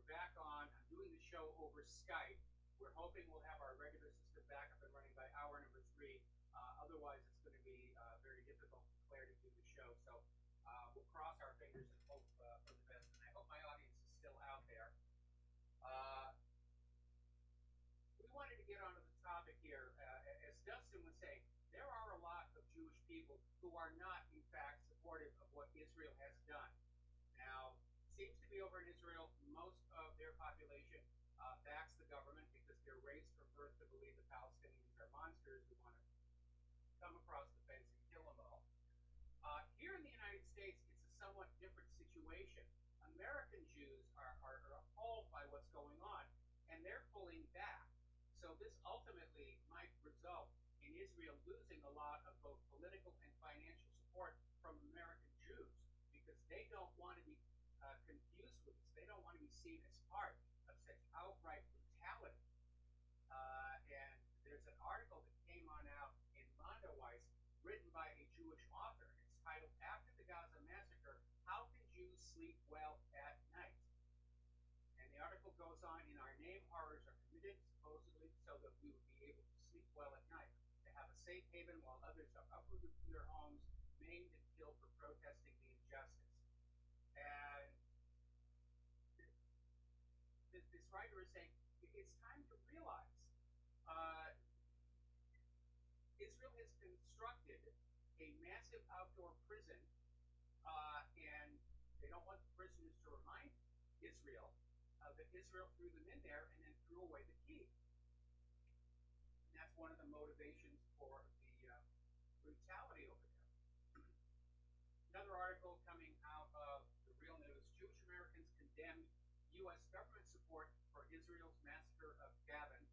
we're back on. I'm doing the show over Skype. We're hoping we'll have our regular system back up and running by hour number 3. Otherwise, it's going to be very difficult for Claire to do the show. So we'll cross our fingers and hope for the best. And I hope my audience is still out there. We wanted to get onto the topic here. As Dustin was saying, there are a lot of Jewish people who are not, in fact, supportive of what Israel has done. Now, seems to be over in Israel, most of their population backs the government because they're raised from birth to believe the Palestinians are monsters who want to come across the fence and kill them all. Here in the United States, it's a somewhat different situation. American Jews are appalled by what's going on, and they're pulling back. So this ultimately might result in Israel losing a lot of both political and financial support from American Jews because they don't want to be confused with this. They don't want to be seen as part of such outright brutality. And there's an article that came on out in Mondoweiss written by a Jewish author. And it's titled, After the Gaza Massacre, How Can Jews Sleep Well at Night? And the article goes on, in our name, horrors are committed, supposedly, so that we would be able to sleep well at night, to have a safe haven while others are uprooted from their homes, maimed and killed for protesting the injustice. And this writer is saying, it's time to realize Israel has constructed a massive outdoor prison, and they don't want the prisoners to remind Israel that Israel threw them in there and then threw away the key. And that's one of the motivations for the brutality over there. Another article coming out of the Real News, Jewish Americans condemned U.S. government support for Israel's massacre of Gazans.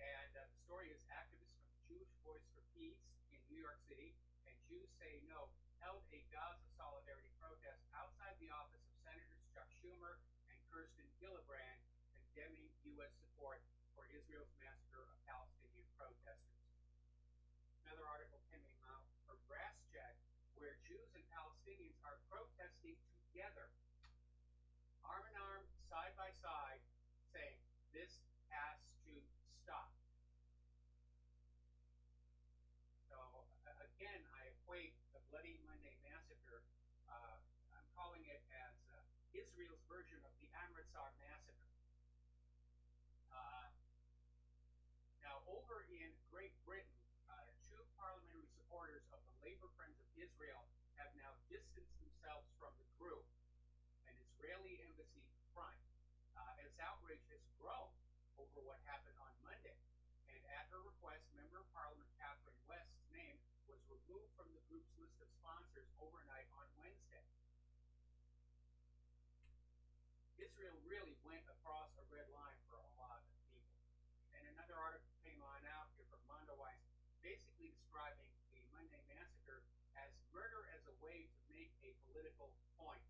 And the story is activists from the Jewish Voice for Peace in New York City and Jews Say No held a Gaza solidarity protest outside the office of Senators Chuck Schumer and Kirsten Gillibrand, condemning U.S. support for Israel's massacre of Palestinian protesters. Another article came out from Brass Check, where Jews and Palestinians are protesting together, arm in arm, side by side, saying this has to stop. So again, I equate the Bloody Monday massacre, I'm calling it as Israel's version of the Amritsar massacre. Now, over in Great Britain, two parliamentary supporters of the Labour Friends of Israel have now distanced themselves from the group, an Israeli embassy front, as outrage has grown over what happened on Monday. And at her request, Member of Parliament Catherine West's name was removed from the group's list of sponsors overnight on Wednesday. Israel really went across a red line for a lot of people. And another article came on out here from Mondoweiss, basically describing the Monday massacre as murder as a way to make a political point.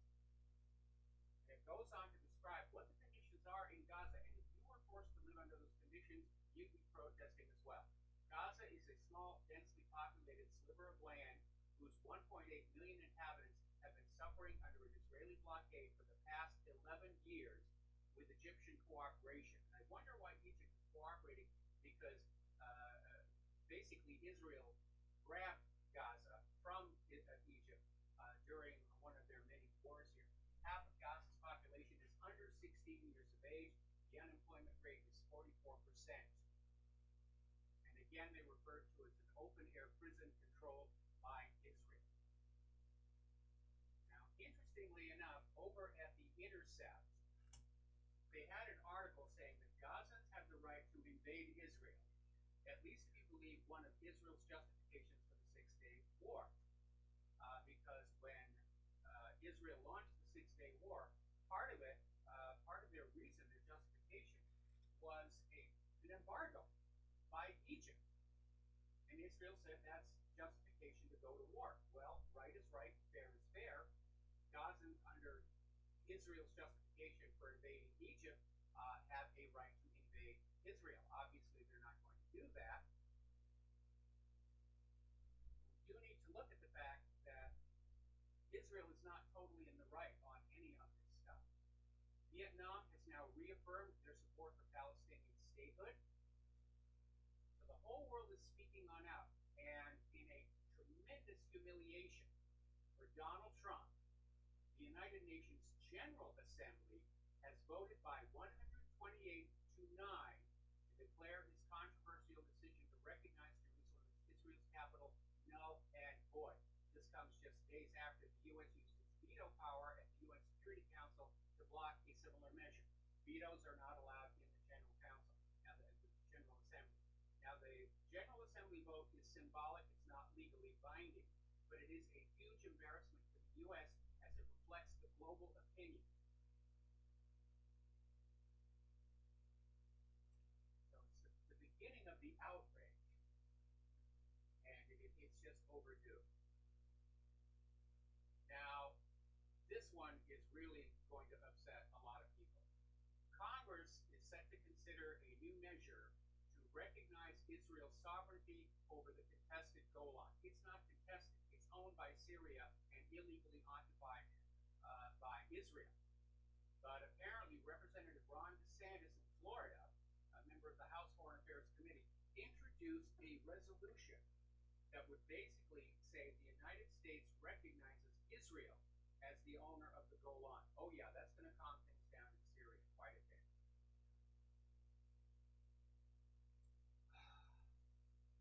And it goes on to describe what the conditions are in Gaza, and if you were forced to live under those conditions, you'd be protesting as well. Gaza is a small, densely populated sliver of land whose 1.8 million inhabitants have been suffering under an Israeli blockade for the past 11 years with Egyptian cooperation. And I wonder why Egypt is cooperating, because basically Israel grabbed Gaza from Egypt during one of their many wars here. Half of Gaza's population is under 16 years of age. The unemployment rate is 44%. And again, they refer to it as an open-air prison controlled by Israel. Now, interestingly enough, over at The Intercept, they had an article saying that Gazans have the right to invade Israel, at least if you believe one of Israel's justifications for the Six-Day War. Because when Israel launched the Six-Day War, part of their reason, their justification, was an embargo by Egypt. And Israel said that's justification to go to war. Well, right is right, fair is fair. Gazans, under Israel's justification for invading Egypt, have a right to invade Israel. Obviously, they're not going to do that. We do need to look at the fact that Israel is not totally in the right on any of this stuff. Vietnam has now reaffirmed their support for Palestinian statehood. So the whole world is speaking on out. And in a tremendous humiliation for Donald Trump, the United Nations General Assembly has voted by 128 to 9 to declare his controversial decision to recognize Jerusalem as Israel's capital null and void. This comes just days after the U.S. used its veto power at the UN Security Council to block a similar measure. Vetoes are not allowed in the General Council, now the General Assembly. Now, the General Assembly vote is symbolic, it's not legally binding, but it is a huge embarrassment for the U.S. as it reflects the global opinion. So it's the beginning of the outrage, and it's just overdue. Now, this one is really going to upset a lot of people. Congress is set to consider a new measure to recognize Israel's sovereignty over the contested Golan. It's not contested, it's owned by Syria and illegally occupied by Israel. But apparently, Representative Ron DeSantis in Florida, a member of the House Foreign Affairs Committee, introduced a resolution that would basically say the United States recognizes Israel as the owner of the Golan. Oh yeah, that's going to calm things down in Syria quite a bit.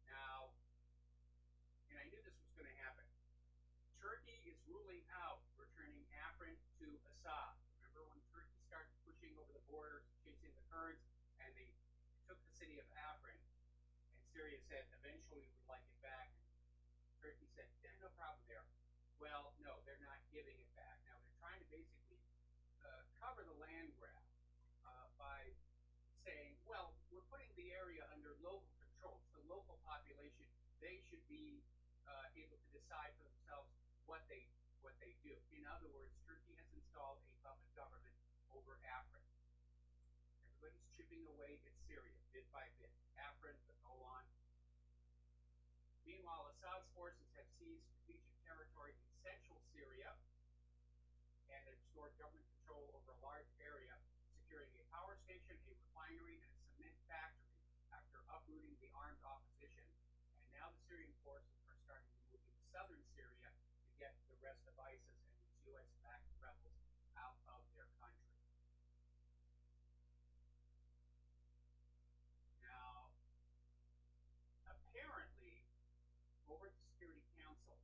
Now, and I knew this was going to happen, Turkey is ruling out returning Afrin to Assad. Remember when Turkey started pushing over the borders, chasing the Kurds, and they took the city of Afrin, and Syria said eventually we would like it back, and Turkey said, yeah, no problem there. Well, no, they're not giving it back. Now they're trying to basically cover the land grab by saying, well, we're putting the area under local control. It's the local population. They should be able to decide for themselves what they do. In other words, Turkey has installed a puppet government over Afrin. Everybody's chipping away at Syria bit by bit. Afrin, the Golan. Meanwhile, Assad's forces have seized strategic territory in central Syria, and they've restored government control over a large area, securing a power station, a refinery, and a cement factory after uprooting the armed opposition. And now the Syrian forces are starting to move into southern Syria to get the rest of ISIS and these U.S.-backed rebels out of their country. Now, apparently, over at the Security Council,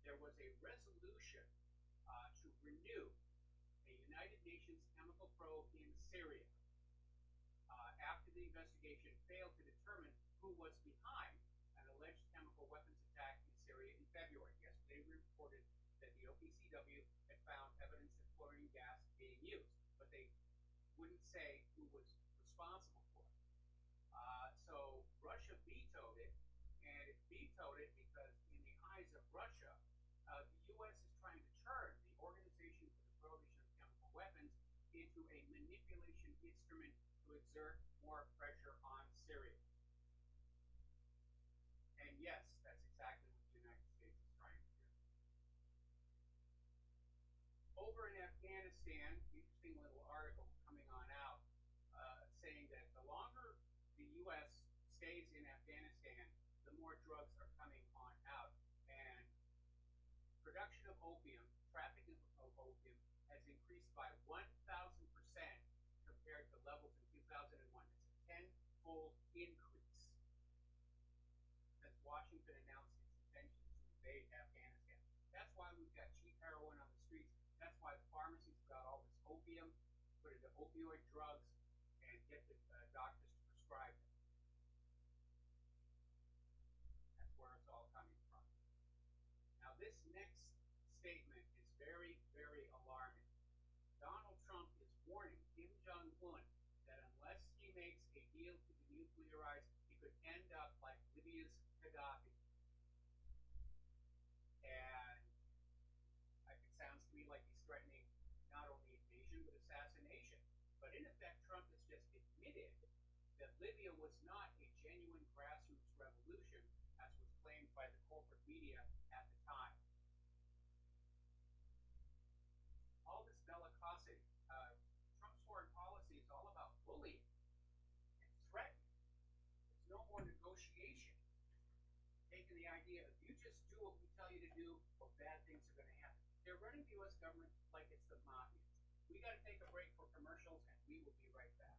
there was a resolution to renew a United Nations chemical probe in Syria after the investigation failed to determine who was behind an alleged chemical weapons attack in Syria in February. Yesterday, we reported that the OPCW had found evidence of chlorine gas being used, but they wouldn't say who was responsible for it. So Russia vetoed it, and it vetoed it because, in the eyes of Russia, the U.S. is trying to turn the Organization for the Prohibition of Chemical Weapons into a manipulation instrument to exert more pressure on Syria. And yes, that's exactly what the United States is trying to do. Over in Afghanistan, interesting little article coming on out saying that the longer the U.S. stays in Afghanistan, the more drugs are coming on out. And production of opium, trafficking of opium, has increased by 1,000% compared to levels in 2001. It's a tenfold increase since Washington announced its intention to invade Afghanistan. That's why we've got cheap heroin on the streets. That's why the pharmacies have got all this opium, put into opioid drugs, and get the doctors to prescribe them. That's where it's all coming from. Now, this next statement is very, very alarming. Donald Trump is warning Kim Jong-un that unless he makes a deal to denuclearize, he could end up like Libya's Gaddafi. And it sounds to me like he's threatening not only invasion, but assassination. But in effect, Trump has just admitted that Libya was not a genuine grassroots revolution, as was claimed by the corporate media at the time. All this bellicosity, Trump's foreign idea of you just do what we tell you to do, or bad things are going to happen. They're running the U.S. government like it's the mafia. We got to take a break for commercials, and we will be right back.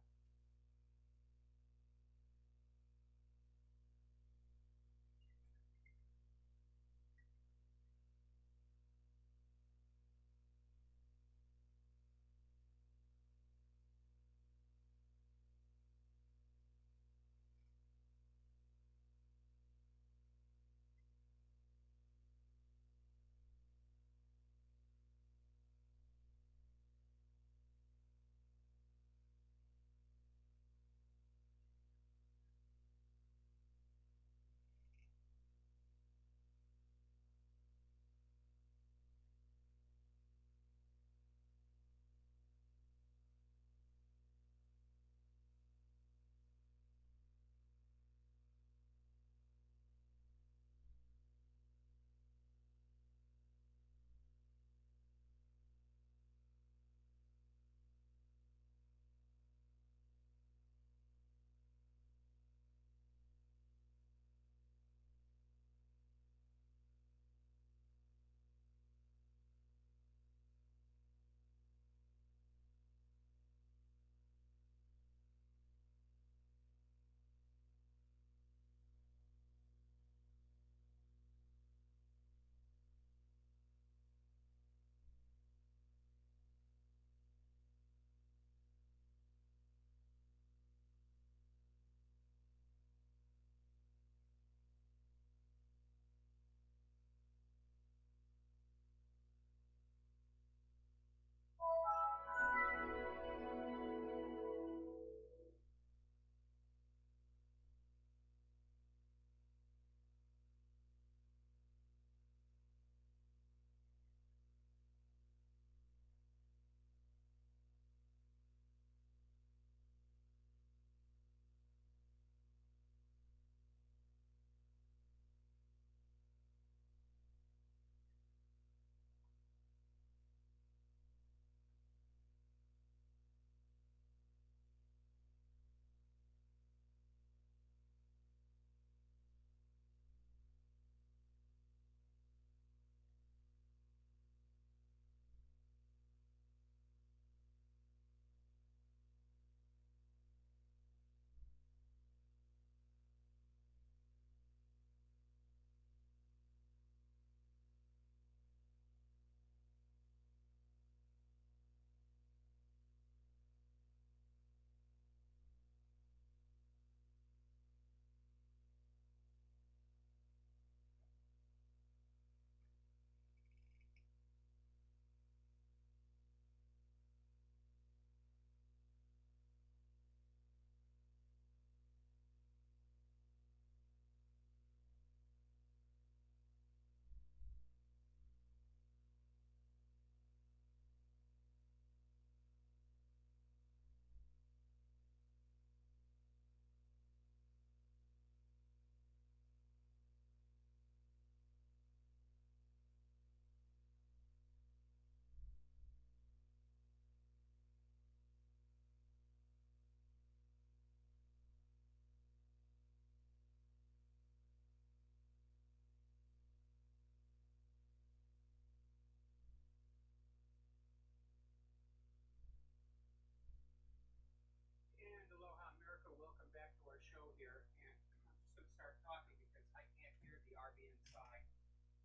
And aloha, America. Welcome back to our show here. And I'm just going to start talking because I can't hear the RBN side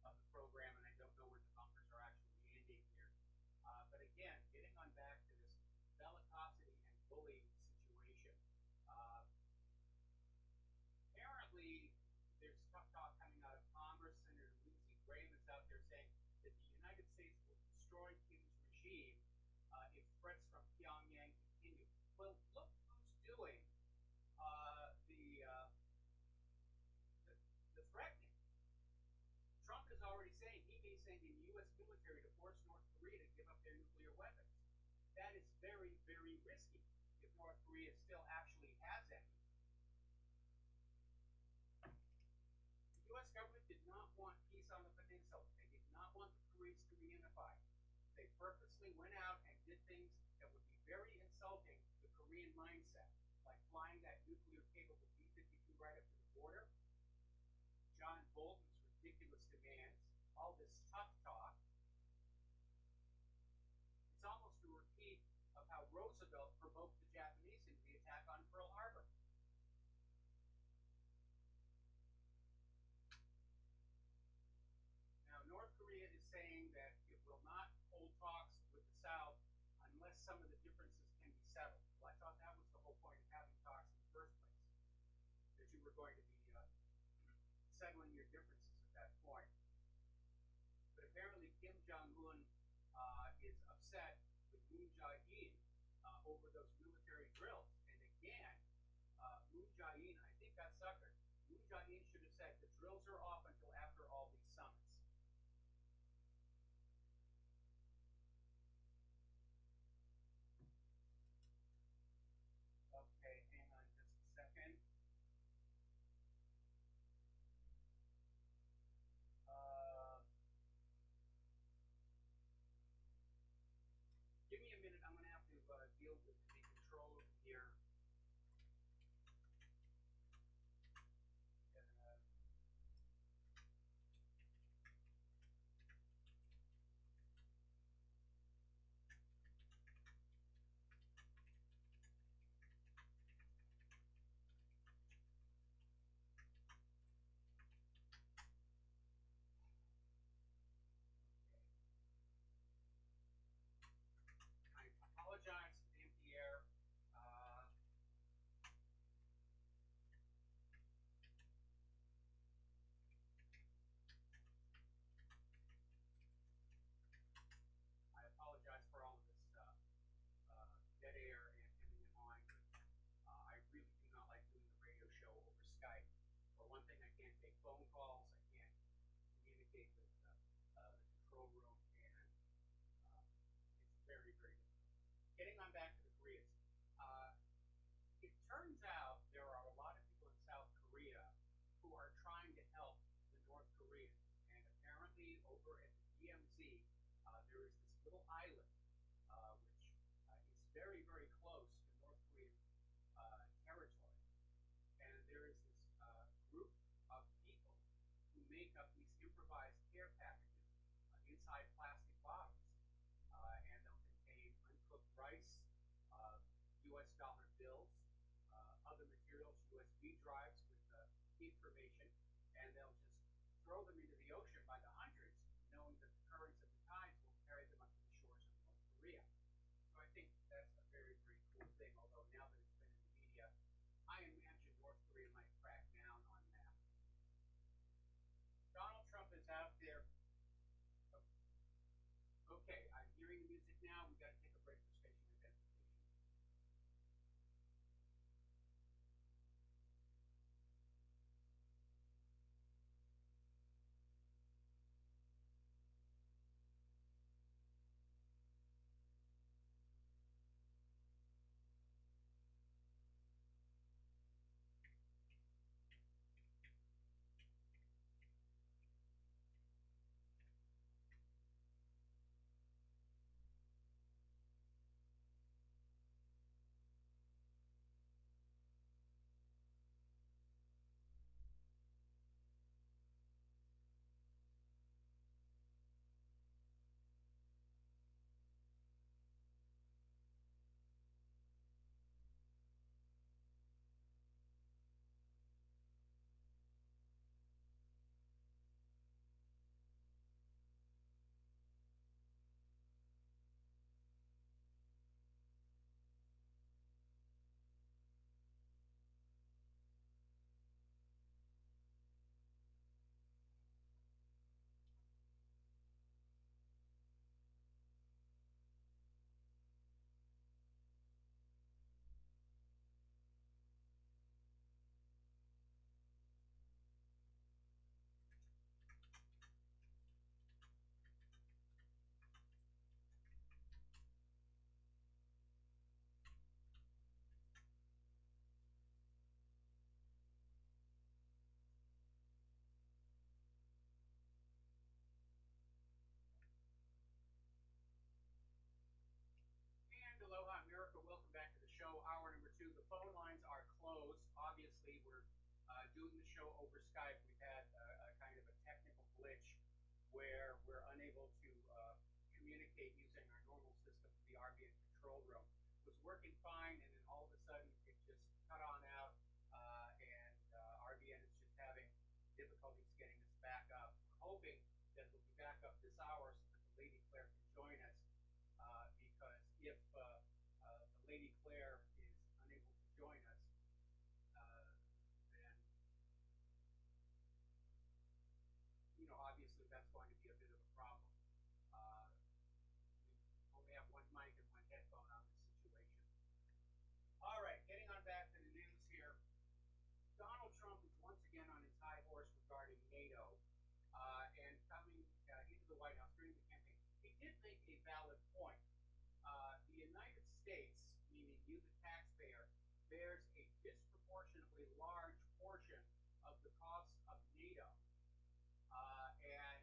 of the program, and I don't know where the bumpers are actually landing here. But again, getting on back to this bellicosity and bullying situation. Uh, Apparently, there's talk coming out of Congress. Senator Lindsey Graham is out there saying that the United States will destroy Kim's regime if threats from Pyongyang continue. Well, look who's doing the, the threatening. Trump is already saying he may send in U.S. military to force North Korea to give up their nuclear weapons. That is very, very risky if North Korea still actually has any. The U.S. government did not want peace on the peninsula. They did not want the Koreans to reunify. They purposely went out and did things that would be very insulting to the Korean mindset, like flying that nuclear capable B 52 right up to the border, John Bolton's North Korea is saying that it will not hold talks with the South unless some of the differences can be settled. Well, I thought that was the whole point of having talks in the first place, that you were going to be settling your differences at that point. But apparently, Kim Jong Un is upset with Moon Jae-in over those military drills. And again, Moon Jae-in, I think, got suckered. Moon Jae-in should have said the drills are off until after all these summits. Okay, hang on just a second. Uh, Give me a minute. I'm going to have to deal with the control room here. Uh, I apologize for the empty air. I apologize for all of this dead air and hemming and hawing. But, I really do not like doing the radio show over Skype. For one thing, I can't take phone calls. I can't communicate with the control room, and it's very, very difficult. Getting on back to the Koreans. Uh, it turns out there are a lot of people in South Korea who are trying to help the North Koreans. And apparently, over at the DMZ, there is this little island which is very, very close to North Korean territory. And there is this group of people who make up these improvised care packages inside plastic bottles. And they'll contain uncooked rice, US dollar bills, other materials, USB drives with information, and they'll just throw them into the ocean by the hundreds, knowing that the currents and the tides will carry them up to the shores of North Korea. So I think that's a very, very cool thing, although now that it's been in the media, I imagine North Korea might crack down on that. Donald Trump is out there. Okay, I'm hearing the music now. We've got to take a break for station identification. And Aloha America, welcome back to the show. Hour number two. The phone lines are closed. Obviously, we're doing the show over Skype. We've had a kind of a technical glitch where we're unable to communicate using our normal system to the RBN control room. It was working fine, and then all of a sudden it just cut on out, and RBN is just having difficulties getting us back up. We're hoping that it'll be States, meaning you, the taxpayer, bears a disproportionately large portion of the cost of NATO. And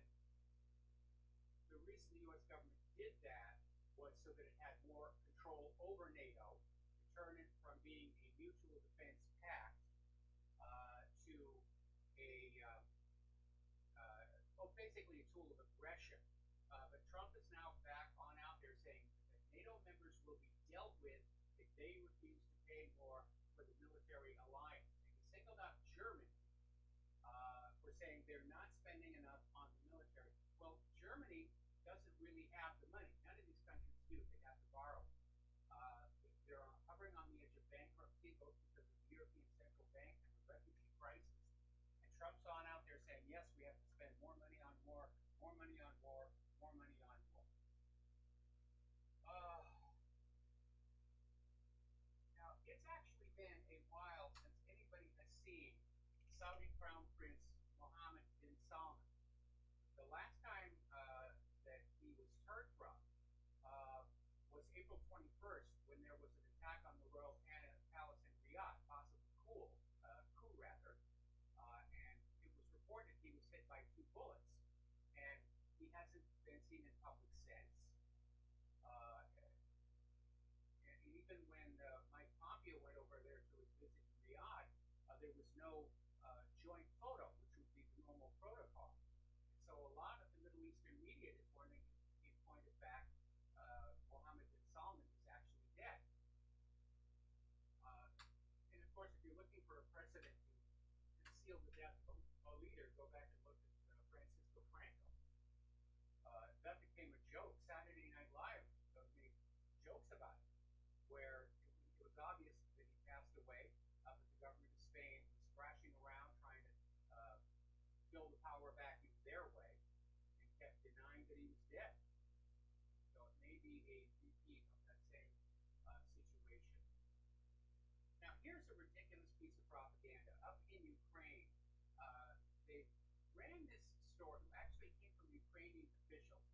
the reason the U.S. government did that was so that it had more control over NATO, to turn it from being a mutual defense pact to basically a tool of aggression. But Trump is now back on out there saying that NATO members will be dealt with if they refuse to pay more for the military alliance. And he singled out Germany for saying they're not spending enough on the military. Well, Germany doesn't really have the money. None of these countries do. They have to borrow. They're hovering on the edge of bankruptcy, both because of the European Central Bank and the refugee crisis. And Trump's on out there saying, yes, we have to spend more money on war, more money on war, more money on war. Now, it's actually been a while since anybody has seen Saudi Crown Prince Mohammed bin Salman. The last time that he was heard from was April 21st, when there was an attack on the royal palace in Riyadh, possibly coup rather, and it was reported he was hit by 2 bullets, and he hasn't been seen in public since. And even when Mike Pompeo went over there to his visit in Riyadh, there was no joint photo, which would be the normal protocol. And so a lot of the Middle Eastern media is wondering, in point of fact, Mohammed bin Salman is actually dead. And of course, if you're looking for a precedent to conceal the death of a leader, go back and look at Francisco Franco. That became a joke. Saturday Night Live made jokes about it, where it was obvious that he passed away, but the government of Spain was thrashing around trying to fill the power vacuum their way, and kept denying that he was dead. So it may be a repeat of that same situation. Now, here's a ridiculous piece of propaganda. Up in Ukraine, they ran this story, who actually came from Ukrainian officials.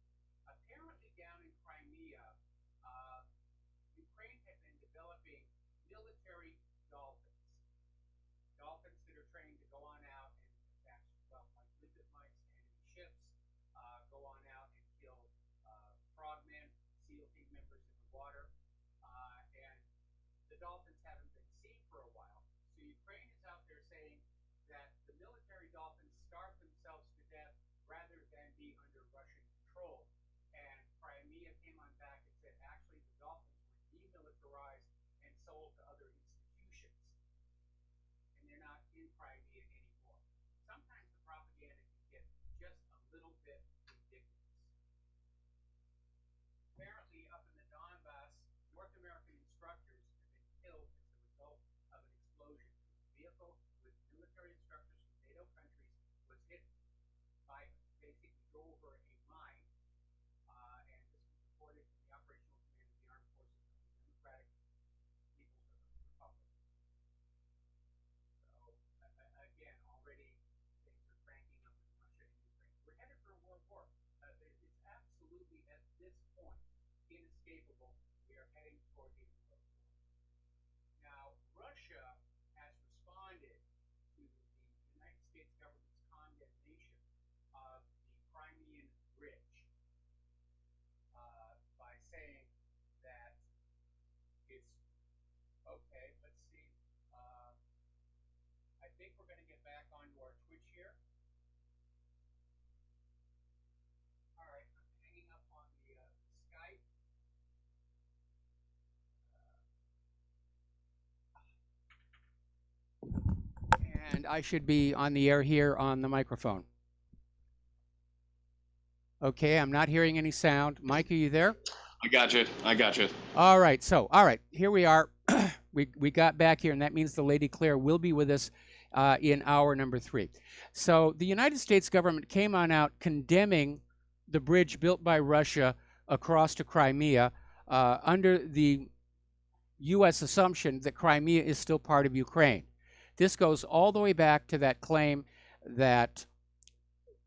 Apparently down in Crimea, Ukraine had been developing military dolphins. Dolphins that are trained to go on out and attack, well, like limpet mice, enemy ships, go on out and kill frogmen, SEAL team members in the water, and the dolphins haven't been seen for a while. So Ukraine is out there saying that the military dolphins starve themselves to death rather than be under Russian control. And Crimea came on back and said, actually, the dolphins were demilitarized and sold to other institutions. And they're not in Crimea anymore. Sometimes the propaganda can get just a little bit ridiculous. Apparently, up in the Donbass, North American instructors have been killed as a result of an explosion. A vehicle with military instructors from NATO countries was hit by, basically drove over a mine, and this was reported in the Operational Command of the Armed Forces of the Democratic People's Republic. So, again, already things are cranking up in Russia and Ukraine. We're headed for a world war. It's absolutely, at this point, inescapable. We are heading toward a world war. Now, Russia has responded to the United States government's condemnation of the Crimean Bridge by saying that it's okay. Let's see. I think we're going to get back onto our Twitch here. All right, I'm hanging up on the Skype. And I should be on the air here on the microphone. Okay, I'm not hearing any sound. Mike, are you there? I got you. All right, here we are. we got back here, and that means the Lady Claire will be with us in hour number 3. So the United States government came on out condemning the bridge built by Russia across to Crimea under the U.S. assumption that Crimea is still part of Ukraine. This goes all the way back to that claim that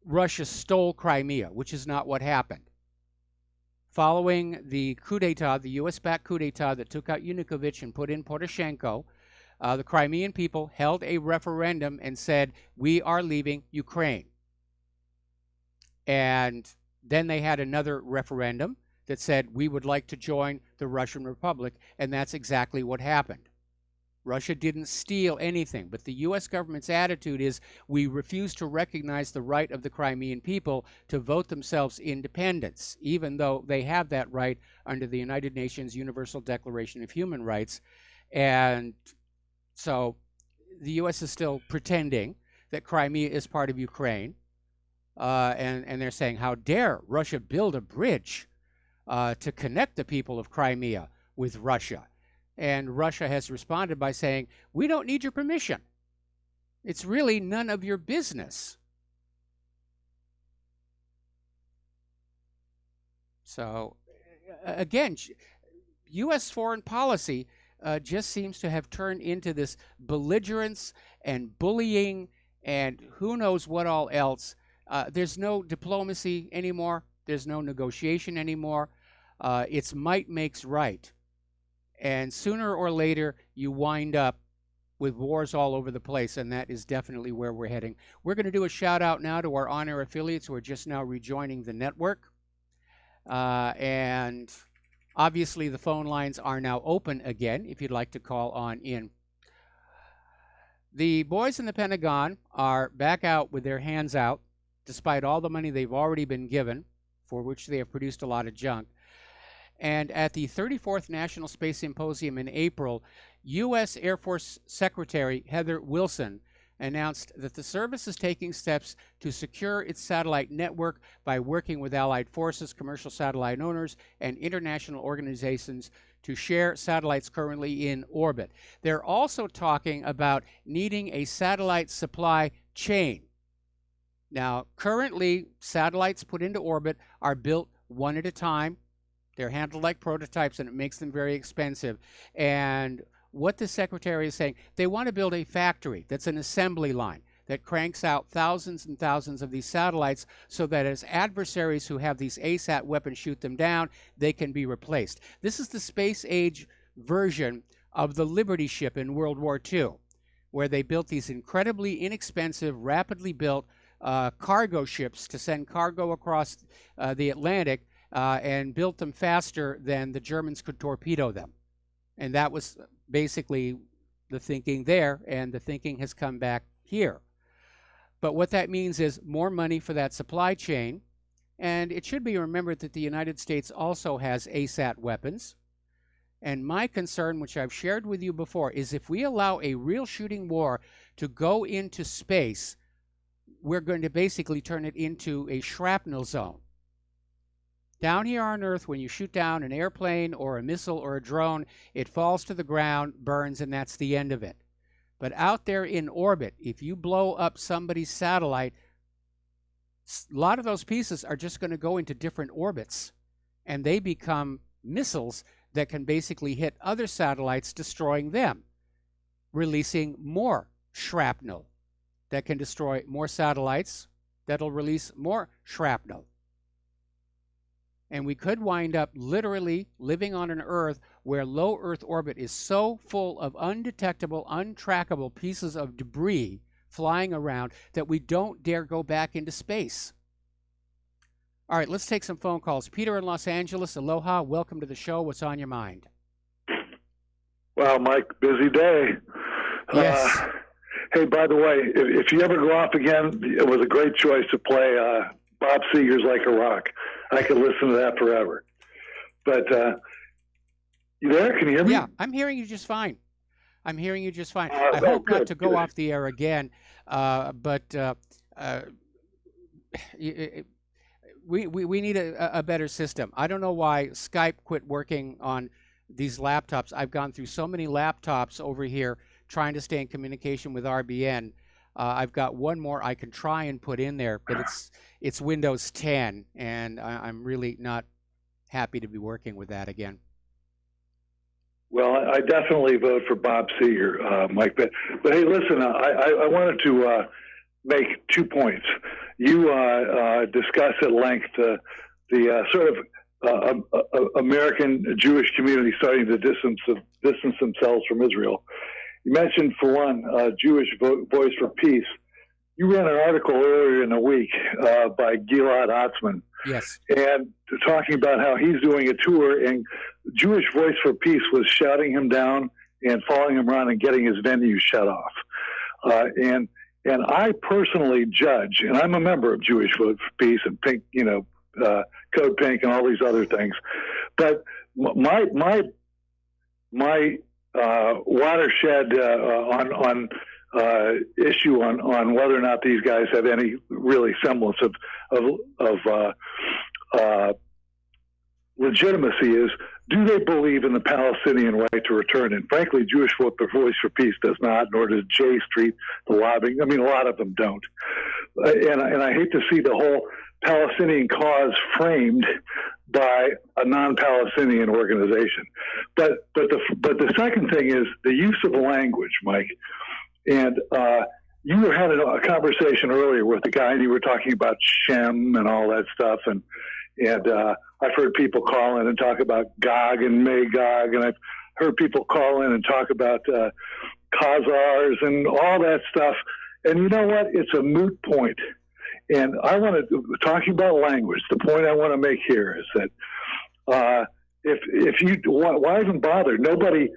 Russia stole Crimea, which is not what happened. following the coup d'etat, the U.S.-backed coup d'etat that took out Yanukovych and put in Poroshenko, the Crimean people held a referendum and said, we are leaving Ukraine. And then they had another referendum that said, we would like to join the Russian Republic, and that's exactly what happened. Russia didn't steal anything, but the U.S. government's attitude is we refuse to recognize the right of the Crimean people to vote themselves independence, even though they have that right under the United Nations Universal Declaration of Human Rights. And so the U.S. is still pretending that Crimea is part of Ukraine, and they're saying, how dare Russia build a bridge to connect the people of Crimea with Russia? And Russia has responded by saying, we don't need your permission. It's really none of your business. So, again, U.S. foreign policy just seems to have turned into this belligerence and bullying and who knows what all else. There's no diplomacy anymore. There's no negotiation anymore. It's might makes right. And sooner or later, you wind up with wars all over the place, and that is definitely where we're heading. We're going to do a shout-out now to our on-air affiliates who are just now rejoining the network. And obviously, the phone lines are now open again if you'd like to call on in. The boys in the Pentagon are back out with their hands out, despite all the money they've already been given, for which they have produced a lot of junk. And at the 34th National Space Symposium in April, U.S. Air Force Secretary Heather Wilson announced that the service is taking steps to secure its satellite network by working with allied forces, commercial satellite owners, and international organizations to share satellites currently in orbit. They're also talking about needing a satellite supply chain. Now, currently, satellites put into orbit are built one at a time. They're handled like prototypes, and it makes them very expensive. And what the secretary is saying, they want to build a factory that's an assembly line that cranks out thousands and thousands of these satellites so that as adversaries who have these ASAT weapons shoot them down, they can be replaced. This is the space-age version of the Liberty ship in World War II, where they built these incredibly inexpensive, rapidly built cargo ships to send cargo across the Atlantic, and built them faster than the Germans could torpedo them. And that was basically the thinking there, and the thinking has come back here. But what that means is more money for that supply chain, and it should be remembered that the United States also has ASAT weapons. And my concern, which I've shared with you before, is if we allow a real shooting war to go into space, we're going to basically turn it into a shrapnel zone. Down here on Earth, when you shoot down an airplane or a missile or a drone, it falls to the ground, burns, and that's the end of it. But out there in orbit, if you blow up somebody's satellite, a lot of those pieces are just going to go into different orbits, and they become missiles that can basically hit other satellites, destroying them, releasing more shrapnel that can destroy more satellites, that'll release more shrapnel. And we could wind up literally living on an Earth where low Earth orbit is so full of undetectable, untrackable pieces of debris flying around that we don't dare go back into space. All right, let's take some phone calls. Peter in Los Angeles, aloha. Welcome to the show. What's on your mind? Well, Mike, busy day. Yes. Hey, by the way, if you ever go off again, it was a great choice to play Bob Seger's Like a Rock. I could listen to that forever. But you there? Can you hear me? Yeah, I'm hearing you just fine. I hope good, not to go good. off the air again, but we need a better system. I don't know why Skype quit working on these laptops. I've gone through so many laptops over here trying to stay in communication with RBN. I've got one more I can try and put in there, but it's Windows 10, and I'm really not happy to be working with that again. Well, I definitely vote for Bob Seger, Mike. But hey, listen, I wanted to make 2 points. You discuss at length the sort of American Jewish community starting to distance themselves from Israel. You mentioned, for one, Jewish Voice for Peace. You ran an article earlier in the week by Gilad Atzmon. Yes. And talking about how he's doing a tour, and Jewish Voice for Peace was shouting him down and following him around and getting his venue shut off. And I personally judge, and I'm a member of Jewish Voice for Peace and Pink, Code Pink and all these other things. But my watershed on issue on whether or not these guys have any really semblance of legitimacy is, do they believe in the Palestinian right to return? And frankly, Jewish Voice for Peace does not, nor does J Street, the lobbying. I mean, a lot of them don't. And I hate to see the whole Palestinian cause framed by a non-Palestinian organization. But the second thing is the use of language, Mike. And you were having a conversation earlier with the guy, and you were talking about Shem and all that stuff. And I've heard people call in and talk about Gog and Magog, and I've heard people call in and talk about Khazars and all that stuff. And you know what? It's a moot point. And I want to, talking about language, the point I want to make here is that if you, why even bother? Nobody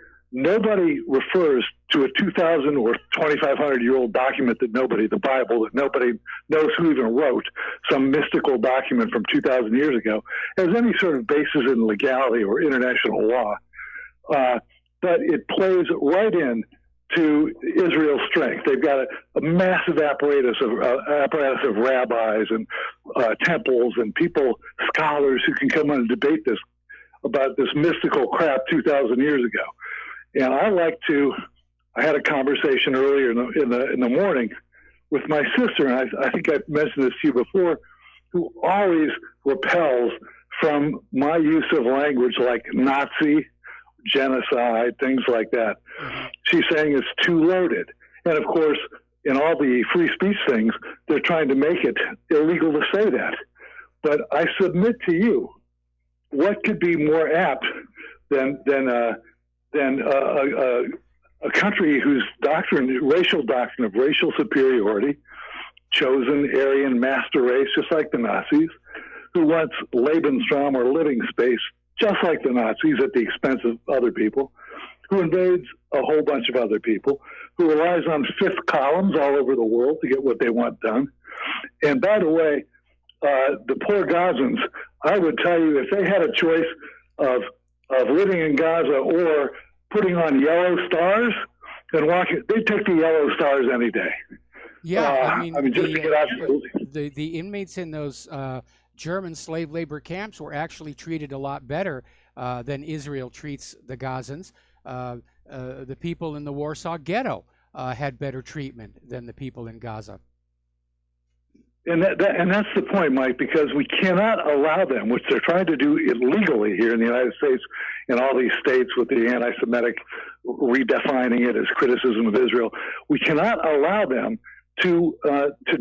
refers to a 2,000 or 2,500-year-old document the Bible, that nobody knows who even wrote, some mystical document from 2,000 years ago, as any sort of basis in legality or international law. But it plays right in to Israel's strength. They've got a massive apparatus of rabbis and temples and people, scholars who can come in and debate this about this mystical crap 2,000 years ago. And I had a conversation earlier in the morning with my sister, and I think I've mentioned this to you before, who always repels from my use of language like Nazi, genocide, things like that. She's saying it's too loaded. And of course, in all the free speech things, they're trying to make it illegal to say that. But I submit to you, what could be more apt than a country whose racial doctrine of racial superiority, chosen Aryan master race, just like the Nazis, who wants Lebensraum or living space, just like the Nazis, at the expense of other people, who invades a whole bunch of other people, who relies on fifth columns all over the world to get what they want done. And by the way, the poor Gazans, I would tell you, if they had a choice of living in Gaza or putting on yellow stars and walking, they'd take the yellow stars any day. Yeah, just to get out. The inmates in those German slave labor camps were actually treated a lot better than Israel treats the Gazans. The people in the Warsaw Ghetto had better treatment than the people in Gaza. And that's the point, Mike, because we cannot allow them, which they're trying to do illegally here in the United States, in all these states with the anti-Semitic redefining it as criticism of Israel. We cannot allow them to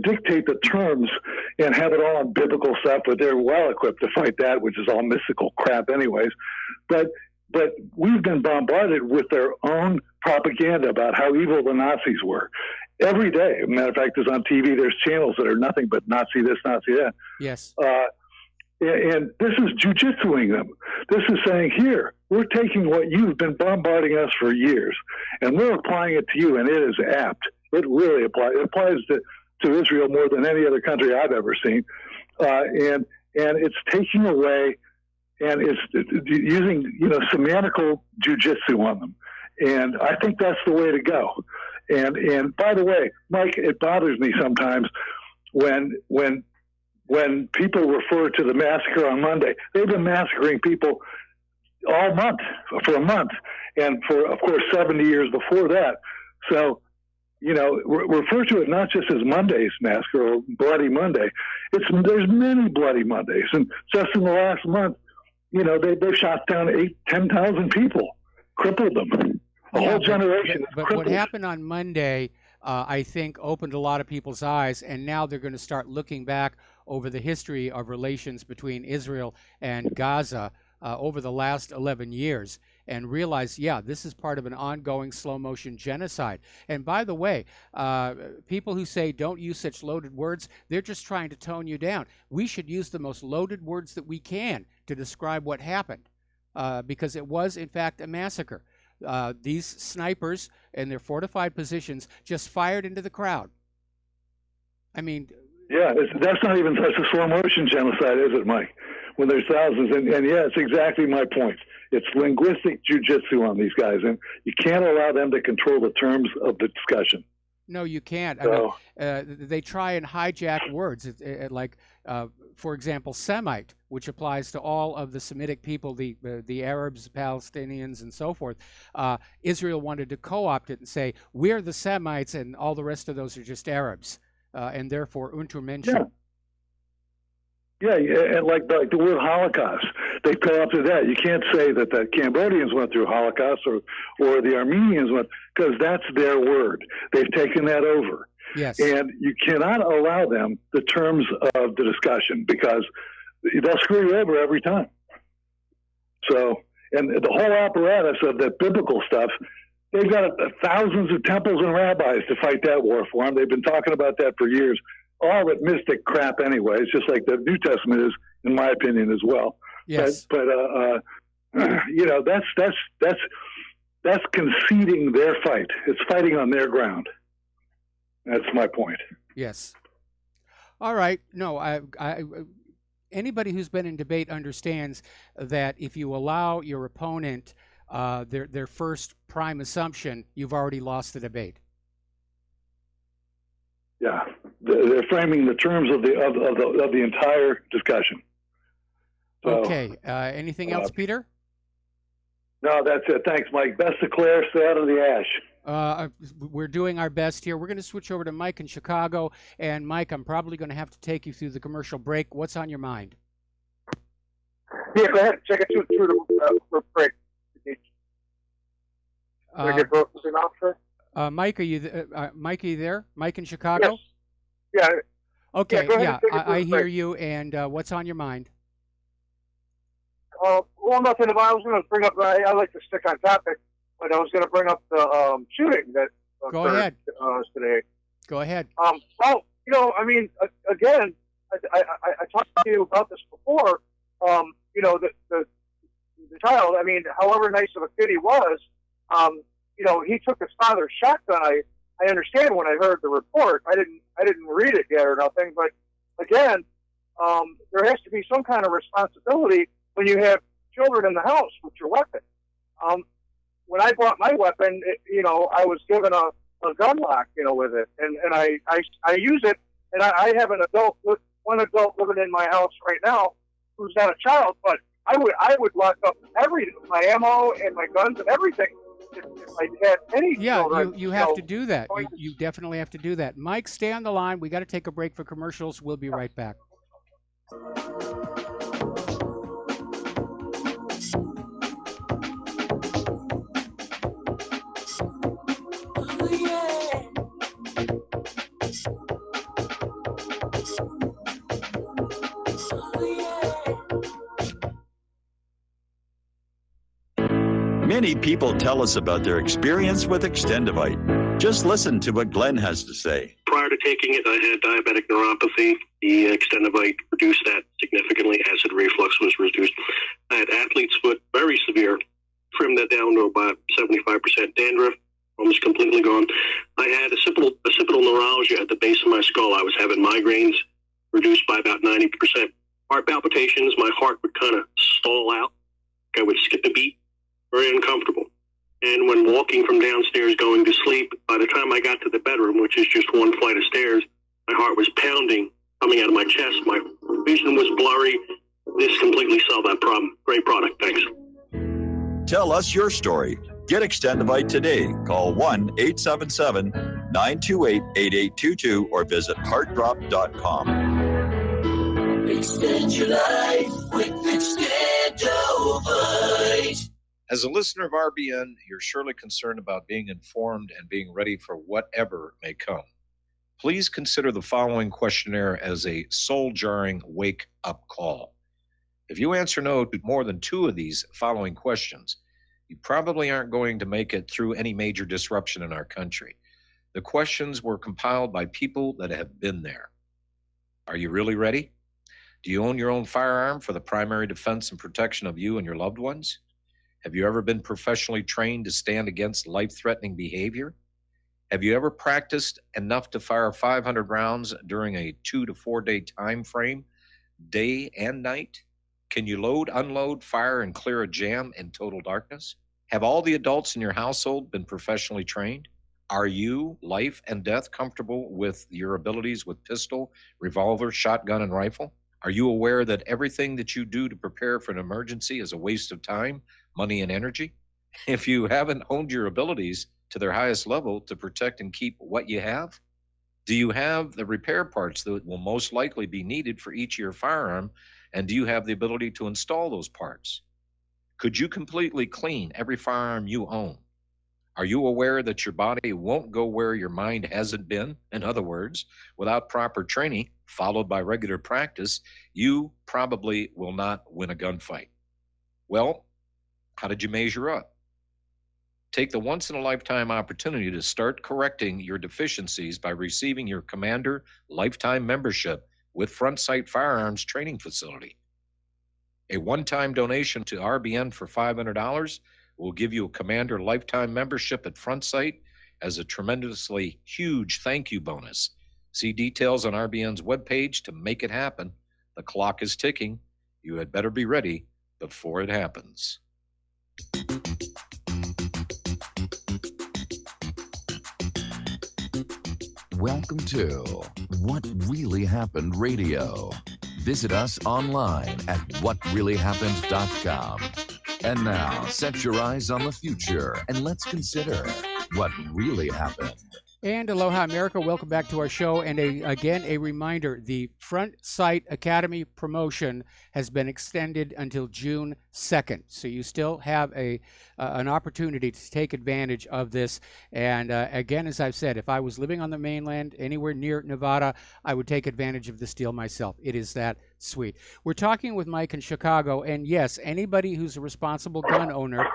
dictate the terms and have it all on biblical stuff, but they're well equipped to fight that, which is all mystical crap anyways. But we've been bombarded with their own propaganda about how evil the Nazis were. Every day. As a matter of fact, there's on TV, there's channels that are nothing but Nazi this, Nazi that. Yes. And this is jujitsuing them. This is saying, here, we're taking what you've been bombarding us for years, and we're applying it to you, and it is apt. It really applies. It applies to Israel more than any other country I've ever seen. And it's taking away, and it's using, semantical jujitsu on them. And I think that's the way to go. And by the way, Mike, it bothers me sometimes when people refer to the massacre on Monday. They've been massacring people all month, for a month, and for, of course, 70 years before that. So, refer to it not just as Monday's massacre or Bloody Monday. There's many Bloody Mondays, and just in the last month, they've shot down 10,000 people, crippled them. A whole generation. But what happened on Monday, I think, opened a lot of people's eyes, and now they're going to start looking back over the history of relations between Israel and Gaza over the last 11 years and realize, yeah, this is part of an ongoing slow motion genocide. And by the way, people who say don't use such loaded words, they're just trying to tone you down. We should use the most loaded words that we can to describe what happened, because it was, in fact, a massacre. These snipers in their fortified positions just fired into the crowd. I mean... Yeah, that's not even such a slow motion genocide, is it, Mike? When there's thousands, and yeah, it's exactly my point. It's linguistic jujitsu on these guys, and you can't allow them to control the terms of the discussion. No, you can't. So, I mean, they try and hijack words, like, for example, Semite, which applies to all of the Semitic people, the Arabs, Palestinians, and so forth. Israel wanted to co-opt it and say, we're the Semites, and all the rest of those are just Arabs, and therefore Untermenschen. Yeah, and like the word Holocaust, they co-opted that. You can't say that the Cambodians went through Holocaust or the Armenians went, because that's their word. They've taken that over. Yes. And you cannot allow them the terms of the discussion, because they'll screw you over every time. So, and the whole apparatus of the biblical stuff, they've got thousands of temples and rabbis to fight that war for them. They've been talking about that for years. All that mystic crap anyway. It's just like the New Testament is, in my opinion, as well. Yes. But you know, that's conceding their fight. It's fighting on their ground. That's my point. Yes. All right. No, anybody who's been in debate understands that if you allow your opponent their first prime assumption, you've already lost the debate. Yeah, they're framing the terms of the entire discussion. So, okay. Anything else, Peter? No, that's it. Thanks, Mike. Best of Claire, stay out of the ash. We're doing our best here. We're going to switch over to Mike in Chicago. And Mike, I'm probably going to have to take you through the commercial break. What's on your mind? Yeah, go ahead. Check it through the break. Can I get both the synopsis? Mike, are you there? Mike in Chicago? Yes. Yeah. Okay, yeah, I hear you. And what's on your mind? Well, nothing. I was going to bring up, I like to stick on topic, but I was going to bring up the shooting that Go ahead. Today. Go ahead. Well, you know, I mean, again, I talked to you about this before. You know, the child, I mean, however nice of a kid he was, you know, he took his father's shotgun. I understand when I heard the report. I didn't read it yet or nothing, but again, there has to be some kind of responsibility when you have children in the house with your weapon. When I bought my weapon, you know, I was given a gun lock, you know, with it, and I use it, and I have one adult living in my house right now who's not a child, but I would lock up my ammo and my guns and everything. If I had any children, you have to do that. You definitely have to do that. Mike, stay on the line. We got to take a break for commercials. We'll be right back. Many people tell us about their experience with Extendivite. Just listen to what Glenn has to say. Prior to taking it, I had diabetic neuropathy. The Extendivite reduced that significantly. Acid reflux was reduced. I had athlete's foot, very severe. Trimmed that down to about 75% dandruff, almost completely gone. I had occipital neuralgia at the base of my skull. I was having migraines, reduced by about 90%. Heart palpitations, my heart would kind of stall out. I would skip a beat. Very uncomfortable. And when walking from downstairs going to sleep, by the time I got to the bedroom, which is just one flight of stairs, my heart was pounding, coming out of my chest. My vision was blurry. This completely solved that problem. Great product. Thanks. Tell us your story. Get Extendivite today. Call 1-877-928-8822 or visit heartdrop.com. Extend your life with Extendivite. As a listener of RBN, you're surely concerned about being informed and being ready for whatever may come. please consider the following questionnaire as a soul-jarring wake-up call. If you answer no to more than 2 of these following questions, you probably aren't going to make it through any major disruption in our country. The questions were compiled by people that have been there. Are you really ready? Do you own your own firearm for the primary defense and protection of you and your loved ones? Have you ever been professionally trained to stand against life-threatening behavior? Have you ever practiced enough to fire 500 rounds during a 2 to 4 day time frame, day and night? Can you load, unload, fire, and clear a jam in total darkness? Have all the adults in your household been professionally trained? Are you, life and death, comfortable with your abilities with pistol, revolver, shotgun, and rifle? Are you aware that everything that you do to prepare for an emergency is a waste of time, money, and energy? If you haven't honed your abilities to their highest level to protect and keep what you have, do you have the repair parts that will most likely be needed for each of your firearm? And do you have the ability to install those parts? Could you completely clean every firearm you own? Are you aware that your body won't go where your mind hasn't been? In other words, without proper training, followed by regular practice, you probably will not win a gunfight. Well, how did you measure up? Take the once-in-a-lifetime opportunity to start correcting your deficiencies by receiving your Commander Lifetime Membership with Front Sight Firearms Training Facility. A one-time donation to RBN for $500 will give you a Commander Lifetime Membership at Front Sight as a tremendously huge thank you bonus. See details on RBN's webpage to make it happen. The clock is ticking. You had better be ready before it happens. Welcome to What Really Happened Radio. Visit us online at whatreallyhappened.com. And now, set your eyes on the future and let's consider what really happened. And aloha, America. Welcome back to our show. And again, a reminder, the Front Sight Academy promotion has been extended until June 2nd. So you still have an opportunity to take advantage of this. And again, as I've said, if I was living on the mainland, anywhere near Nevada, I would take advantage of this deal myself. It is that sweet. We're talking with Mike in Chicago. And yes, anybody who's a responsible gun owner,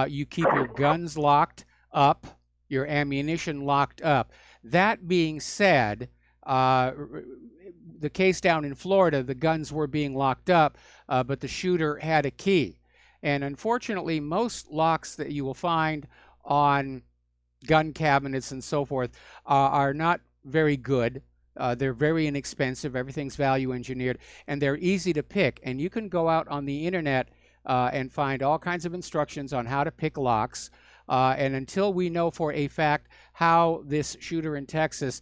you keep your guns locked up, your ammunition locked up. That being said, the case down in Florida, the guns were being locked up, but the shooter had a key. And unfortunately, most locks that you will find on gun cabinets and so forth are not very good. They're very inexpensive. Everything's value engineered, and they're easy to pick. And you can go out on the internet and find all kinds of instructions on how to pick locks. And until we know for a fact how this shooter in Texas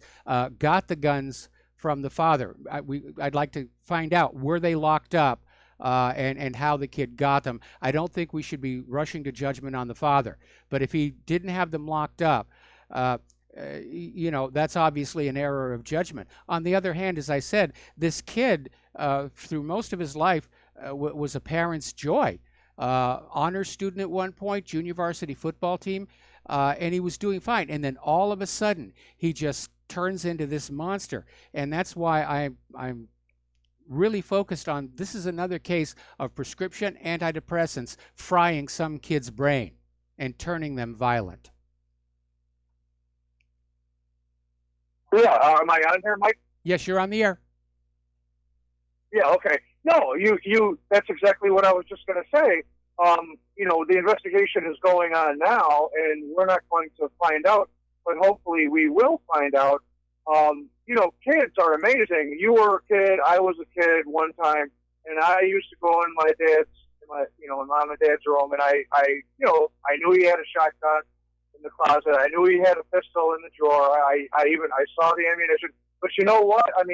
got the guns from the father, I'd like to find out, were they locked up and how the kid got them. I don't think we should be rushing to judgment on the father. But if he didn't have them locked up, that's obviously an error of judgment. On the other hand, as I said, this kid, through most of his life, was a parent's joy. Honor student at one point, junior varsity football team, and he was doing fine. And then all of a sudden, he just turns into this monster. And that's why I'm really focused on, this is another case of prescription antidepressants frying some kid's brain and turning them violent. Yeah, am I on here, Mike? Yes, you're on the air. Yeah, okay. No, that's exactly what I was just going to say. The investigation is going on now, and we're not going to find out, but hopefully we will find out. Kids are amazing. You were a kid, I was a kid one time, and I used to go in my mom and dad's room, and I knew he had a shotgun in the closet. I knew he had a pistol in the drawer. I saw the ammunition. But you know what? I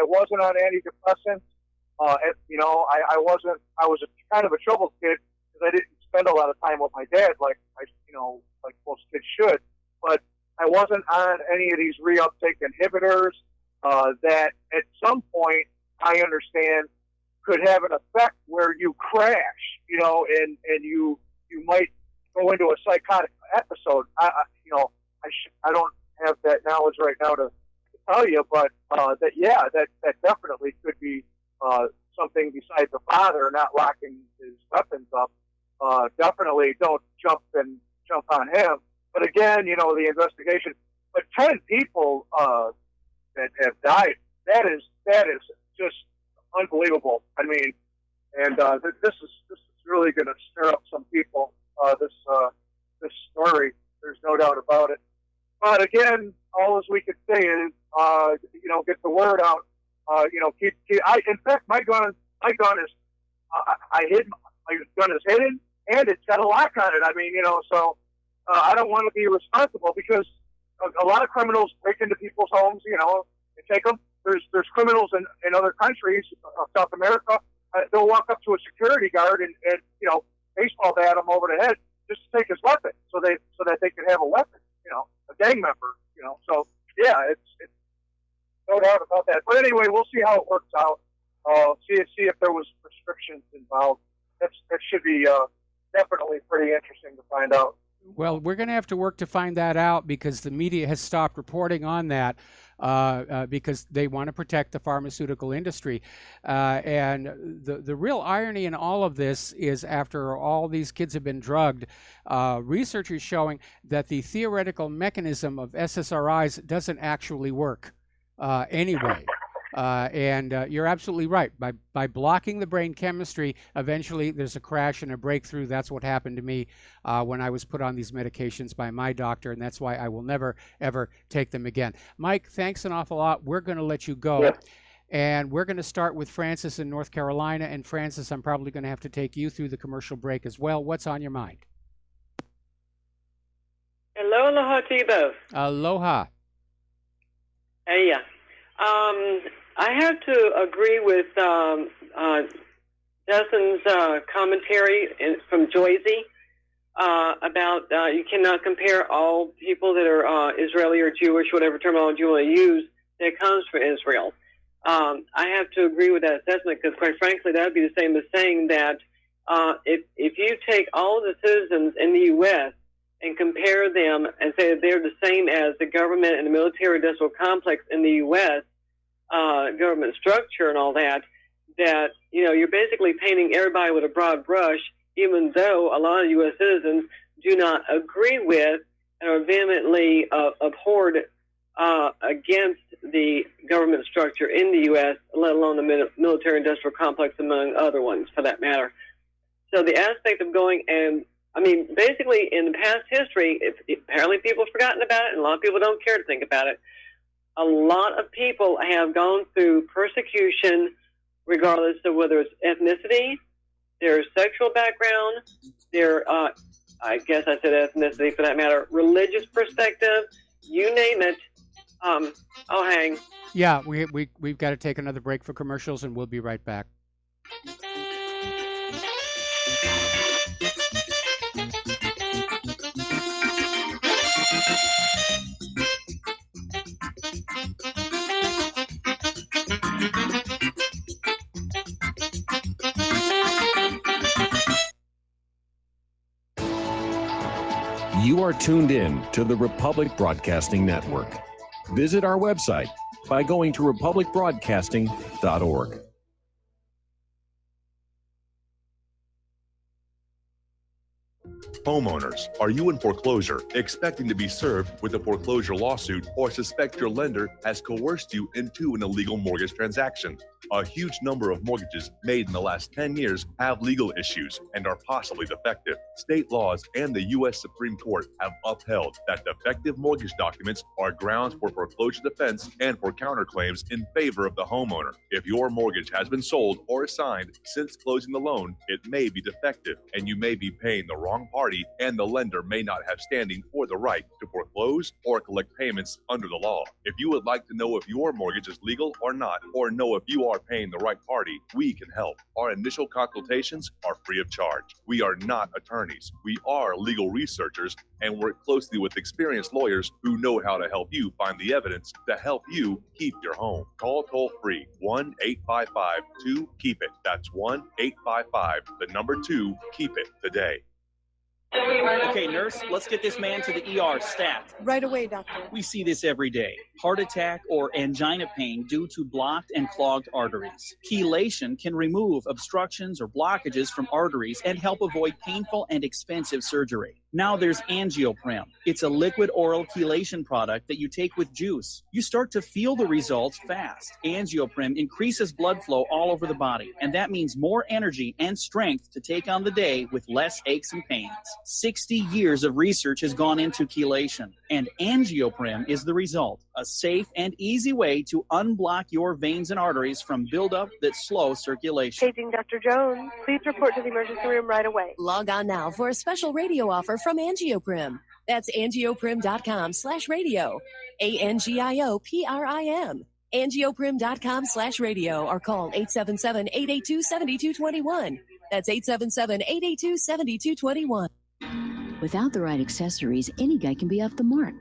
wasn't on antidepressants. I was a kind of a troubled kid because I didn't spend a lot of time with my dad like most kids should. But I wasn't on any of these reuptake inhibitors that at some point I understand could have an effect where you crash, and you might go into a psychotic episode. I don't have that knowledge right now to tell you, but that definitely could be something besides the father not locking his weapons up. Definitely don't jump on him. But again, the investigation. But 10 people that have died. That is just unbelievable. I mean, and this is really going to stir up some people. This story. There's no doubt about it. But again, all as we could say is, get the word out. Keep. In fact, my gun is. My gun is hidden, and it's got a lock on it. I mean, so I don't want to be responsible because a lot of criminals break into people's homes, and take them. There's criminals in other countries, South America. They'll walk up to a security guard and baseball bat him over the head just to take his weapon, so that they can have a weapon. A gang member. So yeah, it's no doubt about that. But anyway, we'll see how it works out. See if there was restrictions involved. That should be definitely pretty interesting to find out. Well, we're going to have to work to find that out because the media has stopped reporting on that because they want to protect the pharmaceutical industry. And the real irony in all of this is after all these kids have been drugged, research is showing that the theoretical mechanism of SSRIs doesn't actually work anyway. And you're absolutely right. By blocking the brain chemistry, eventually there's a crash and a breakthrough. That's what happened to me when I was put on these medications by my doctor, and that's why I will never, ever take them again. Mike, thanks an awful lot. We're going to let you go. Yeah. And we're going to start with Francis in North Carolina. And Francis, I'm probably going to have to take you through the commercial break as well. What's on your mind? Hello, aloha to you both. Aloha. Hey, I have to agree with Dustin's commentary from Joyzy about you cannot compare all people that are Israeli or Jewish, whatever terminology you want to use, that comes from Israel. I have to agree with that assessment because, quite frankly, that would be the same as saying that if you take all of the citizens in the U.S. and compare them and say that they're the same as the government and the military-industrial complex in the U.S., government structure and all that, you're basically painting everybody with a broad brush, even though a lot of U.S. citizens do not agree with and are vehemently abhorred against the government structure in the U.S., let alone the military-industrial complex, among other ones, for that matter. So the aspect of going and, basically in the past history, apparently people have forgotten about it, and a lot of people don't care to think about it. A lot of people have gone through persecution regardless of whether it's ethnicity, their sexual background, their, I guess I said ethnicity for that matter, religious perspective, you name it. I'll hang. Yeah, we've got to take another break for commercials, and we'll be right back. You are tuned in to the Republic Broadcasting Network. Visit our website by going to republicbroadcasting.org. Homeowners, are you in foreclosure, expecting to be served with a foreclosure lawsuit, or suspect your lender has coerced you into an illegal mortgage transaction? A huge number of mortgages made in the last 10 years have legal issues and are possibly defective. State laws and the U.S. Supreme Court have upheld that defective mortgage documents are grounds for foreclosure defense and for counterclaims in favor of the homeowner. If your mortgage has been sold or assigned since closing the loan, it may be defective and you may be paying the wrong party, and the lender may not have standing or the right to foreclose or collect payments under the law. If you would like to know if your mortgage is legal or not, or know if you are paying the right party, we can help. Our initial consultations are free of charge. We are not attorneys. We are legal researchers and work closely with experienced lawyers who know how to help you find the evidence to help you keep your home. Call toll free 1-855-2-KEEP-IT. That's 1-855-2-KEEP-IT today. Okay, nurse, let's get this man to the ER stat. Right away, doctor. We see this every day. heart attack, or angina pain due to blocked and clogged arteries. Chelation can remove obstructions or blockages from arteries and help avoid painful and expensive surgery. Now there's Angioprim. It's a liquid oral chelation product that you take with juice. You start to feel the results fast. Angioprim increases blood flow all over the body, and that means more energy and strength to take on the day with less aches and pains. 60 years of research has gone into chelation, and Angioprim is the result. A safe and easy way to unblock your veins and arteries from buildup that slow circulation. Paging Dr. Jones. Please report to the emergency room right away. Log on now for a special radio offer from Angioprim. That's angioprim.com/radio. ANGIOPRIM. Angioprim.com/radio or call 877-882-7221. That's 877-882-7221. Without the right accessories, any guy can be off the mark.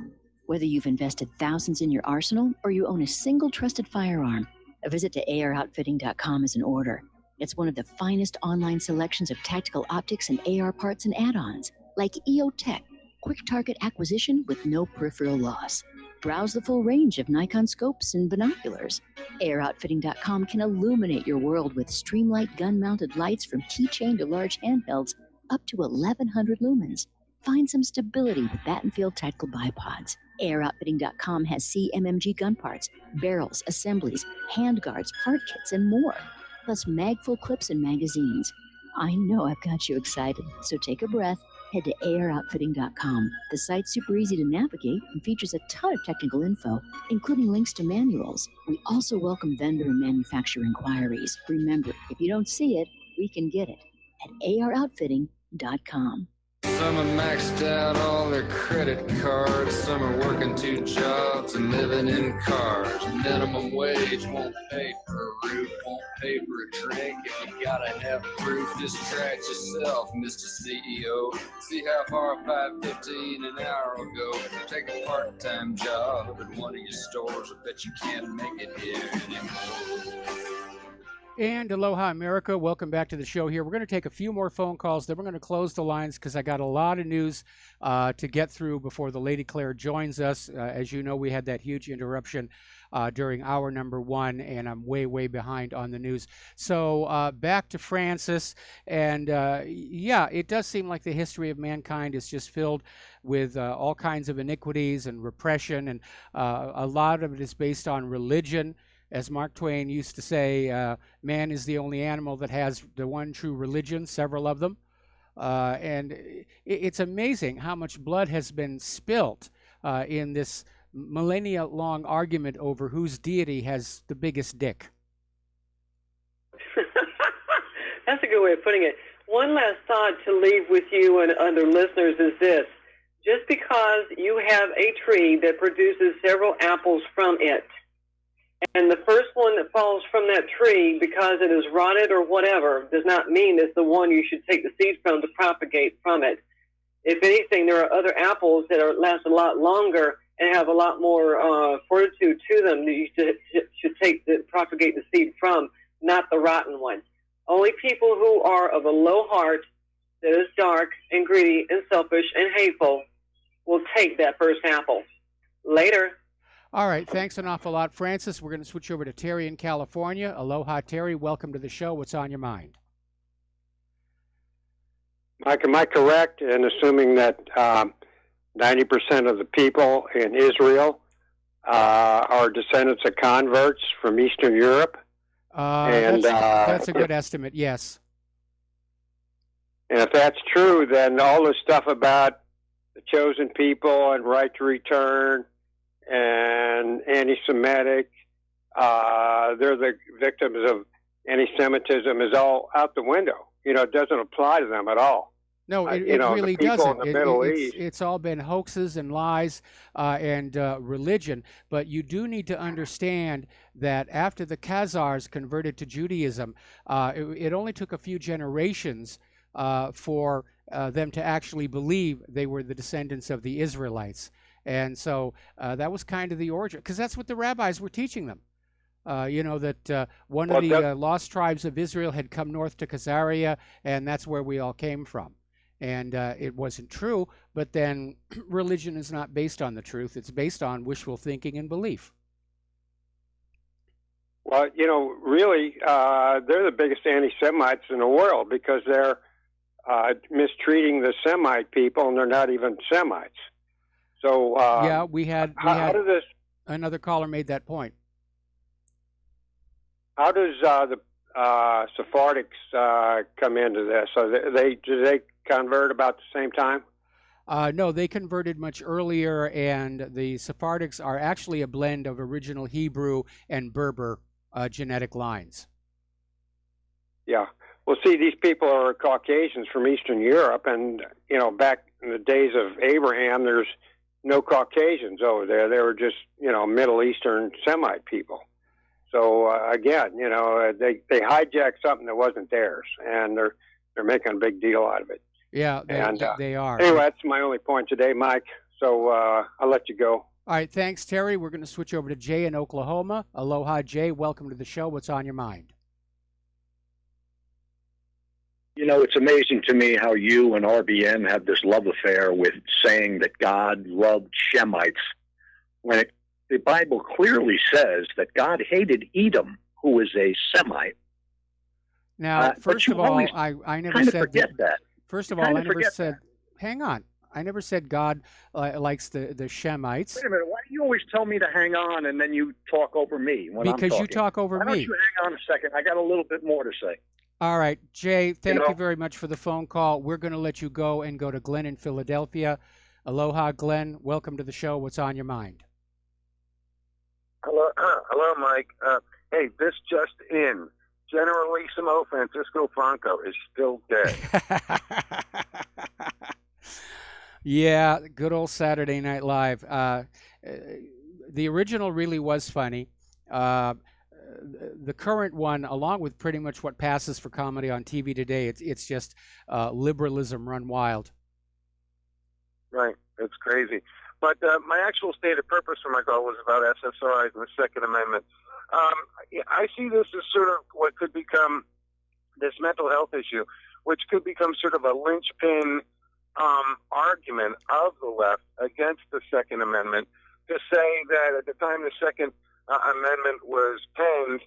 Whether you've invested thousands in your arsenal or you own a single trusted firearm, a visit to AROutfitting.com is in order. It's one of the finest online selections of tactical optics and AR parts and add-ons, like EOTech, quick target acquisition with no peripheral loss. Browse the full range of Nikon scopes and binoculars. AROutfitting.com can illuminate your world with Streamlight gun-mounted lights from keychain to large handhelds up to 1,100 lumens. Find some stability with Battenfield tactical bipods. AirOutfitting.com has CMMG gun parts, barrels, assemblies, handguards, part kits, and more. Plus mag-full clips and magazines. I know I've got you excited, so take a breath. Head to AirOutfitting.com. The site's super easy to navigate and features a ton of technical info, including links to manuals. We also welcome vendor and manufacturer inquiries. Remember, if you don't see it, we can get it at AirOutfitting.com. Some are maxed out all their credit cards. Some are working 2 jobs and living in cars. Minimum wage won't pay for a roof, won't pay for a drink. If you gotta have proof, distract yourself, Mr. CEO. See how far $5.15 an hour will go. Take a part-time job at one of your stores. I bet you can't make it here anymore. And aloha, America. Welcome back to the show here. We're going to take a few more phone calls, then we're going to close the lines because I got a lot of news to get through before the Lady Claire joins us. As you know, we had that huge interruption during hour number 1, and I'm way, way behind on the news. So back to Francis. And yeah, it does seem like the history of mankind is just filled with all kinds of iniquities and repression, and a lot of it is based on religion. As Mark Twain used to say, man is the only animal that has the one true religion, several of them. And it's amazing how much blood has been spilt in this millennia-long argument over whose deity has the biggest dick. That's a good way of putting it. One last thought to leave with you and other listeners is this. Just because you have a tree that produces several apples from it, and the first one that falls from that tree because it is rotted or whatever does not mean it's the one you should take the seed from to propagate from it. If anything, there are other apples that last a lot longer and have a lot more fortitude to them that you should take to propagate the seed from, not the rotten one. Only people who are of a low heart that is dark and greedy and selfish and hateful will take that first apple. Later. All right, thanks an awful lot, Francis. We're going to switch over to Terry in California. Aloha, Terry. Welcome to the show. What's on your mind? Mike, am I correct in assuming that 90% of the people in Israel are descendants of converts from Eastern Europe? That's a good estimate, yes. And if that's true, then all this stuff about the chosen people and right to return and anti-Semitic, they're the victims of anti-Semitism is all out the window. You know, it doesn't apply to them at all. No, it really doesn't. It's all been hoaxes and lies and religion. But you do need to understand that after the Khazars converted to Judaism, it only took a few generations for them to actually believe they were the descendants of the Israelites. And so that was kind of the origin, because that's what the rabbis were teaching them. You know, that one of the lost tribes of Israel had come north to Khazaria, and that's where we all came from. and it wasn't true. But then religion is not based on the truth. It's based on wishful thinking and belief. Well, really, they're the biggest anti-Semites in the world because they're mistreating the Semite people, and they're not even Semites. So yeah, we had how does this? Another caller made that point. How does the Sephardics come into this? So do they convert about the same time? No, they converted much earlier, and the Sephardics are actually a blend of original Hebrew and Berber genetic lines. Yeah. Well, see, these people are Caucasians from Eastern Europe, and, back in the days of Abraham, there's no Caucasians over there. They were just, Middle Eastern Semite people. So, again, they hijacked something that wasn't theirs, and they're making a big deal out of it. Yeah, they are. Anyway, that's my only point today, Mike. So I'll let you go. All right, thanks, Terry. We're going to switch over to Jay in Oklahoma. Aloha, Jay. Welcome to the show. What's on your mind? It's amazing to me how you and RBN have this love affair with saying that God loved Shemites when the Bible clearly says that God hated Edom, who was a Semite. Now, first of all, I never said that. First of all, I never said. Hang on. I never said God likes the Shemites. Wait a minute. Why do you always tell me to hang on and then you talk over me when I'm talking? Because you talk over me. Why don't you hang on a second? I got a little bit more to say. All right, Jay, thank you very much for the phone call. We're going to let you go and go to Glenn in Philadelphia. Aloha, Glenn. Welcome to the show. What's on your mind? Hello, Mike. Hey, this just in. Generalissimo Francisco Franco is still dead. Yeah, good old Saturday Night Live. The original really was funny. The current one, along with pretty much what passes for comedy on TV today, it's just liberalism run wild. Right, it's crazy. But my actual stated purpose for my call was about SSRIs and the Second Amendment. I see this as sort of what could become this mental health issue, which could become sort of a linchpin argument of the left against the Second Amendment, to say that at the time the Second Amendment was penned,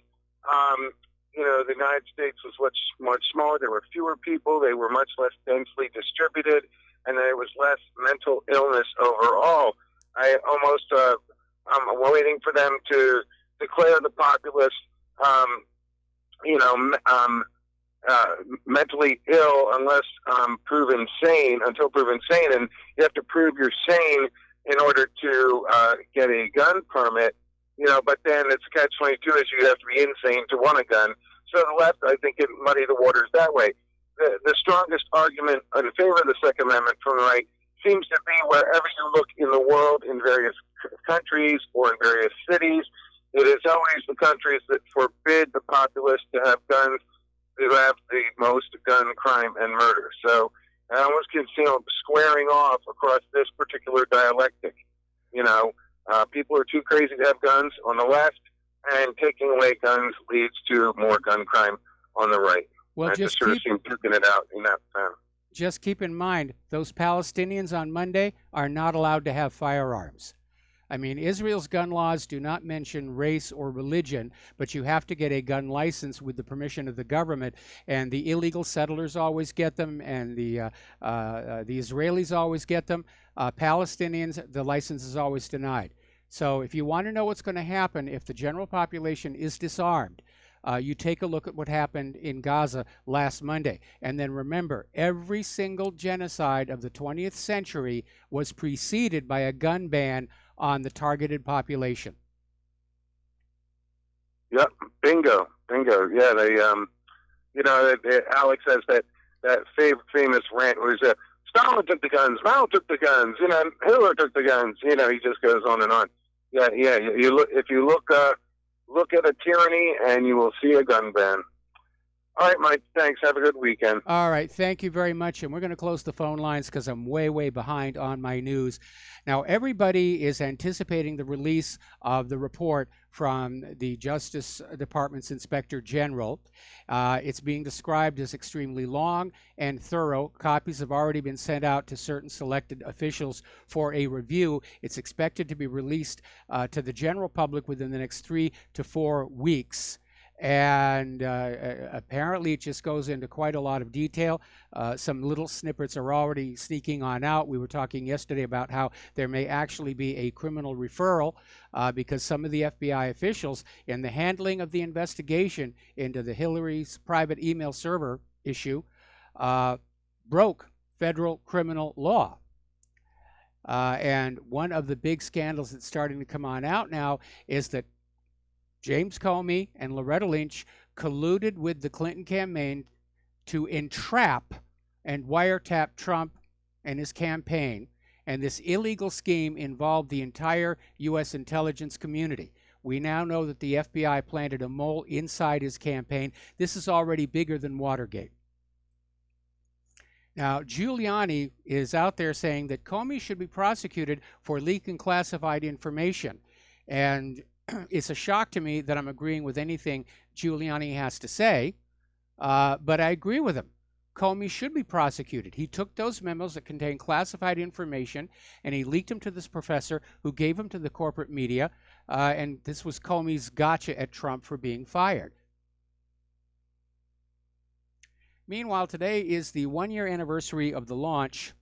the United States was much smaller. There were fewer people. They were much less densely distributed, and there was less mental illness overall. I almost, I'm waiting for them to declare the populace, mentally ill until proven sane, and you have to prove you're sane in order to get a gun permit. But then it's catch-22 is you have to be insane to want a gun. So the left, I think, it muddy the waters that way. The strongest argument in favor of the Second Amendment from the right seems to be wherever you look in the world, in various countries or in various cities, it is always the countries that forbid the populace to have guns who have the most gun crime and murder. So I almost can see them squaring off across this particular dialectic. People are too crazy to have guns on the left, and taking away guns leads to more gun crime on the right. Well, I just sort of seem duking it out in that sense. Just keep in mind, those Palestinians on Monday are not allowed to have firearms. I mean, Israel's gun laws do not mention race or religion, but you have to get a gun license with the permission of the government, and the illegal settlers always get them, and the Israelis always get them. Palestinians, the license is always denied. So if you want to know what's going to happen if the general population is disarmed, you take a look at what happened in Gaza last Monday. And then remember, every single genocide of the 20th century was preceded by a gun ban on the targeted population. Yep, bingo. Yeah, they, Alex has that famous rant where he said, Stalin took the guns, Mao took the guns, Hitler took the guns. He just goes on and on. Yeah. You look at a tyranny, and you will see a gun ban. All right, Mike. Thanks. Have a good weekend. All right. Thank you very much. And we're going to close the phone lines because I'm way, way behind on my news. Now, everybody is anticipating the release of the report from the Justice Department's Inspector General. It's being described as extremely long and thorough. Copies have already been sent out to certain selected officials for a review. It's expected to be released to the general public within the next 3 to 4 weeks. And apparently it just goes into quite a lot of detail. Some little snippets are already sneaking on out. We were talking yesterday about how there may actually be a criminal referral because some of the FBI officials in the handling of the investigation into the Hillary's private email server issue broke federal criminal law. And one of the big scandals that's starting to come on out now is that James Comey and Loretta Lynch colluded with the Clinton campaign to entrap and wiretap Trump and his campaign. And this illegal scheme involved the entire U.S. intelligence community. We now know that the FBI planted a mole inside his campaign. This is already bigger than Watergate. Now, Giuliani is out there saying that Comey should be prosecuted for leaking classified information. And it's a shock to me that I'm agreeing with anything Giuliani has to say, but I agree with him. Comey should be prosecuted. He took those memos that contain classified information and he leaked them to this professor who gave them to the corporate media, and this was Comey's gotcha at Trump for being fired. Meanwhile, today is the one-year anniversary of the launch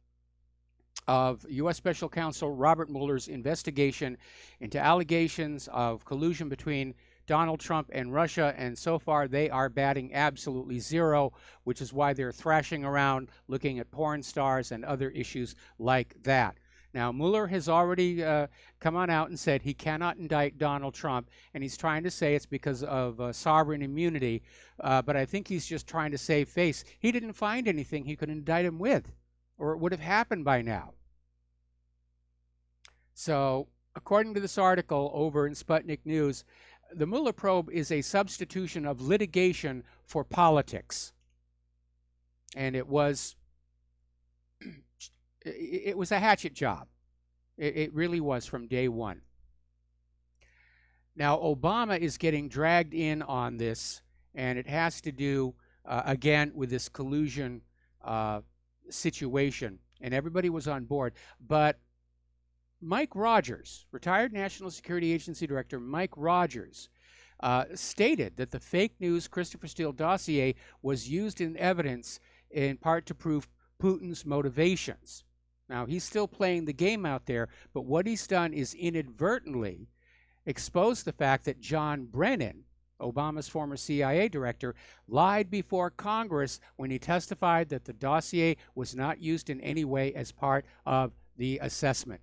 of U.S. Special Counsel Robert Mueller's investigation into allegations of collusion between Donald Trump and Russia, and so far they are batting absolutely zero, which is why they're thrashing around looking at porn stars and other issues like that. Now, Mueller has already come on out and said he cannot indict Donald Trump, and he's trying to say it's because of sovereign immunity, but I think he's just trying to save face. He didn't find anything he could indict him with, or it would have happened by now. So, according to this article over in Sputnik News, the Mueller probe is a substitution of litigation for politics. And it was a hatchet job. It really was from day one. Now, Obama is getting dragged in on this, and it has to do, again, with this collusion situation. And everybody was on board. But Mike Rogers, retired National Security Agency Director Mike Rogers, stated that the fake news Christopher Steele dossier was used in evidence in part to prove Putin's motivations. Now, he's still playing the game out there, but what he's done is inadvertently expose the fact that John Brennan, Obama's former CIA director, lied before Congress when he testified that the dossier was not used in any way as part of the assessment.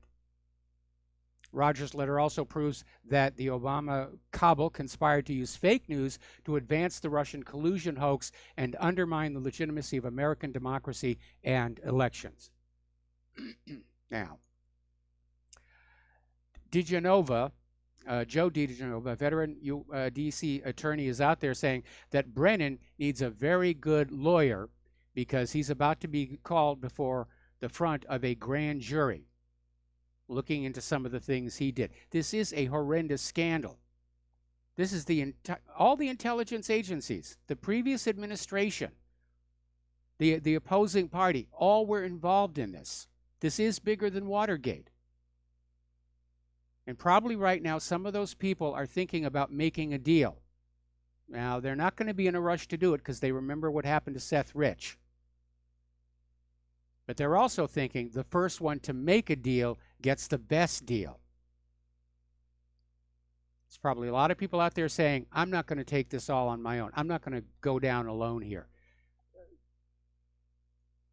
Rogers' letter also proves that the Obama cabal conspired to use fake news to advance the Russian collusion hoax and undermine the legitimacy of American democracy and elections. Now, DiGenova, Joe DiGenova, a veteran D.C. attorney, is out there saying that Brennan needs a very good lawyer because he's about to be called before the front of a grand jury looking into some of the things he did. This is a horrendous scandal. This is all the intelligence agencies, the previous administration, the opposing party, all were involved in this. This is bigger than Watergate. And probably right now, some of those people are thinking about making a deal. Now, they're not going to be in a rush to do it because they remember what happened to Seth Rich. But they're also thinking the first one to make a deal gets the best deal. There's probably a lot of people out there saying, I'm not going to take this all on my own. I'm not going to go down alone here.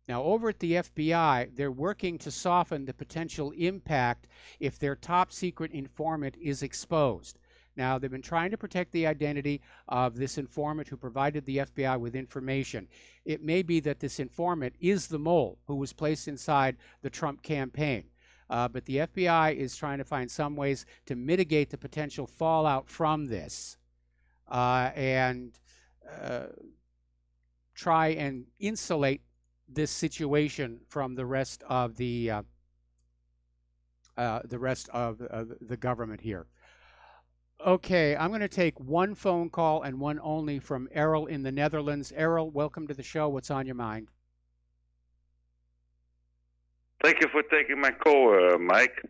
Now, over at the FBI, they're working to soften the potential impact if their top secret informant is exposed. Now, they've been trying to protect the identity of this informant who provided the FBI with information. It may be that this informant is the mole who was placed inside the Trump campaign. But the FBI is trying to find some ways to mitigate the potential fallout from this. try and insulate this situation from the rest of the government here. Okay, I'm going to take one phone call and one only from Errol in the Netherlands. Errol, welcome to the show. What's on your mind? Thank you for taking my call, Mike.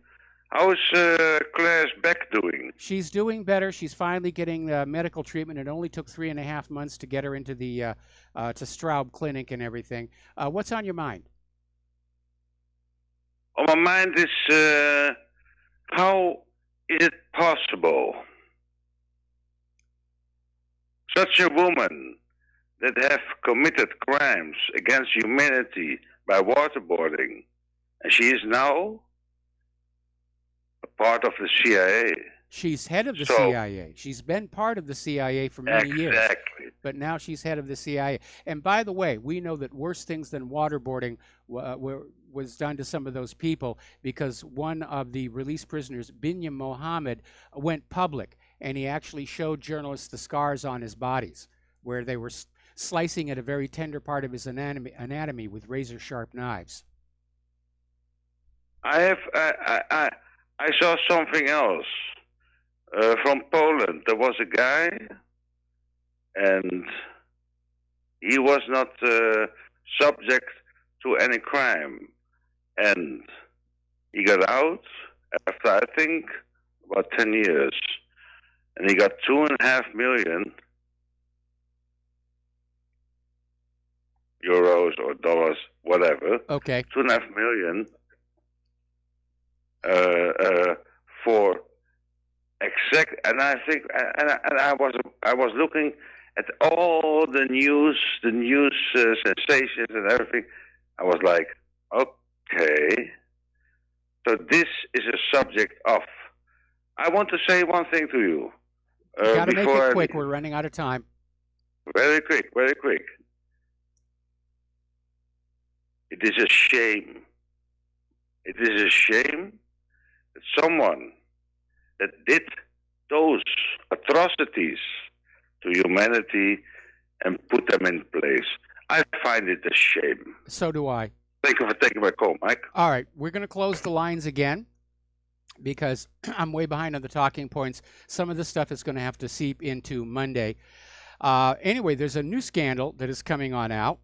How's Claire's back doing? She's doing better. She's finally getting medical treatment. It only took 3.5 months to get her into the to Straub Clinic and everything. What's on your mind? On my mind is how is it possible such a woman that have committed crimes against humanity by waterboarding, and she is now a part of the CIA. She's head of the CIA. She's been part of the CIA for many years. Exactly. But now she's head of the CIA. And by the way, we know that worse things than waterboarding was done to some of those people, because one of the released prisoners, Binyam Mohammed, went public, and he actually showed journalists the scars on his bodies where they were slicing at a very tender part of his anatomy with razor-sharp knives. I saw something else from Poland. There was a guy, and he was not subject to any crime, and he got out after, I think, about 10 years, and he got 2.5 million euros or dollars, whatever. Okay. 2.5 million for exact, and I think, and I was looking at all the news sensations and everything. I was like, okay, so this is a subject of. I want to say one thing to you. Got to make it quick. We're running out of time. Very quick, very quick. It is a shame. It is a shame that someone that did those atrocities to humanity and put them in place. I find it a shame. So do I. Thank you for taking my call, Mike. All right, we're going to close the lines again because I'm way behind on the talking points. Some of this stuff is going to have to seep into Monday. Anyway, there's a new scandal that is coming on out.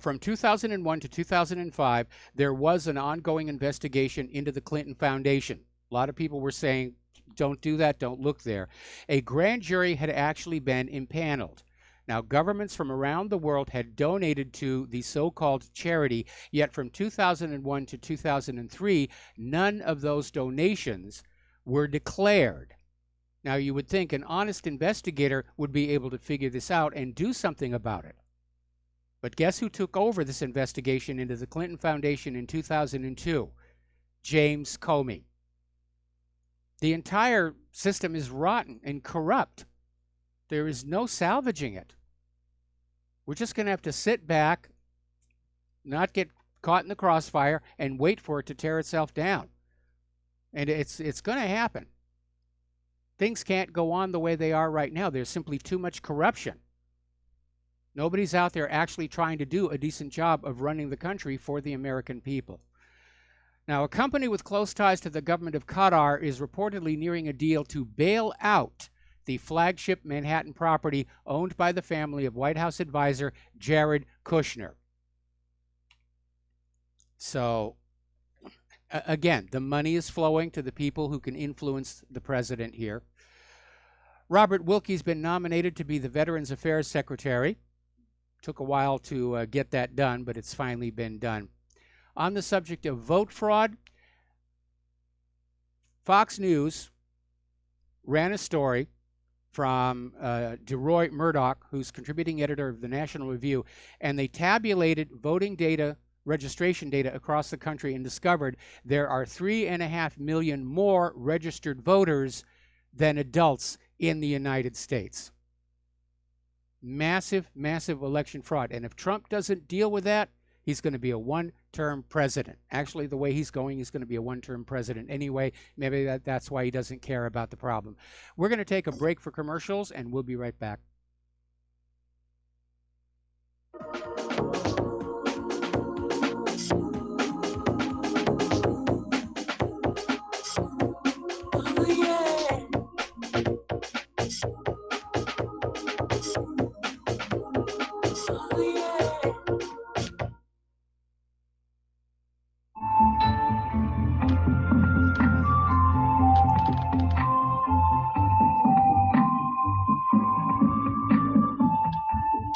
From 2001 to 2005, there was an ongoing investigation into the Clinton Foundation. A lot of people were saying, don't do that, don't look there. A grand jury had actually been impaneled. Now, governments from around the world had donated to the so-called charity, yet from 2001 to 2003, none of those donations were declared. Now, you would think an honest investigator would be able to figure this out and do something about it. But guess who took over this investigation into the Clinton Foundation in 2002? James Comey. The entire system is rotten and corrupt. There is no salvaging it. We're just going to have to sit back, not get caught in the crossfire, and wait for it to tear itself down. And it's going to happen. Things can't go on the way they are right now. There's simply too much corruption. Nobody's out there actually trying to do a decent job of running the country for the American people. Now, a company with close ties to the government of Qatar is reportedly nearing a deal to bail out the flagship Manhattan property owned by the family of White House advisor Jared Kushner. So, again, the money is flowing to the people who can influence the president here. Robert Wilkie's been nominated to be the Veterans Affairs Secretary. Took a while to get that done, but it's finally been done. On the subject of vote fraud, Fox News ran a story from DeRoy Murdoch, who's contributing editor of the National Review, and they tabulated voting data, registration data across the country and discovered there are 3.5 million more registered voters than adults in the United States. Massive, massive election fraud. And if Trump doesn't deal with that, he's going to be a one-term president. Actually, the way he's going to be a one-term president anyway. Maybe that's why he doesn't care about the problem. We're going to take a break for commercials, and we'll be right back. Do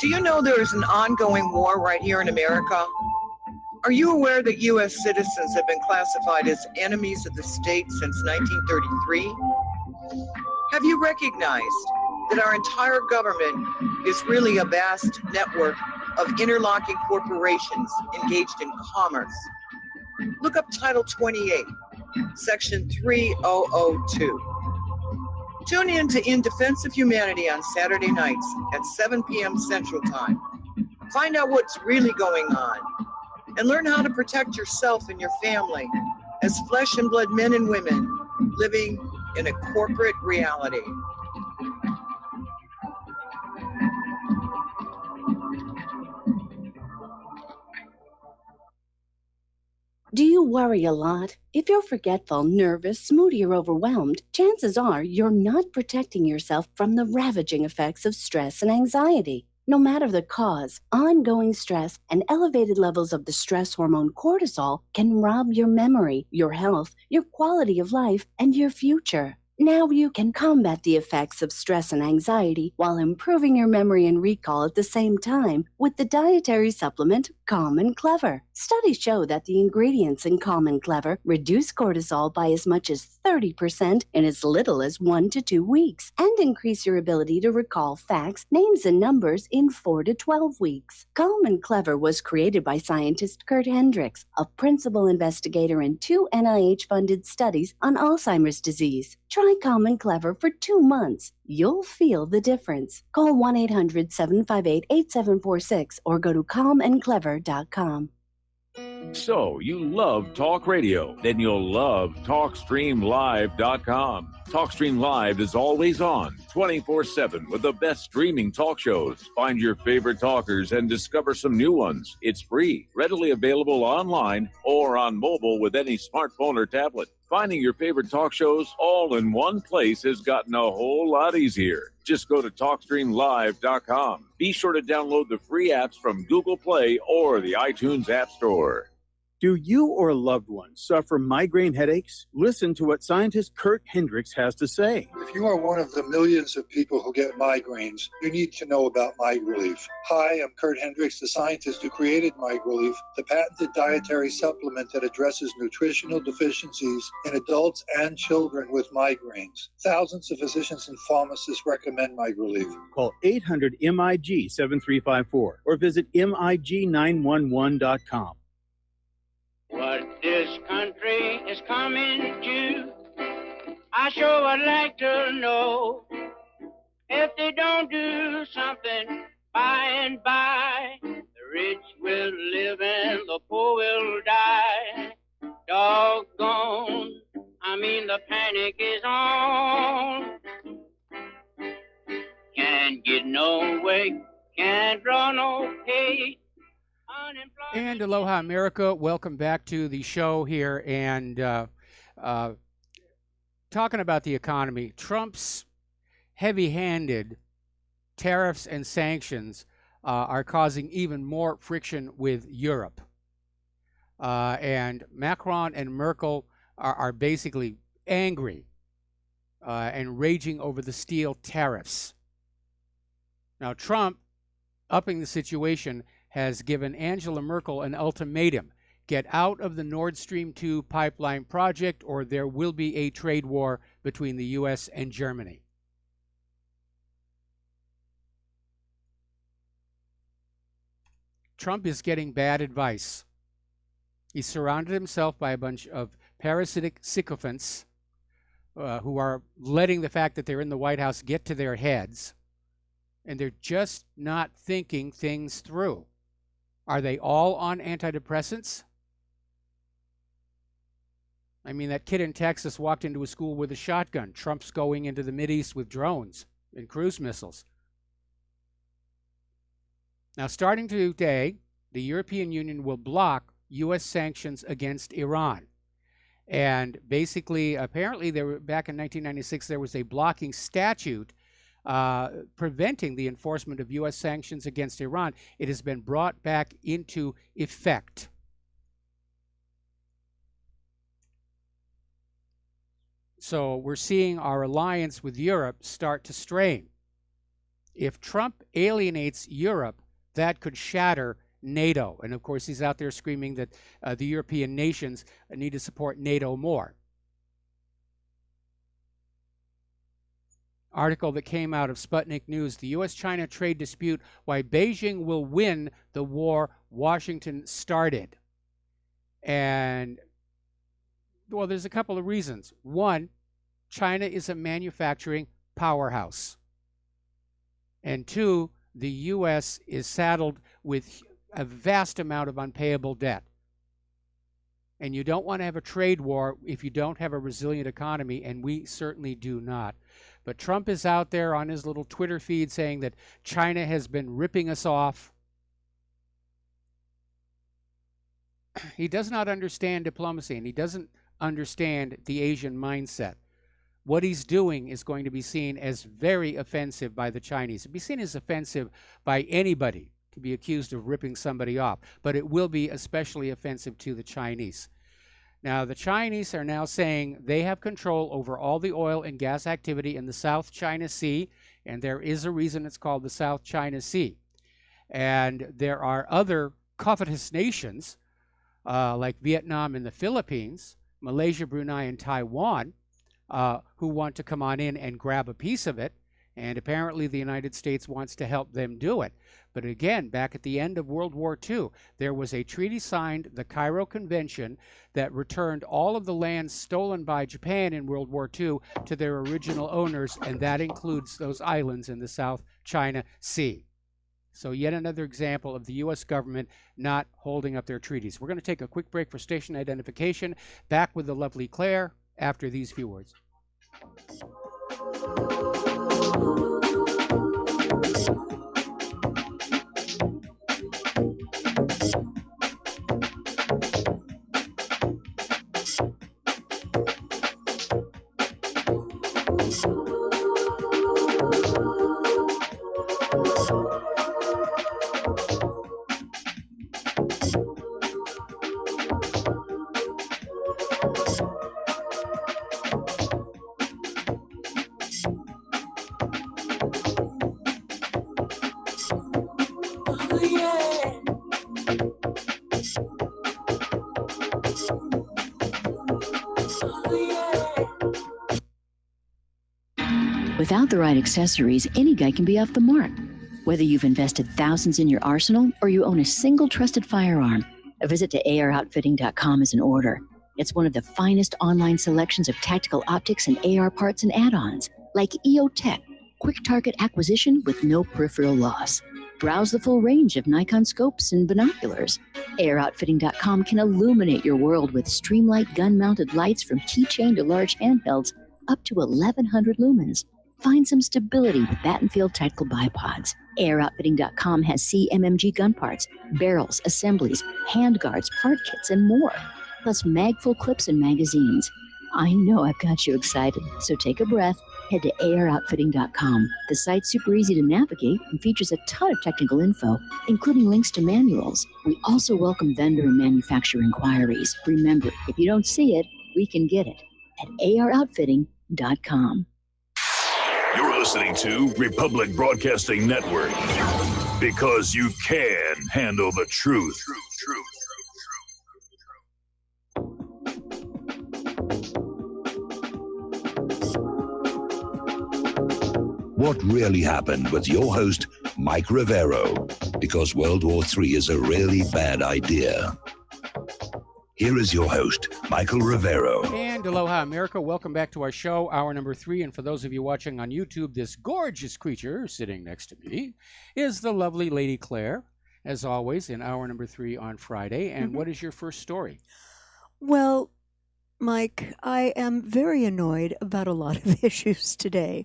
you know there is an ongoing war right here in America? Are you aware that U.S. citizens have been classified as enemies of the state since 1933? Have you recognized that our entire government is really a vast network of interlocking corporations engaged in commerce? Look up Title 28, Section 3002. Tune in to In Defense of Humanity on Saturday nights at 7 p.m. Central Time. Find out what's really going on and learn how to protect yourself and your family as flesh and blood men and women living in a corporate reality. Do you worry a lot? If you're forgetful, nervous, moody, or overwhelmed, chances are you're not protecting yourself from the ravaging effects of stress and anxiety. No matter the cause, ongoing stress and elevated levels of the stress hormone cortisol can rob your memory, your health, your quality of life, and your future. Now you can combat the effects of stress and anxiety while improving your memory and recall at the same time with the dietary supplement Calm and Clever. Studies show that the ingredients in Calm and Clever reduce cortisol by as much as 30% in as little as 1 to 2 weeks and increase your ability to recall facts, names, and numbers in 4 to 12 weeks. Calm and Clever was created by scientist Kurt Hendricks, a principal investigator in 2 NIH-funded studies on Alzheimer's disease. Try Calm and Clever for 2 months. You'll feel the difference. Call 1-800-758-8746 or go to calmandclever.com. So, you love talk radio? Then you'll love TalkStreamLive.com. TalkStream Live is always on, 24/7, with the best streaming talk shows. Find your favorite talkers and discover some new ones. It's free, readily available online or on mobile with any smartphone or tablet. Finding your favorite talk shows all in one place has gotten a whole lot easier. Just go to TalkStreamLive.com. Be sure to download the free apps from Google Play or the iTunes App Store. Do you or a loved one suffer migraine headaches? Listen to what scientist Kurt Hendricks has to say. If you are one of the millions of people who get migraines, you need to know about MiGrelief. Hi, I'm Kurt Hendricks, the scientist who created MiGrelief, the patented dietary supplement that addresses nutritional deficiencies in adults and children with migraines. Thousands of physicians and pharmacists recommend MiGrelief. Call 800-MIG-7354 or visit MIG911.com. What this country is coming to, I sure would like to know. If they don't do something by and by, the rich will live and the poor will die. Doggone, the panic is on. Can't get no way, can't draw no pay. And aloha, America. Welcome back to the show here. And talking about the economy, Trump's heavy-handed tariffs and sanctions are causing even more friction with Europe. And Macron and Merkel are basically angry and raging over the steel tariffs. Now, Trump, upping the situation, has given Angela Merkel an ultimatum. Get out of the Nord Stream 2 pipeline project or there will be a trade war between the U.S. and Germany. Trump is getting bad advice. He surrounded himself by a bunch of parasitic sycophants who are letting the fact that they're in the White House get to their heads, and they're just not thinking things through. Are they all on antidepressants? I mean, that kid in Texas walked into a school with a shotgun. Trump's going into the Mideast with drones and cruise missiles. Now, starting today, the European Union will block U.S. sanctions against Iran. And basically, apparently, back in 1996, there was a blocking statute preventing the enforcement of U.S. sanctions against Iran. It has been brought back into effect. So we're seeing our alliance with Europe start to strain. If Trump alienates Europe, that could shatter NATO. And of course, he's out there screaming that the European nations need to support NATO more. Article that came out of Sputnik News, the U.S.-China trade dispute, why Beijing will win the war Washington started. And, well, there's a couple of reasons. One, China is a manufacturing powerhouse. And two, the U.S. is saddled with a vast amount of unpayable debt. And you don't want to have a trade war if you don't have a resilient economy, and we certainly do not. But Trump is out there on his little Twitter feed saying that China has been ripping us off. He does not understand diplomacy, and he doesn't understand the Asian mindset. What he's doing is going to be seen as very offensive by the Chinese. It'll be seen as offensive by anybody to be accused of ripping somebody off, but it will be especially offensive to the Chinese. Now, the Chinese are now saying they have control over all the oil and gas activity in the South China Sea, and there is a reason it's called the South China Sea. And there are other covetous nations like Vietnam and the Philippines, Malaysia, Brunei, and Taiwan, who want to come on in and grab a piece of it, and apparently the United States wants to help them do it. But again, back at the end of World War II, there was a treaty signed, the Cairo Convention, that returned all of the land stolen by Japan in World War II to their original owners, and that includes those islands in the South China Sea. So yet another example of the U.S. government not holding up their treaties. We're going to take a quick break for station identification. Back with the lovely Claire after these few words. Without the right accessories, any guy can be off the mark. Whether you've invested thousands in your arsenal or you own a single trusted firearm, a visit to AROutfitting.com is in order. It's one of the finest online selections of tactical optics and AR parts and add-ons, like EOTech, quick target acquisition with no peripheral loss. Browse the full range of Nikon scopes and binoculars. AROutfitting.com can illuminate your world with Streamlight gun-mounted lights from keychain to large handhelds up to 1,100 lumens. Find some stability with Battenfield Tactical Bipods. AirOutfitting.com has CMMG gun parts, barrels, assemblies, handguards, part kits, and more. Plus magful clips and magazines. I know I've got you excited, so take a breath. Head to AirOutfitting.com. The site's super easy to navigate and features a ton of technical info, including links to manuals. We also welcome vendor and manufacturer inquiries. Remember, if you don't see it, we can get it at AROutfitting.com. You're listening to Republic Broadcasting Network because you can handle the truth. What really happened with your host, Mike Rivero, because World War III is a really bad idea. Here is your host, Michael Rivero. And aloha, America. Welcome back to our show, hour number 3. And for those of you watching on YouTube, this gorgeous creature sitting next to me is the lovely Lady Claire, as always, in hour number 3 on Friday. And what is your first story? Well, Mike, I am very annoyed about a lot of issues today.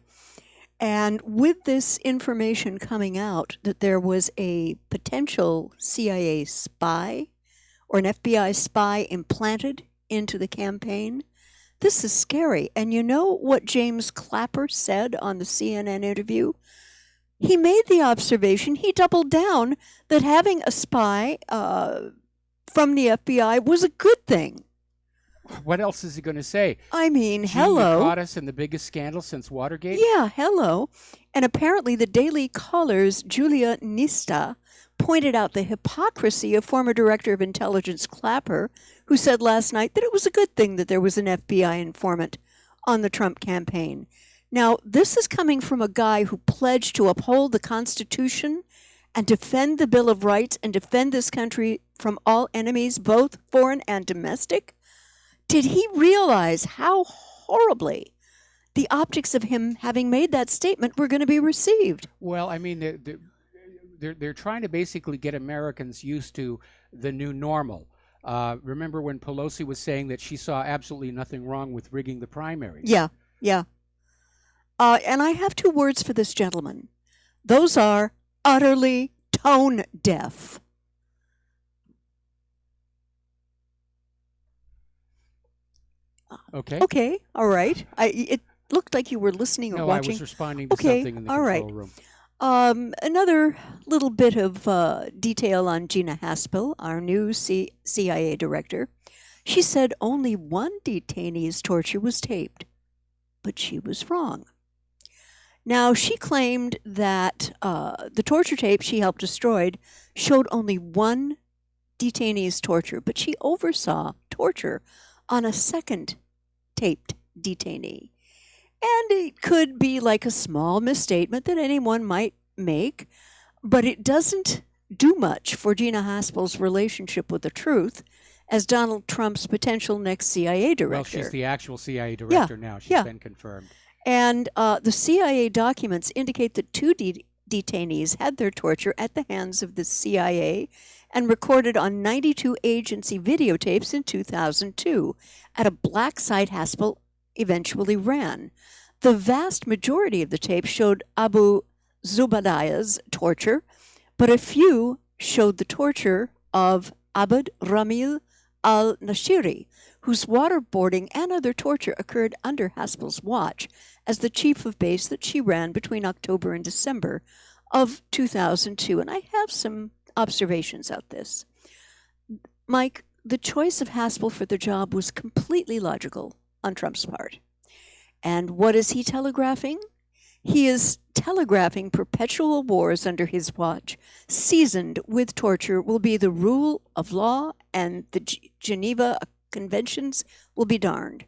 And with this information coming out that there was a potential CIA spy or an FBI spy implanted into the campaign, this is scary. And you know what James Clapper said on the CNN interview? He made the observation, he doubled down, that having a spy from the FBI was a good thing. What else is he going to say? I mean, Gee, hello. You caught us in the biggest scandal since Watergate? Yeah, hello. And apparently the Daily Caller's Julia Nista pointed out the hypocrisy of former Director of Intelligence Clapper, who said last night that it was a good thing that there was an FBI informant on the Trump campaign. Now, this is coming from a guy who pledged to uphold the Constitution and defend the Bill of Rights and defend this country from all enemies, both foreign and domestic. Did he realize how horribly the optics of him having made that statement were going to be received? Well, I mean, they're trying to basically get Americans used to the new normal. Remember when Pelosi was saying that she saw absolutely nothing wrong with rigging the primaries? Yeah, yeah. And I have two words for this gentleman. Those are utterly tone deaf. Okay. Okay, all right. It looked like you were listening or No, watching. I was responding to something in the all right. control room. Another little bit of detail on Gina Haspel, our new CIA director. She said only one detainee's torture was taped, but she was wrong. Now, she claimed that the torture tape she helped destroy showed only one detainee's torture, but she oversaw torture on a second taped detainee. And it could be like a small misstatement that anyone might make, but it doesn't do much for Gina Haspel's relationship with the truth as Donald Trump's potential next CIA director. Well, she's the actual CIA director now. She's been confirmed. And the CIA documents indicate that two detainees had their torture at the hands of the CIA and recorded on 92 agency videotapes in 2002 at a black site Haspel eventually ran. The vast majority of the tapes showed Abu Zubaydah's torture, but a few showed the torture of Abd Ramil al-Nashiri, whose waterboarding and other torture occurred under Haspel's watch as the chief of base that she ran between October and December of 2002. And I have some observations out this. Mike, the choice of Haspel for the job was completely logical on Trump's part. And what is he telegraphing? He is telegraphing perpetual wars under his watch, seasoned with torture, will be the rule of law, and the Geneva Conventions will be darned.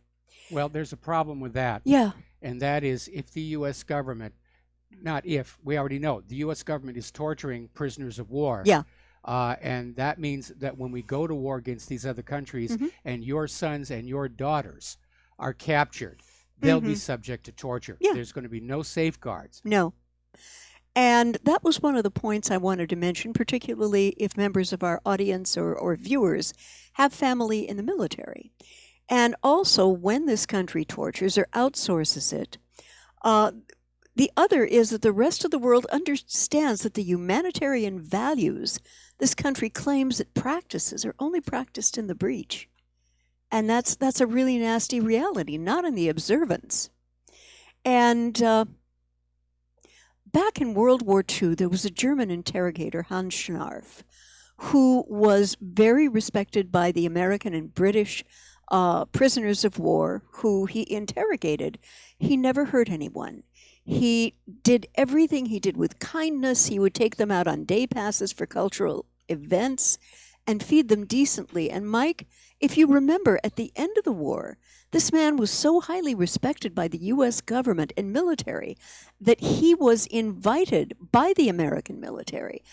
Well, there's a problem with that. Yeah. And that is if the U.S. government, not if, we already know, the U.S. government is torturing prisoners of war. Yeah. And that means that when we go to war against these other countries and your sons and your daughters are captured, they'll be subject to torture. Yeah. There's going to be no safeguards. No. And that was one of the points I wanted to mention, particularly if members of our audience or viewers have family in the military. And also, when this country tortures or outsources it, the other is that the rest of the world understands that the humanitarian values this country claims it practices are only practiced in the breach. And that's a really nasty reality, not in the observance. And back in World War II, there was a German interrogator, Hans Schnarf, who was very respected by the American and British prisoners of war who he interrogated. He never hurt anyone. He did everything he did with kindness. He would take them out on day passes for cultural events and feed them decently. And Mike, if you remember, at the end of the war, this man was so highly respected by the U.S. government and military that he was invited by the American military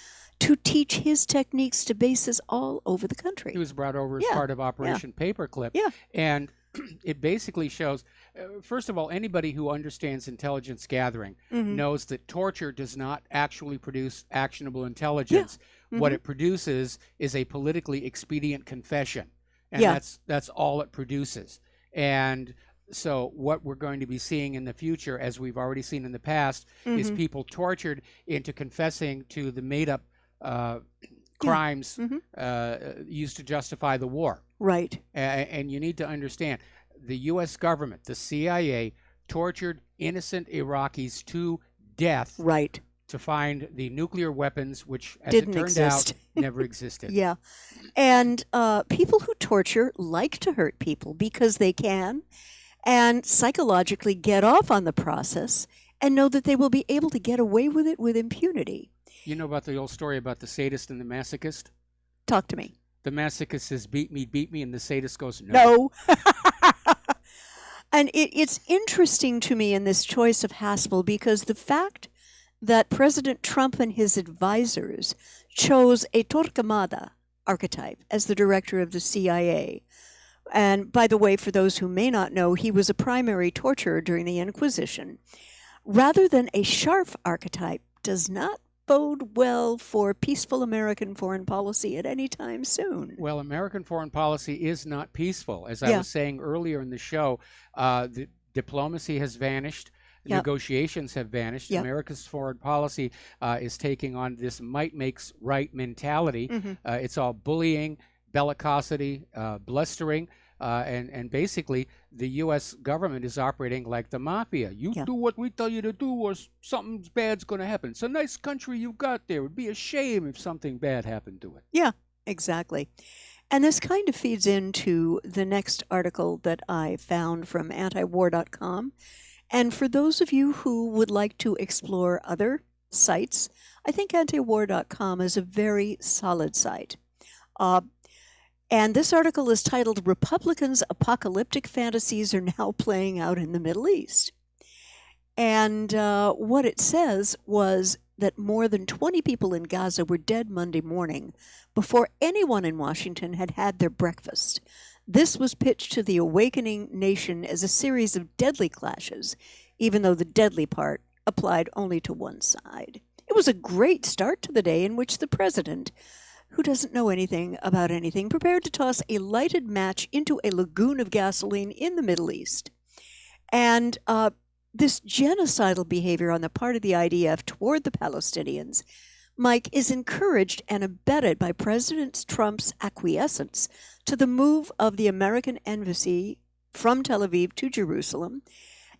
to teach his techniques to bases all over the country. He was brought over as part of Operation Paperclip. Yeah. And it basically shows, first of all, anybody who understands intelligence gathering knows that torture does not actually produce actionable intelligence. What it produces is a politically expedient confession. And that's all it produces. And So what we're going to be seeing in the future, as we've already seen in the past, is people tortured into confessing to the made-up crimes used to justify the war. Right. And you need to understand, the U.S. government, the CIA, tortured innocent Iraqis to death. Right. To find the nuclear weapons, which, as Didn't it turned exist. out, never existed. Yeah. And people who torture like to hurt people because they can, and psychologically get off on the process and know that they will be able to get away with it with impunity. You know about the old story about the sadist and the masochist? Talk to me. The masochist says, beat me, and the sadist goes, no. No. And it's interesting to me in this choice of Haspel because the fact that President Trump and his advisors chose a Torquemada archetype as the director of the CIA. And by the way, for those who may not know, he was a primary torturer during the Inquisition. Rather than a Scharf archetype does not bode well for peaceful American foreign policy at any time soon. Well, American foreign policy is not peaceful. As I was saying earlier in the show, the diplomacy has vanished. Negotiations have vanished. America's foreign policy is taking on this might makes right mentality. It's all bullying, bellicosity, blustering, and basically the U.S. government is operating like the mafia. You do what we tell you to do or something bad's going to happen. It's a nice country you got there. It would be a shame if something bad happened to it. Yeah, exactly. And this kind of feeds into the next article that I found from antiwar.com. And for those of you who would like to explore other sites, I think antiwar.com is a very solid site. And this article is titled, Republicans' Apocalyptic Fantasies Are Now Playing Out in the Middle East. And what it says was that more than 20 people in Gaza were dead Monday morning before anyone in Washington had had their breakfast. This was pitched to the awakening nation as a series of deadly clashes, even though the deadly part applied only to one side. It was a great start to the day in which the president, who doesn't know anything about anything, prepared to toss a lighted match into a lagoon of gasoline in the Middle East. And this genocidal behavior on the part of the IDF toward the Palestinians, Mike, is encouraged and abetted by President Trump's acquiescence to the move of the American embassy from Tel Aviv to Jerusalem.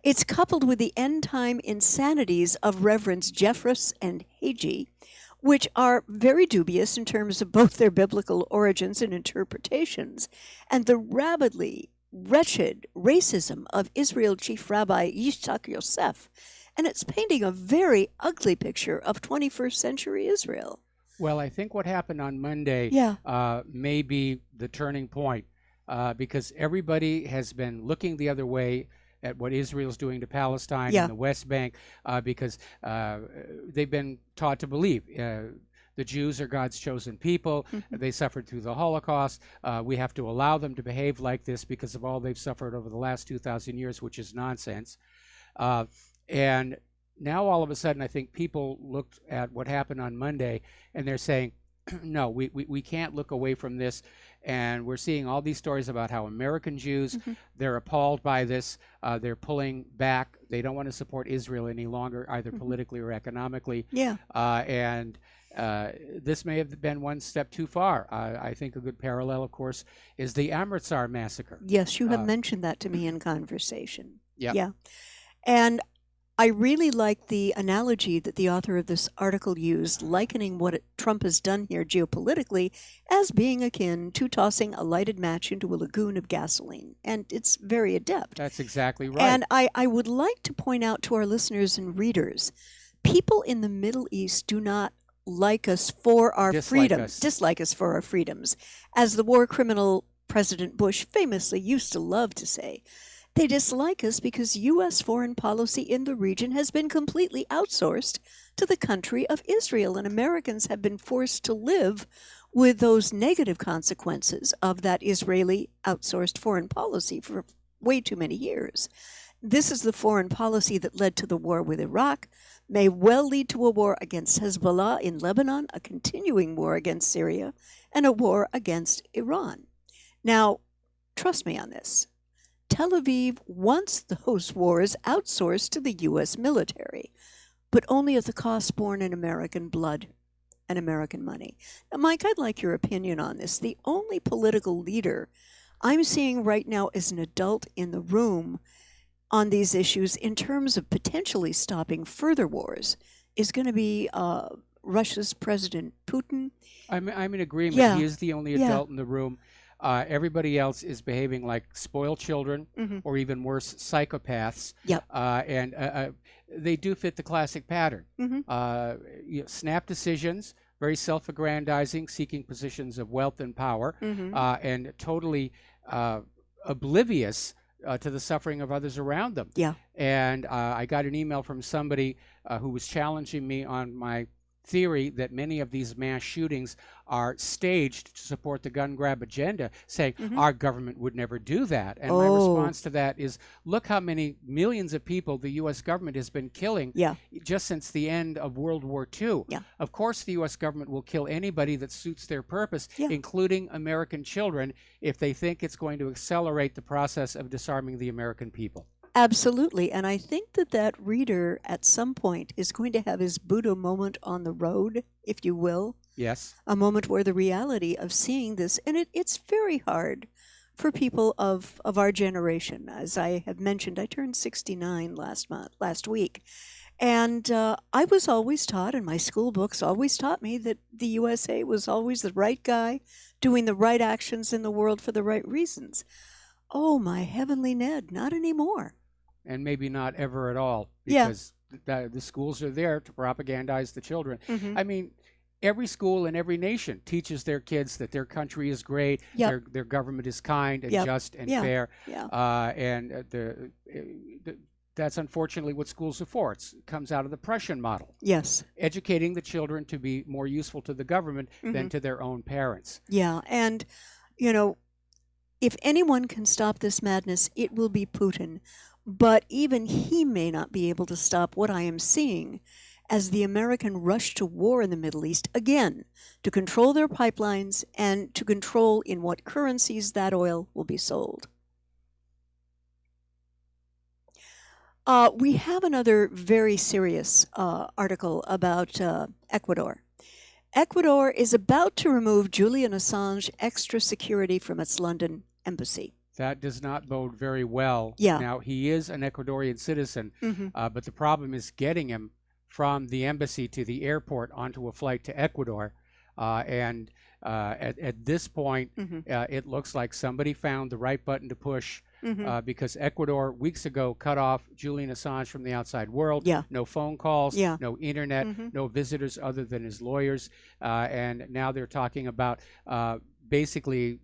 It's coupled with the end-time insanities of Reverends Jeffress and Hagee, which are very dubious in terms of both their biblical origins and interpretations, and the rabidly wretched racism of Israel Chief Rabbi Yitzhak Yosef. And it's painting a very ugly picture of 21st century Israel. Well, I think what happened on Monday may be the turning point because everybody has been looking the other way at what Israel's doing to Palestine and the West Bank because they've been taught to believe the Jews are God's chosen people. They suffered through the Holocaust. We have to allow them to behave like this because of all they've suffered over the last 2,000 years, which is nonsense. And now all of a sudden, I think people looked at what happened on Monday and they're saying, no, we can't look away from this. And we're seeing all these stories about how American Jews, they're appalled by this. They're pulling back. They don't want to support Israel any longer, either politically or economically. And this may have been one step too far. I think a good parallel, of course, is the Amritsar massacre. Yes, you have mentioned that to me in conversation. Yeah. And I really like the analogy that the author of this article used, likening what Trump has done here geopolitically as being akin to tossing a lighted match into a lagoon of gasoline. And it's very adept. That's exactly right. And I would like to point out to our listeners and readers, people in the Middle East do not like us for our freedoms, dislike us for our freedoms, as the war criminal President Bush famously used to love to say. They dislike us because U.S. foreign policy in the region has been completely outsourced to the country of Israel, and Americans have been forced to live with those negative consequences of that Israeli outsourced foreign policy for way too many years. This is the foreign policy that led to the war with Iraq, may well lead to a war against Hezbollah in Lebanon, a continuing war against Syria, and a war against Iran. Now, trust me on this. Tel Aviv wants those wars outsourced to the U.S. military, but only at the cost borne in American blood and American money. Now, Mike, I'd like your opinion on this. The only political leader I'm seeing right now as an adult in the room on these issues in terms of potentially stopping further wars is going to be Russia's President Putin. I'm in agreement. Yeah. He is the only Yeah. adult in the room. Everybody else is behaving like spoiled children, Mhm. or even worse, psychopaths. Yep. And they do fit the classic pattern. Mhm. Snap decisions, very self-aggrandizing, seeking positions of wealth and power, Mhm. and totally oblivious to the suffering of others around them. Yeah. And I got an email from somebody who was challenging me on my theory that many of these mass shootings are staged to support the gun grab agenda, saying Mhm. our government would never do that. And my Oh. response to that is, look how many millions of people the U.S. government has been killing Yeah. just since the end of World War II. Yeah. Of course, the U.S. government will kill anybody that suits their purpose, Yeah. including American children, if they think it's going to accelerate the process of disarming the American people. Absolutely. And I think that that reader at some point is going to have his Buddha moment on the road, if you will. Yes. A moment where the reality of seeing this, and it's very hard for people of our generation. As I have mentioned, I turned 69 last week. And I was always taught, and my school books always taught me, that the USA was always the right guy doing the right actions in the world for the right reasons. Oh, my heavenly Ned, not anymore. And maybe not ever at all, Yeah. because the schools are there to propagandize the children. Mhm. I mean, every school in every nation teaches their kids that their country is great, Yep. their government is kind and Yep. just and Yeah. fair. Yeah. That's unfortunately what schools are for. It comes out of the Prussian model. Yes. Educating the children to be more useful to the government than Mhm. to their own parents. Yeah. And, you know, if anyone can stop this madness, it will be Putin. But even he may not be able to stop what I am seeing as the American rush to war in the Middle East, again, to control their pipelines and to control in what currencies that oil will be sold. We have another very serious article about Ecuador. Ecuador is about to remove Julian Assange extra security from its London embassy. That does not bode very well. Yeah. Now, he is an Ecuadorian citizen, Mhm. but the problem is getting him from the embassy to the airport onto a flight to Ecuador. At this point, Mhm. it looks like somebody found the right button to push, Mhm. because Ecuador weeks ago cut off Julian Assange from the outside world. Yeah. No phone calls, Yeah. no internet, Mhm. no visitors other than his lawyers. And now they're talking about basically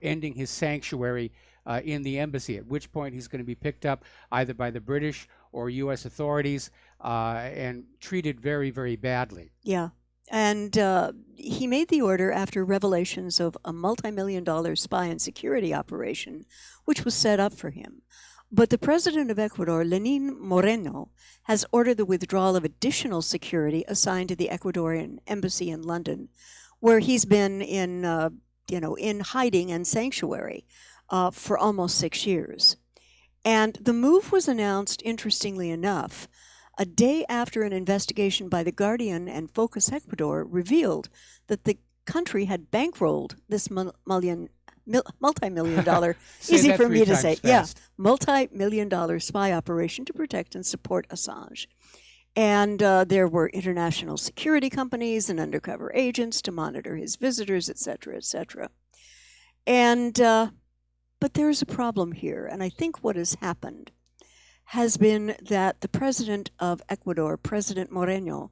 ending his sanctuary in the embassy, at which point he's going to be picked up either by the British or U.S. authorities and treated very, very badly. Yeah. And he made the order after revelations of a multi-million-dollar spy and security operation, which was set up for him. But the president of Ecuador, Lenin Moreno, has ordered the withdrawal of additional security assigned to the Ecuadorian embassy in London, where he's been in hiding and sanctuary for almost 6 years. And the move was announced, interestingly enough, a day after an investigation by The Guardian and Focus Ecuador revealed that the country had bankrolled this multi-million dollar, Say easy that for 3 me to times say, fast. multi-million dollar spy operation to protect and support Assange. And there were international security companies and undercover agents to monitor his visitors, et cetera, et cetera. And, but there's a problem here. And I think what has happened has been that the president of Ecuador, President Moreno,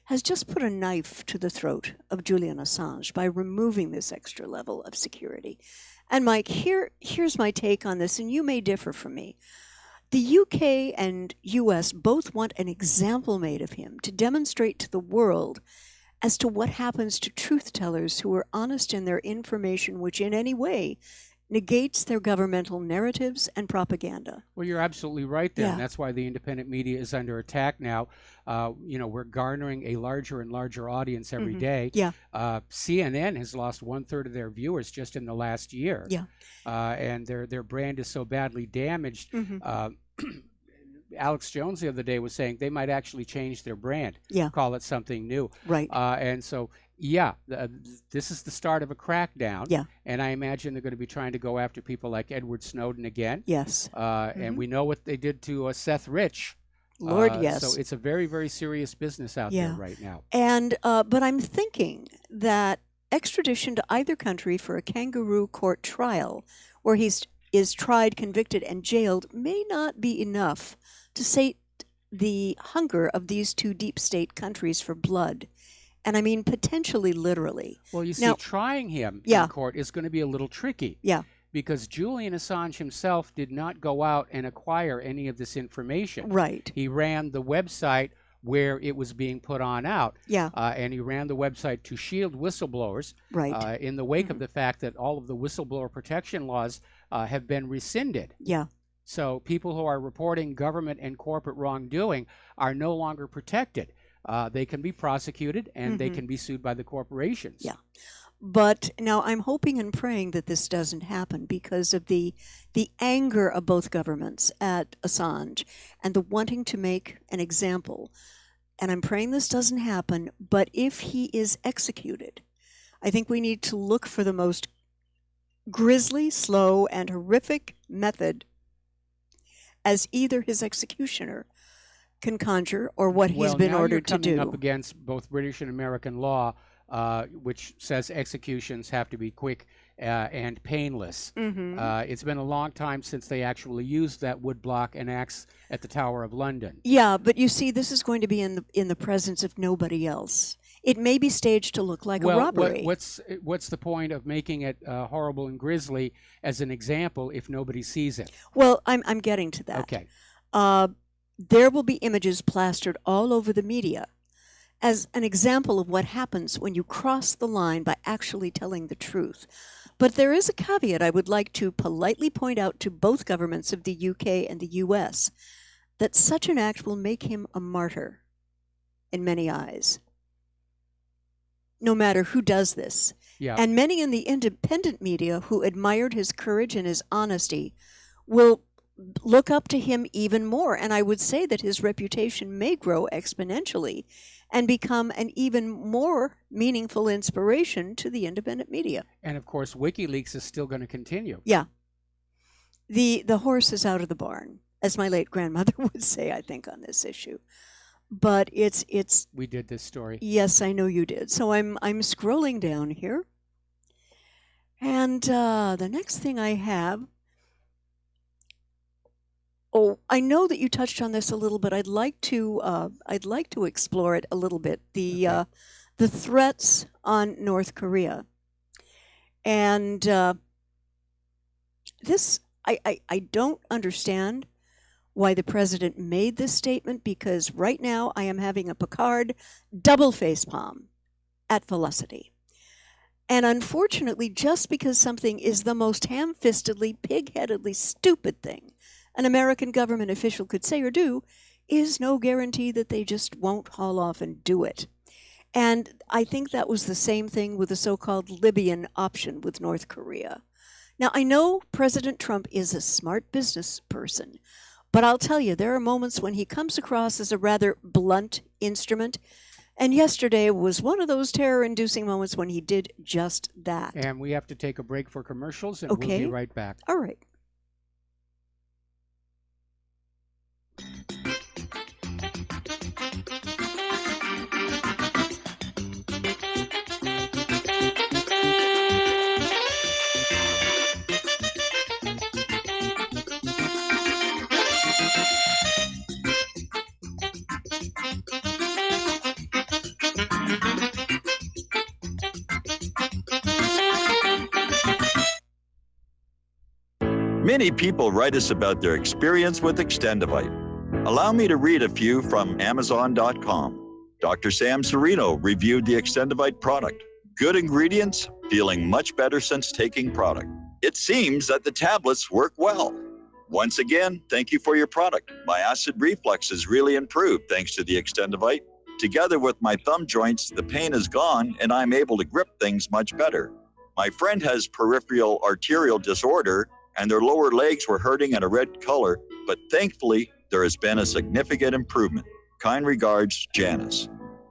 has just put a knife to the throat of Julian Assange by removing this extra level of security. And Mike, here's my take on this, and you may differ from me. The UK and US both want an example made of him to demonstrate to the world as to what happens to truth tellers who are honest in their information, which in any way negates their governmental narratives and propaganda. Well, you're absolutely right there. Yeah. And that's why the independent media is under attack now. We're garnering a larger and larger audience every day. Yeah. CNN has lost 1/3 of their viewers just in the last year. Yeah. And their brand is so badly damaged. Alex Jones the other day was saying they might actually change their brand, Yeah. call it something new. Right. And so, yeah, this is the start of a crackdown. Yeah. And I imagine they're going to be trying to go after people like Edward Snowden again. Yes. And we know what they did to Seth Rich. Lord, yes. So it's a very, very serious business out there right now. And but I'm thinking that extradition to either country for a kangaroo court trial, where he is tried, convicted, and jailed, may not be enough to sate the hunger of these two deep state countries for blood. And I mean potentially literally. Well, you see, Now, trying him Yeah. in court is going to be a little tricky. Yeah. Because Julian Assange himself did not go out and acquire any of this information. Right. He ran the website where it was being put on out. Yeah. And he ran the website to shield whistleblowers. Right. In the wake of the fact that all of the whistleblower protection laws have been rescinded. Yeah. So people who are reporting government and corporate wrongdoing are no longer protected. They can be prosecuted and they can be sued by the corporations. Yeah. But now I'm hoping and praying that this doesn't happen because of the anger of both governments at Assange and the wanting to make an example. And I'm praying this doesn't happen, but if he is executed, I think we need to look for the most grisly, slow, and horrific method as either his executioner can conjure or what he's been ordered to do. Well, now you're coming up against both British and American law, which says executions have to be quick and painless. It's been a long time since they actually used that woodblock and axe at the Tower of London. Yeah, but you see, this is going to be in the presence of nobody else. It may be staged to look like a robbery. What's the point of making it horrible and grisly as an example if nobody sees it? Well, I'm getting to that. Okay. There will be images plastered all over the media as an example of what happens when you cross the line by actually telling the truth. But there is a caveat I would like to politely point out to both governments of the UK and the US, that such an act will make him a martyr in many eyes, no matter who does this. Yeah. And many in the independent media who admired his courage and his honesty will look up to him even more. And I would say that his reputation may grow exponentially and become an even more meaningful inspiration to the independent media. And of course, WikiLeaks is still going to continue. Yeah. The horse is out of the barn, as my late grandmother would say, I think, on this issue. But it's we did this story. Yes, I know you did. So I'm scrolling down here. And the next thing I have, I know that you touched on this a little bit. I'd like to explore it a little bit. The threats on North Korea, and this I don't understand why the president made this statement, because right now I am having a Picard double facepalm at Felicity. And unfortunately, just because something is the most ham-fistedly, pig-headedly stupid thing an American government official could say or do is no guarantee that they just won't haul off and do it. And I think that was the same thing with the so-called Libyan option with North Korea. Now, I know President Trump is a smart business person, but I'll tell you, there are moments when he comes across as a rather blunt instrument. And yesterday was one of those terror-inducing moments when he did just that. And we have to take a break for commercials, and we'll be right back. All right. Many people write us about their experience with Extendivite. Allow me to read a few from Amazon.com. Dr. Sam Serino reviewed the Extendivite product. Good ingredients, feeling much better since taking product. It seems that the tablets work well. Once again, thank you for your product. My acid reflux is really improved thanks to the Extendivite. Together with my thumb joints, the pain is gone and I'm able to grip things much better. My friend has peripheral arterial disorder and their lower legs were hurting in a red color, but thankfully there has been a significant improvement. Kind regards, Janice.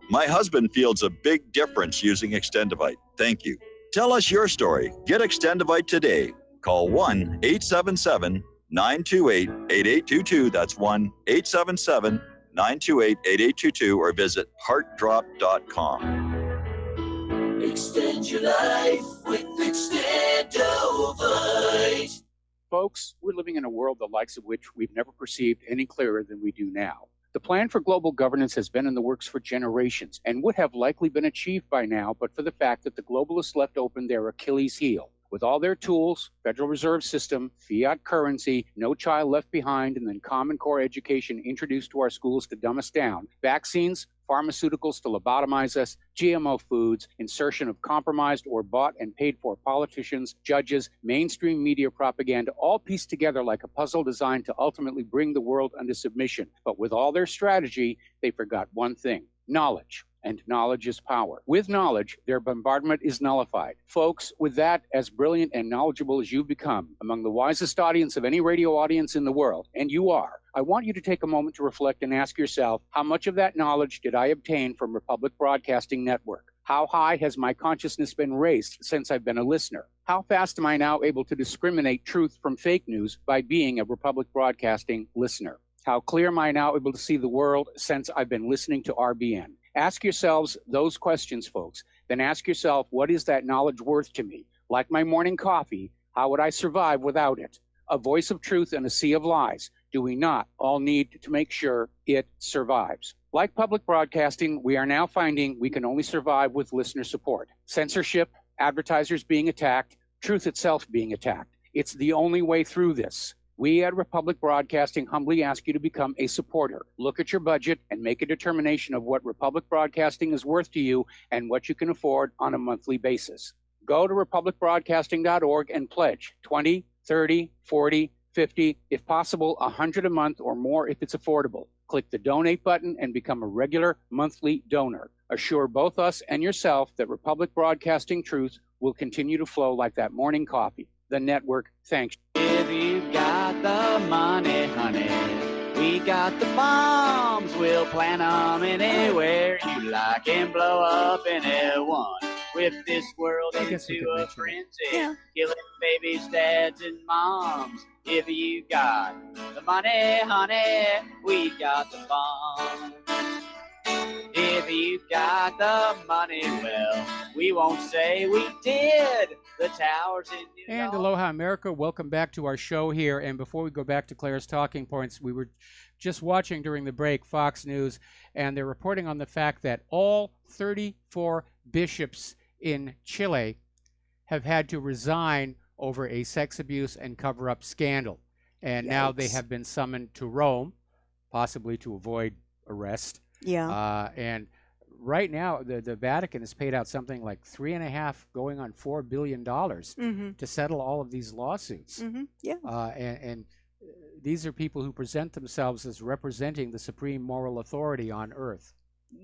My husband feels a big difference using Extendivite. Thank you. Tell us your story. Get Extendivite today. Call 1-877-928-8822. That's 1-877-928-8822 or visit heartdrop.com. Extend your life with Extendovite. Folks, we're living in a world the likes of which we've never perceived any clearer than we do now. The plan for global governance has been in the works for generations and would have likely been achieved by now, but for the fact that the globalists left open their Achilles heel. With all their tools, Federal Reserve System, fiat currency, no child left behind, and then Common Core education introduced to our schools to dumb us down, vaccines, pharmaceuticals to lobotomize us, GMO foods, insertion of compromised or bought and paid for politicians, judges, mainstream media propaganda, all pieced together like a puzzle designed to ultimately bring the world under submission. But with all their strategy, they forgot one thing: knowledge. And knowledge is power. With knowledge, their bombardment is nullified. Folks, with that, as brilliant and knowledgeable as you've become, among the wisest audience of any radio audience in the world, and you are, I want you to take a moment to reflect and ask yourself, how much of that knowledge did I obtain from Republic Broadcasting Network? How high has my consciousness been raised since I've been a listener? How fast am I now able to discriminate truth from fake news by being a Republic Broadcasting listener? How clear am I now able to see the world since I've been listening to RBN? Ask yourselves those questions, folks. Then ask yourself, what is that knowledge worth to me? Like my morning coffee, how would I survive without it? A voice of truth in a sea of lies. Do we not all need to make sure it survives? Like public broadcasting, we are now finding we can only survive with listener support. Censorship, advertisers being attacked, truth itself being attacked. It's the only way through this. We at Republic Broadcasting humbly ask you to become a supporter. Look at your budget and make a determination of what Republic Broadcasting is worth to you and what you can afford on a monthly basis. Go to republicbroadcasting.org and pledge 20, 30, 40, 50, if possible, 100 a month or more if it's affordable. Click the donate button and become a regular monthly donor. Assure both us and yourself that Republic Broadcasting truth will continue to flow like that morning coffee. The network thanks you. If you got the money, honey, we got the bombs. We'll plant them anywhere you like and blow up anyone. Whip this world into a frenzy, killing babies, dads, and moms. If you got the money, honey, we got the bombs. If you got the money, well, we won't say we did. The towers in New York. And aloha, America. Welcome back to our show here. And before we go back to Claire's talking points, we were just watching during the break Fox News, and they're reporting on the fact that all 34 bishops in Chile have had to resign over a sex abuse and cover-up scandal. And now they have been summoned to Rome, possibly to avoid arrest. Yeah. And right now, the Vatican has paid out something like $3.5 going on $4 billion to settle all of these lawsuits. Yeah. And these are people who present themselves as representing the supreme moral authority on earth.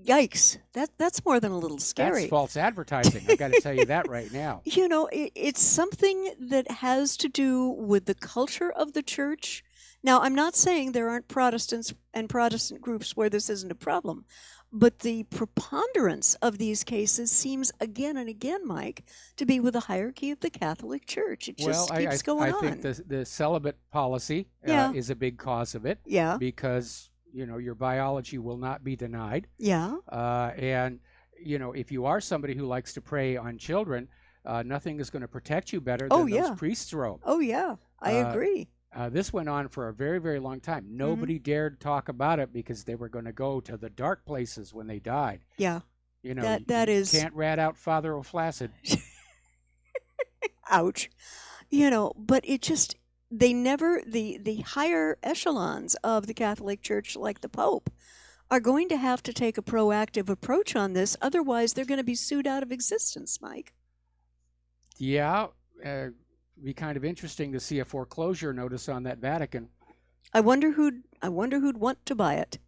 Yikes. That's more than a little scary. That's false advertising. I got to tell you that right now. You know, it's something that has to do with the culture of the church. Now, I'm not saying there aren't Protestants and Protestant groups where this isn't a problem, but the preponderance of these cases seems again and again, Mike, to be with the hierarchy of the Catholic Church. It just keeps going on. I think the celibate policy is a big cause of it. Yeah. Because, you know, your biology will not be denied. Yeah. And, you know, if you are somebody who likes to prey on children, nothing is going to protect you better than those priests' robe. Oh, yeah. I agree. This went on for a very, very long time. Nobody dared talk about it because they were going to go to the dark places when they died. Yeah. You know, that is... can't rat out Father O'Flaccid. Ouch. You know, but it just, they never, the higher echelons of the Catholic Church, like the Pope, are going to have to take a proactive approach on this. Otherwise, they're going to be sued out of existence, Mike. Yeah. be kind of interesting to see a foreclosure notice on that Vatican. I wonder who'd want to buy it.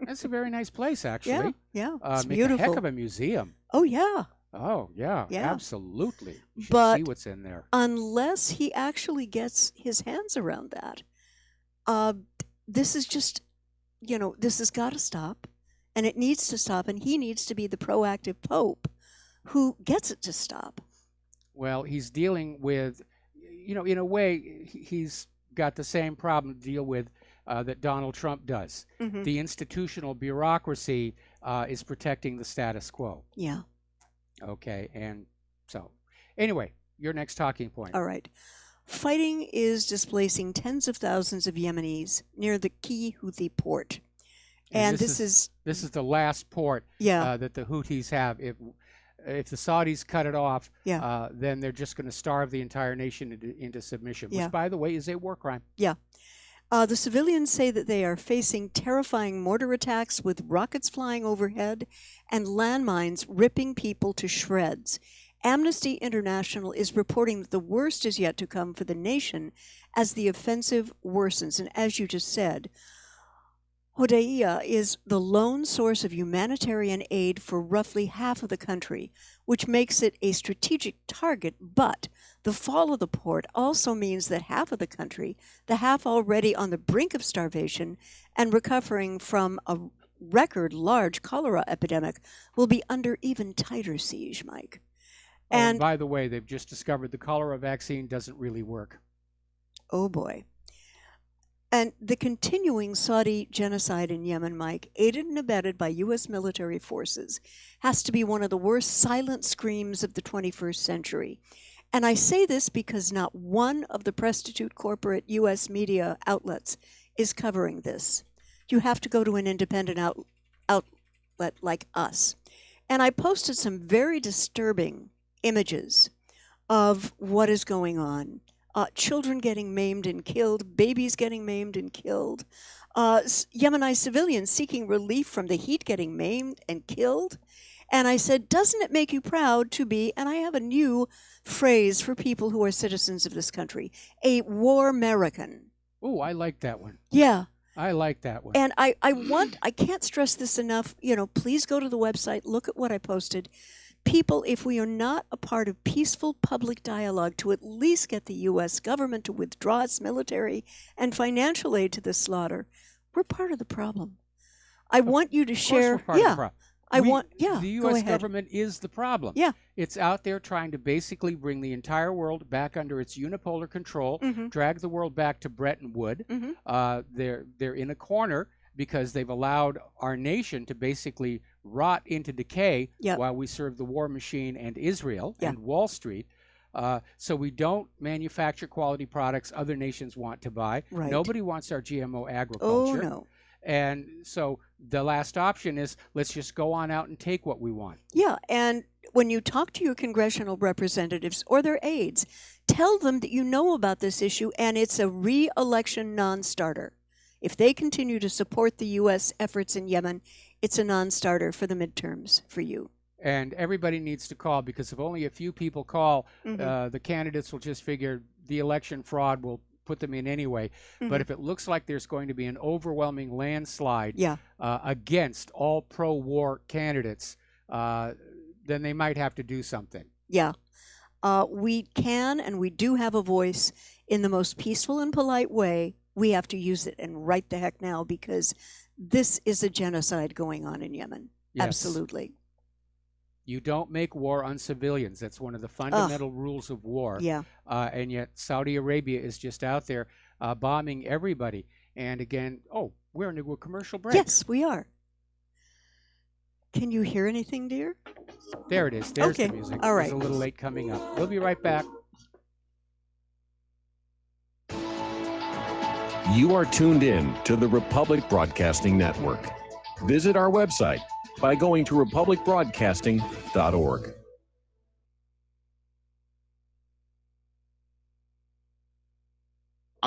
That's a very nice place, actually. Yeah, it's make beautiful. a heck of a museum. Oh yeah. Oh yeah, Yeah. absolutely. You should But see what's in there. unless he actually gets his hands around that, this is just, this has got to stop, and it needs to stop, and he needs to be the proactive Pope who gets it to stop. Well, he's dealing with, in a way, he's got the same problem to deal with that Donald Trump does. Mhm. The institutional bureaucracy is protecting the status quo. Yeah. Okay, and so, anyway, your next talking point. All right. Fighting is displacing tens of thousands of Yemenis near the key Houthi port. And this is the last port that the Houthis have. If the Saudis cut it off, then they're just going to starve the entire nation into submission, which, Yeah. by the way, is a war crime. Yeah. The civilians say that they are facing terrifying mortar attacks with rockets flying overhead and landmines ripping people to shreds. Amnesty International is reporting that the worst is yet to come for the nation as the offensive worsens. And as you just said, Hodeidah is the lone source of humanitarian aid for roughly half of the country, which makes it a strategic target. But the fall of the port also means that half of the country, the half already on the brink of starvation and recovering from a record large cholera epidemic, will be under even tighter siege, Mike. And by the way, they've just discovered the cholera vaccine doesn't really work. Oh boy. And the continuing Saudi genocide in Yemen, Mike, aided and abetted by U.S. military forces, has to be one of the worst silent screams of the 21st century. And I say this because not one of the prostitute corporate U.S. media outlets is covering this. You have to go to an independent outlet like us. And I posted some very disturbing images of what is going on. Children getting maimed and killed, babies getting maimed and killed, Yemeni civilians seeking relief from the heat getting maimed and killed. And I said, doesn't it make you proud to be, and I have a new phrase for people who are citizens of this country, a war American. Oh, I like that one. Yeah. I like that one. And I can't stress this enough, please go to the website, look at what I posted. People, if we are not a part of peaceful public dialogue to at least get the U.S. government to withdraw its military and financial aid to the slaughter, we're part of the problem. I want you to share. Part of the problem. The go U.S. ahead. government is the problem. Yeah. It's out there trying to basically bring the entire world back under its unipolar control, Mhm. drag the world back to Bretton Woods. Mhm. They're in a corner because they've allowed our nation to basically rot into decay Yep. while we serve the war machine and Israel Yeah. and Wall Street. So we don't manufacture quality products other nations want to buy. Right. Nobody wants our GMO agriculture. Oh, no. And so the last option is let's just go on out and take what we want. Yeah, and when you talk to your congressional representatives or their aides, tell them that you know about this issue and it's a re-election non-starter. If they continue to support the U.S. efforts in Yemen, it's a non-starter for the midterms for you. And everybody needs to call because if only a few people call, Mhm. the candidates will just figure the election fraud will put them in anyway. Mhm. But if it looks like there's going to be an overwhelming landslide Yeah. Against all pro-war candidates, then they might have to do something. Yeah. We can and we do have a voice in the most peaceful and polite way. We have to use it and right the heck now because this is a genocide going on in Yemen. Yes. Absolutely. You don't make war on civilians. That's one of the fundamental rules of war. Yeah. And yet Saudi Arabia is just out there bombing everybody. And again, we're into a commercial break. Yes, we are. Can you hear anything, dear? There it is. There's Okay, the music. all It right. was a little late coming up. We'll be right back. You are tuned in to the Republic Broadcasting Network. Visit our website by going to republicbroadcasting.org.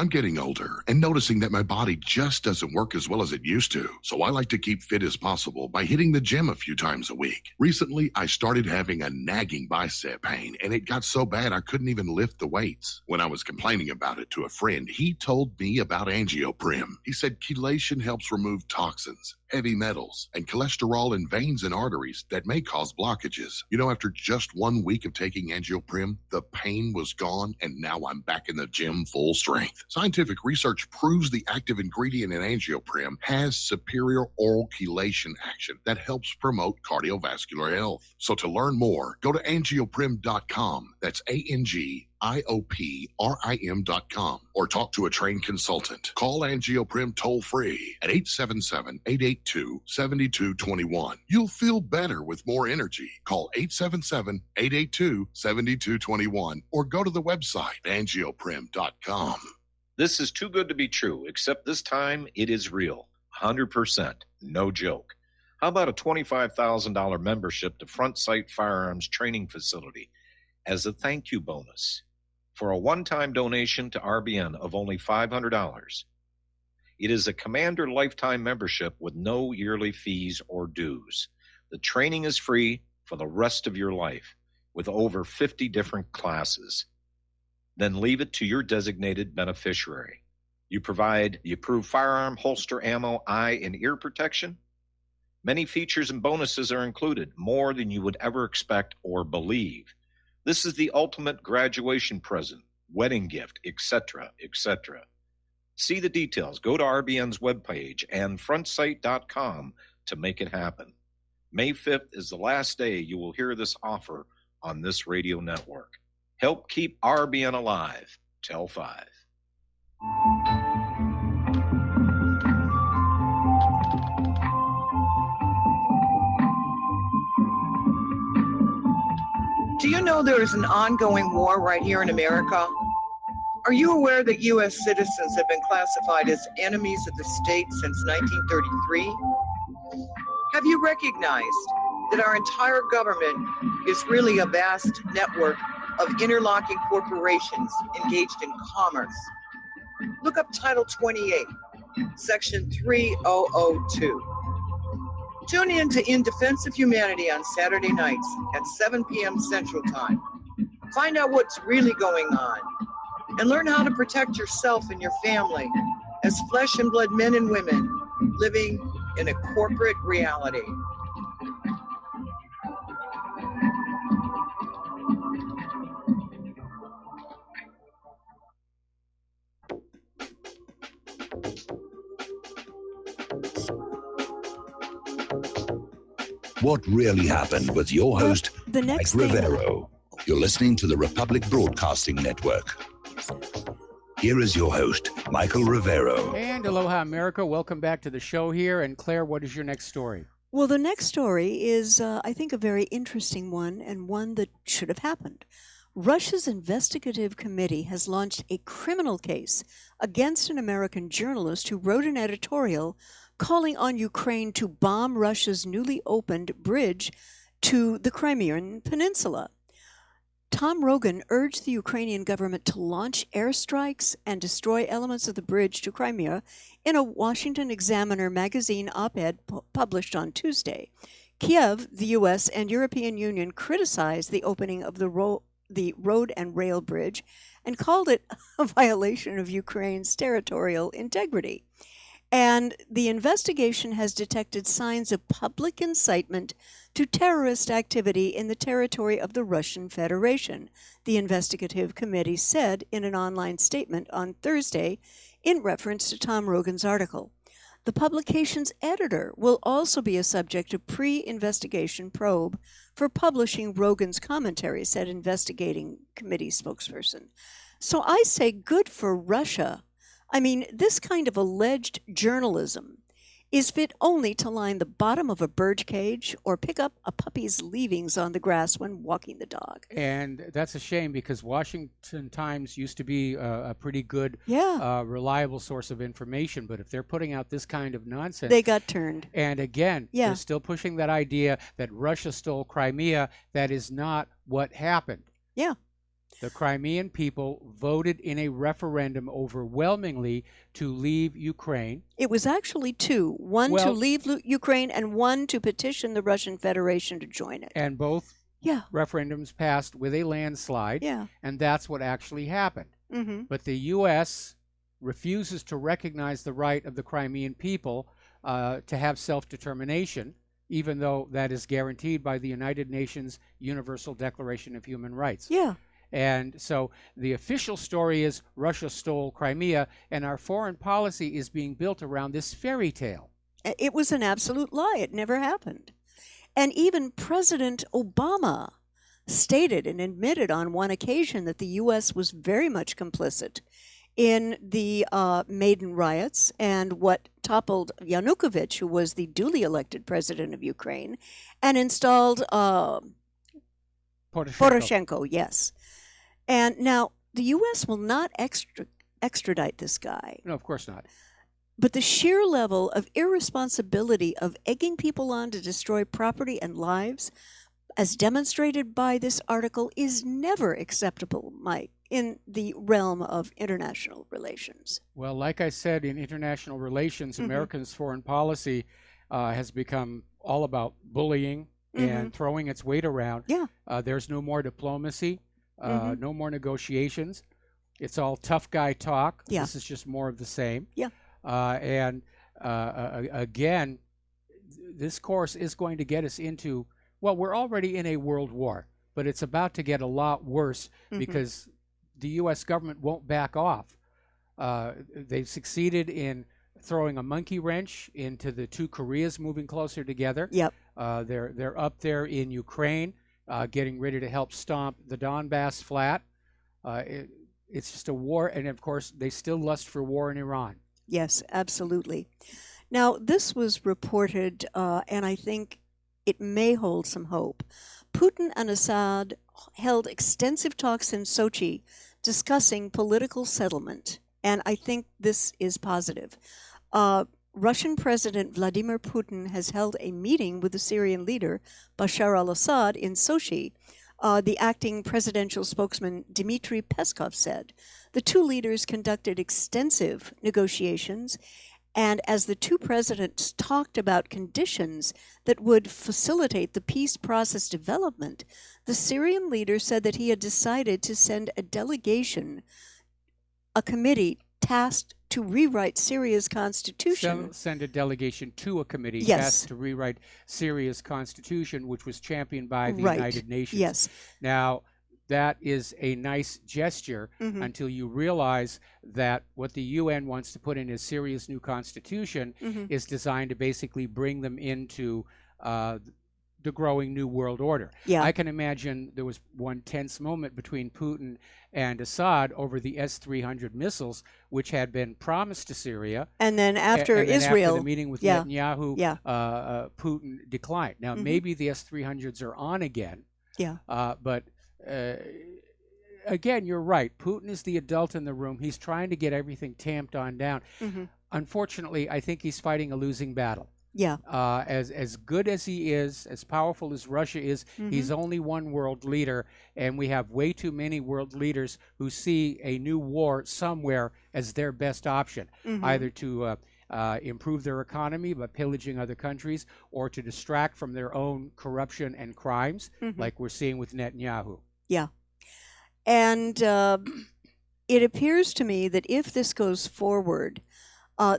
I'm getting older and noticing that my body just doesn't work as well as it used to. So I like to keep fit as possible by hitting the gym a few times a week. Recently, I started having a nagging bicep pain, and it got so bad I couldn't even lift the weights. When I was complaining about it to a friend, he told me about Angioprim. He said chelation helps remove toxins, heavy metals, and cholesterol in veins and arteries that may cause blockages. You know, after just 1 week of taking Angioprim, the pain was gone, and now I'm back in the gym full strength. Scientific research proves the active ingredient in Angioprim has superior oral chelation action that helps promote cardiovascular health. So to learn more, go to angioprim.com. That's ANGIOPRIM.com, or talk to a trained consultant. Call Angioprim toll free at 877-882-7221. You'll feel better with more energy. Call 877-882-7221 or go to the website angioprim.com. This is too good to be true, except this time it is real. 100%. No joke. How about a $25,000 membership to Front Sight Firearms Training Facility as a thank you bonus for a one-time donation to RBN of only $500? It is a Commander lifetime membership with no yearly fees or dues. The training is free for the rest of your life with over 50 different classes. Then leave it to your designated beneficiary. You provide the approved firearm, holster, ammo, eye, and ear protection. Many features and bonuses are included, more than you would ever expect or believe. This is the ultimate graduation present, wedding gift, etc., etc. See the details. Go to RBN's webpage and frontsight.com to make it happen. May 5th is the last day you will hear this offer on this radio network. Help keep RBN alive. Tell 5. Do you know there is an ongoing war right here in America? Are you aware that U.S. citizens have been classified as enemies of the state since 1933? Have you recognized that our entire government is really a vast network of interlocking corporations engaged in commerce? Look up Title 28, Section 3002. Tune in to In Defense of Humanity on Saturday nights at 7 p.m. Central Time. Find out what's really going on and learn how to protect yourself and your family as flesh and blood men and women living in a corporate reality. What really happened with your host, The next Mike thing- Rivero. You're listening to the Republic Broadcasting Network. Here is your host, Michael Rivero. And aloha, America. Welcome back to the show here. And Claire, what is your next story? Well, the next story is, I think, a very interesting one and one that should have happened. Russia's investigative committee has launched a criminal case against an American journalist who wrote an editorial calling on Ukraine to bomb Russia's newly opened bridge to the Crimean Peninsula. Tom Rogan urged the Ukrainian government to launch airstrikes and destroy elements of the bridge to Crimea in a Washington Examiner magazine op-ed published on Tuesday. Kiev, the U.S., and European Union criticized the opening of the road and rail bridge and called it a violation of Ukraine's territorial integrity. And the investigation has detected signs of public incitement to terrorist activity in the territory of the Russian Federation, the investigative committee said in an online statement on Thursday in reference to Tom Rogan's article. The publication's editor will also be a subject of pre-investigation probe for publishing Rogan's commentary, said investigating committee spokesperson. So I say good for Russia. I mean, this kind of alleged journalism is fit only to line the bottom of a bird cage or pick up a puppy's leavings on the grass when walking the dog. And that's a shame because Washington Times used to be a pretty good, Yeah. reliable source of information. But if they're putting out this kind of nonsense, They got turned. And again, Yeah. they're still pushing that idea that Russia stole Crimea. That is not what happened. Yeah. The Crimean people voted in a referendum overwhelmingly to leave Ukraine. It was actually two. One to leave Ukraine and one to petition the Russian Federation to join it. And both Yeah. referendums passed with a landslide. Yeah. And that's what actually happened. Mhm. But the U.S. refuses to recognize the right of the Crimean people to have self-determination, even though that is guaranteed by the United Nations Universal Declaration of Human Rights. Yeah. And so the official story is Russia stole Crimea, and our foreign policy is being built around this fairy tale. It was an absolute lie. It never happened. And even President Obama stated and admitted on one occasion that the U.S. was very much complicit in the Maidan riots and what toppled Yanukovych, who was the duly elected president of Ukraine, and installed Poroshenko, yes. And now the U.S. will not extradite this guy. No, of course not. But the sheer level of irresponsibility of egging people on to destroy property and lives, as demonstrated by this article, is never acceptable, Mike, in the realm of international relations. Well, like I said, in international relations, America's foreign policy has become all about bullying and throwing its weight around. Yeah. There's no more diplomacy, no more negotiations. It's all tough guy talk. Yeah. This is just more of the same. Yeah. And again, this course is going to get us into, well, we're already in a world war, but it's about to get a lot worse because the U.S. government won't back off. They've succeeded in throwing a monkey wrench into the two Koreas moving closer together. Yep. They're up there in Ukraine, getting ready to help stomp the Donbass flat. It's just a war, and of course, they still lust for war in Iran. Yes, absolutely. Now, this was reported, and I think it may hold some hope. Putin and Assad held extensive talks in Sochi discussing political settlement, and I think this is positive. Russian President Vladimir Putin has held a meeting with the Syrian leader Bashar al-Assad in Sochi. The acting presidential spokesman Dmitry Peskov said the two leaders conducted extensive negotiations, and as the two presidents talked about conditions that would facilitate the peace process development, the Syrian leader said that he had decided to send a delegation, a committee tasked to rewrite Syria's constitution. Send a delegation to a committee Yes. tasked to rewrite Syria's constitution, which was championed by the Right. United Nations. Yes. Now, that is a nice gesture until you realize that what the UN wants to put in as Syria's new constitution is designed to basically bring them into the growing new world order. Yeah. I can imagine there was one tense moment between Putin and Assad over the S-300 missiles, which had been promised to Syria. And then after and then Israel, after the meeting with yeah. Netanyahu, Yeah. Putin declined. Now, maybe the S-300s are on again. Yeah. But again, you're right. Putin is the adult in the room. He's trying to get everything tamped on down. Unfortunately, I think he's fighting a losing battle. Yeah. As good as he is, as powerful as Russia is, he's only one world leader, and we have way too many world leaders who see a new war somewhere as their best option, either to improve their economy by pillaging other countries, or to distract from their own corruption and crimes, like we're seeing with Netanyahu. Yeah. And it appears to me that if this goes forward,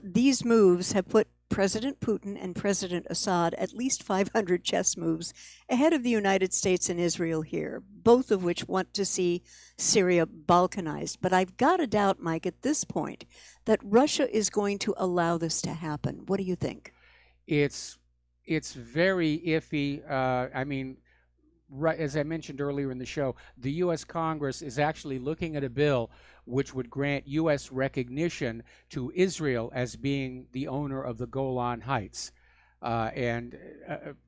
these moves have put President Putin and President Assad at least 500 chess moves ahead of the United States and Israel here, both of which want to see Syria balkanized. But I've got to doubt, Mike, at this point, that Russia is going to allow this to happen. What do you think? It's very iffy. I mean, right, as I mentioned earlier in the show, the U.S. Congress is actually looking at a bill which would grant U.S. recognition to Israel as being the owner of the Golan Heights. And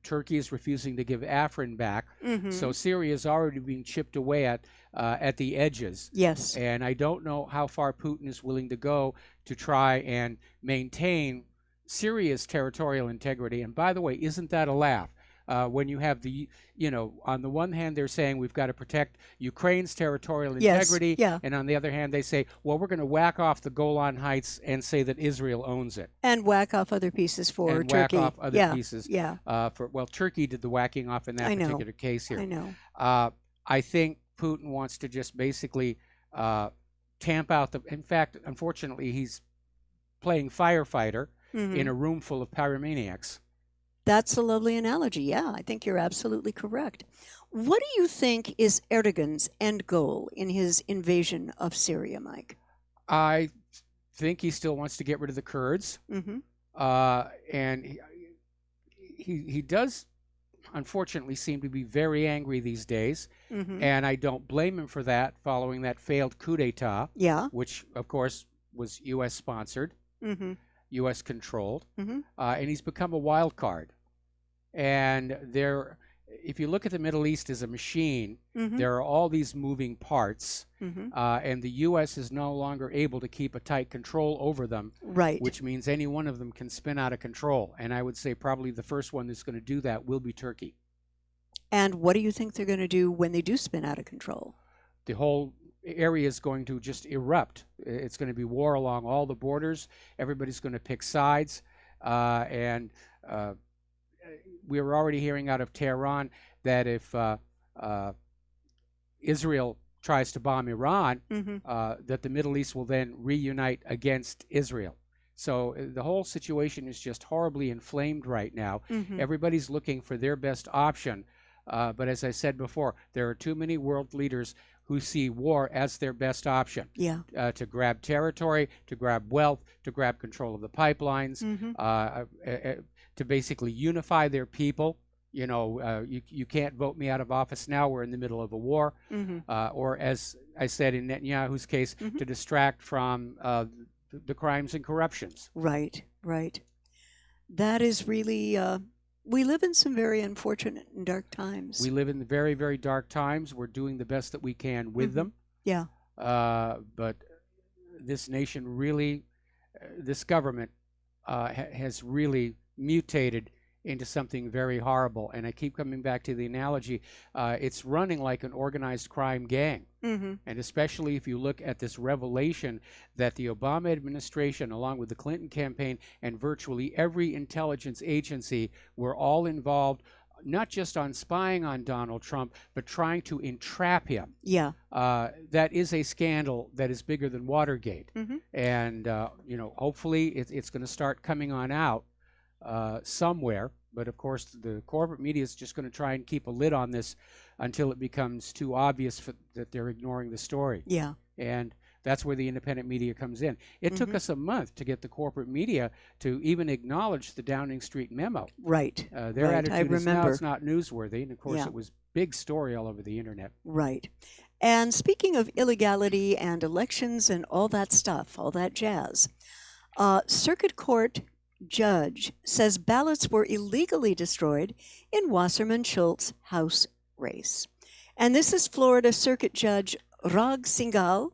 Turkey is refusing to give Afrin back. So Syria is already being chipped away at the edges. Yes. And I don't know how far Putin is willing to go to try and maintain Syria's territorial integrity. And by the way, isn't that a laugh? when you have the, on the one hand, they're saying we've got to protect Ukraine's territorial Yes, integrity. yeah. And on the other hand, they say, well, we're going to whack off the Golan Heights and say that Israel owns it. And whack off other pieces for And Turkey. whack off other yeah, pieces. Yeah. Turkey did the whacking off in that I know. particular case here. I know. I think Putin wants to just basically tamp out the. In fact, unfortunately, he's playing firefighter in a room full of pyromaniacs. That's a lovely analogy. Yeah, I think you're absolutely correct. What do you think is Erdogan's end goal in his invasion of Syria, Mike? I think he still wants to get rid of the Kurds, and he does, unfortunately, seem to be very angry these days, and I don't blame him for that. Following that failed coup d'état, which of course was U.S. sponsored, U.S. controlled, and he's become a wild card. And if you look at the Middle East as a machine, there are all these moving parts, and the U.S. is no longer able to keep a tight control over them, right? Which means any one of them can spin out of control. And I would say probably the first one that's going to do that will be Turkey. And what do you think they're going to do when they do spin out of control? The whole area is going to just erupt. It's going to be war along all the borders. Everybody's going to pick sides, and we were already hearing out of Tehran that if Israel tries to bomb Iran, that the Middle East will then reunite against Israel. So the whole situation is just horribly inflamed right now. Everybody's looking for their best option. But as I said before, there are too many world leaders who see war as their best option. To grab territory, to grab wealth, to grab control of the pipelines, to basically unify their people. You can't vote me out of office now. We're in the middle of a war. Or as I said in Netanyahu's case, to distract from the crimes and corruptions. Right, right. That is really, we live in some very unfortunate and dark times. We live in very, very dark times. We're doing the best that we can with them. Yeah. But this nation really, this government has really mutated into something very horrible. And I keep coming back to the analogy. It's running like an organized crime gang. And especially if you look at this revelation that the Obama administration, along with the Clinton campaign and virtually every intelligence agency, were all involved, not just on spying on Donald Trump, but trying to entrap him. Yeah. That is a scandal that is bigger than Watergate. And, hopefully it's going to start coming on out somewhere. But of course, the corporate media is just going to try and keep a lid on this until it becomes too obvious that they're ignoring the story. Yeah. And that's where the independent media comes in. It took us a month to get the corporate media to even acknowledge the Downing Street memo. Right. Their right. attitude I is now remember. it's not newsworthy. And of course, Yeah. it was big story all over the internet. Right. And speaking of illegality and elections and all that stuff, all that jazz, Circuit Court judge says ballots were illegally destroyed in Wasserman Schultz House race. And this is Florida Circuit Judge Rag Singhal,